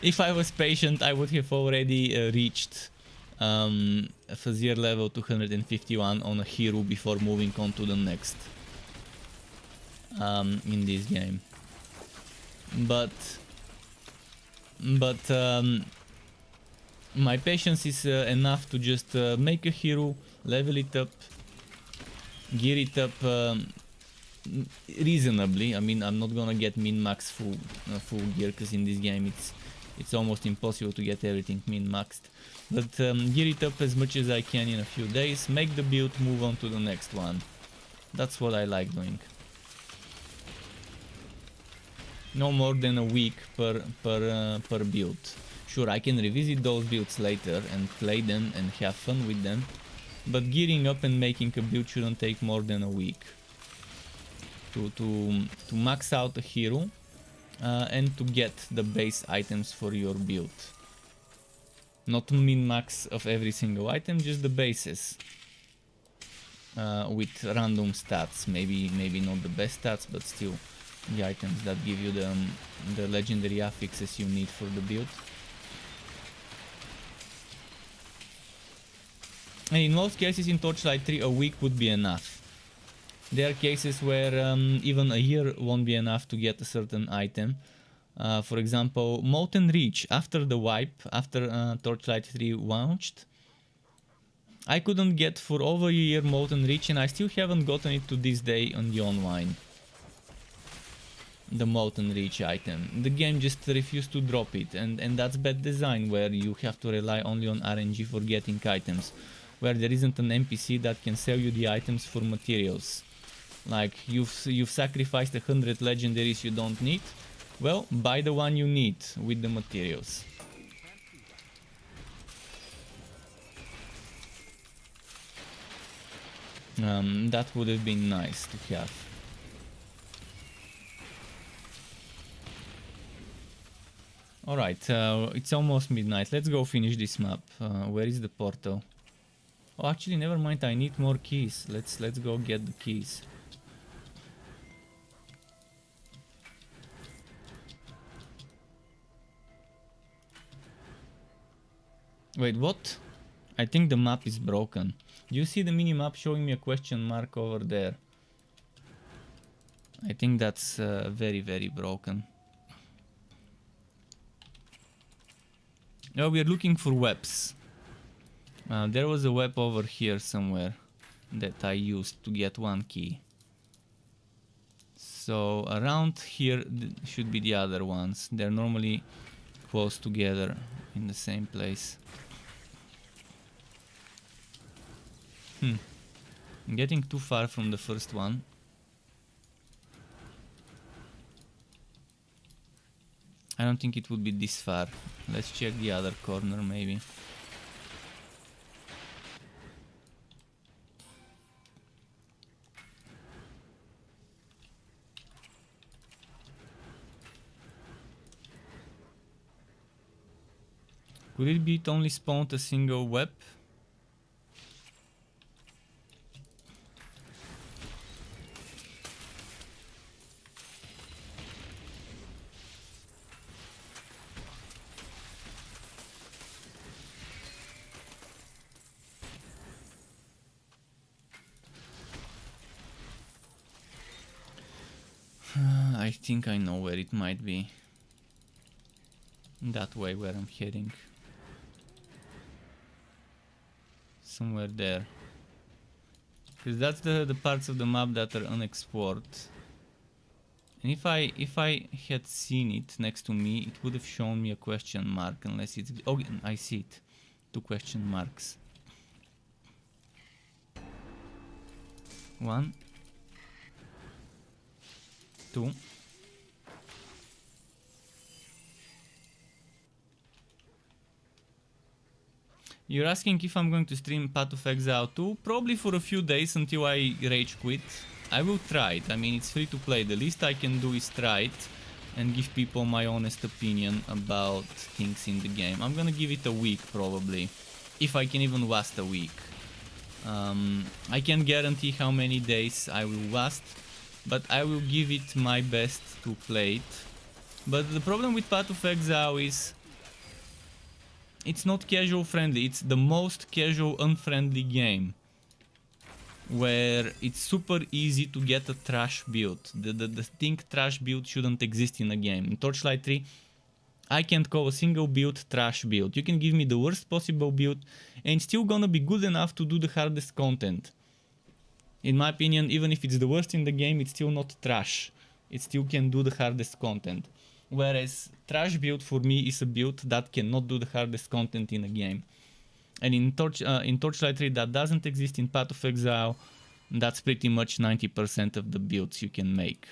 If I was patient, I would have already reached Fazir level 251 on a hero before moving on to the next in this game. But my patience is enough to just make a hero, level it up, gear it up reasonably. I mean, I'm not gonna get min-max full gear, because in this game it's almost impossible to get everything min-maxed. But gear it up as much as I can in a few days, make the build, move on to the next one. That's what I like doing. No more than a week per build. Sure, I can revisit those builds later and play them and have fun with them, but gearing up and making a build shouldn't take more than a week. To max out a hero and to get the base items for your build. Not min-max of every single item, just the bases. With random stats, maybe not the best stats, but still the items that give you the legendary affixes you need for the build. And in most cases in Torchlight 3 a week would be enough. There are cases where even a year won't be enough to get a certain item. For example, Molten Reach, after the wipe, after Torchlight 3 launched, I couldn't get for over a year Molten Reach, and I still haven't gotten it to this day on the online. The Molten Reach item. The game just refused to drop it, and that's bad design, where you have to rely only on RNG for getting items, where there isn't an NPC that can sell you the items for materials. Like, you've sacrificed 100 legendaries you don't need, well, buy the one you need with the materials. That would have been nice to have. Alright, it's almost midnight. Let's go finish this map. Where is the portal? Oh, actually, never mind. I need more keys. Let's go get the keys. Wait, what? I think the map is broken. Do you see the mini-map showing me a question mark over there? I think that's very, very broken. Oh, we are looking for webs. There was a web over here somewhere that I used to get one key. So around here should be the other ones. They're normally close together in the same place. I'm getting too far from the first one. I don't think it would be this far. Let's check the other corner maybe. Could it be it only spawned a single web? I think I know where it might be. That way where I'm heading. Somewhere there. Because that's the parts of the map that are unexplored. And if I had seen it next to me, it would have shown me a question mark, unless it's... Oh, I see it. 2 question marks. 1, 2. You're asking if I'm going to stream Path of Exile 2? Probably for a few days until I rage quit. I will try it. I mean, it's free to play. The least I can do is try it and give people my honest opinion about things in the game. I'm gonna give it a week probably, if I can even last a week. I can't guarantee how many days I will last, but I will give it my best to play it. But the problem with Path of Exile is it's not casual friendly. It's the most casual unfriendly game, where it's super easy to get a trash build. The thing trash build shouldn't exist in a game. In Torchlight 3, I can't call a single build trash build. You can give me the worst possible build and it's still gonna be good enough to do the hardest content. In my opinion, even if it's the worst in the game, it's still not trash. It still can do the hardest content. Whereas trash build for me is a build that cannot do the hardest content in a game. And in Torchlight 3 that doesn't exist. In Path of Exile, that's pretty much 90% of the builds you can make.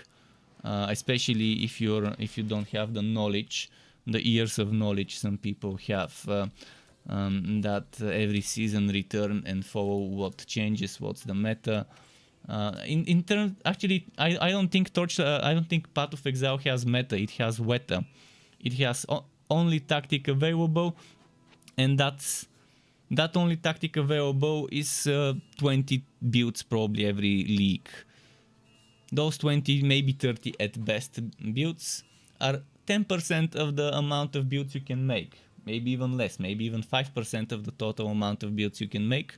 Especially if you don't have the knowledge, the years of knowledge some people have, that every season return and follow what changes, what's the meta. In turn, actually, I don't think Path of Exile has meta. It has weta. It has only tactic available, and that only tactic available is 20 builds probably every league. Those 20, maybe 30 at best builds are 10% of the amount of builds you can make. Maybe even less, maybe even 5% of the total amount of builds you can make.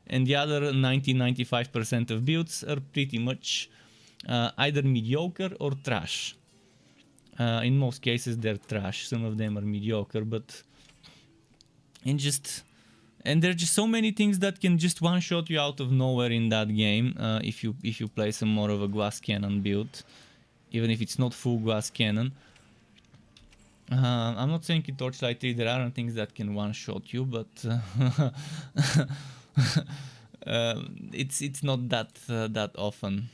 and the other 90-95% of builds are pretty much either mediocre or trash. In most cases they're trash, some of them are mediocre, but and there are just so many things that can just one-shot you out of nowhere in that game if you play some more of a glass cannon build, even if it's not full glass cannon. I'm not saying in Torchlight 3 there aren't things that can one-shot you, but it's not that often.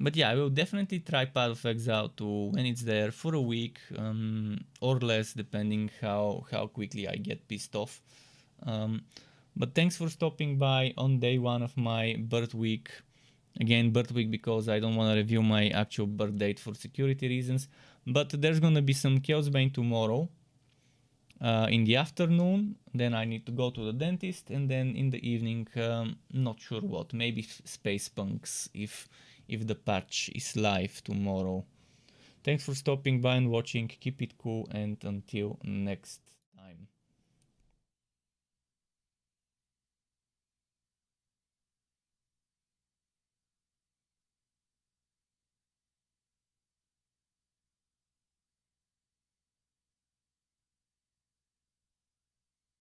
But yeah, I will definitely try Path of Exile to when it's there for a week or less, depending how quickly I get pissed off. But thanks for stopping by on day 1 of my birth week. Again, birth week because I don't want to review my actual birth date for security reasons. But there's gonna be some Chaosbane tomorrow in the afternoon. Then I need to go to the dentist, and then in the evening, not sure what, maybe Space Punks if the patch is live tomorrow. Thanks for stopping by and watching. Keep it cool, and until next time.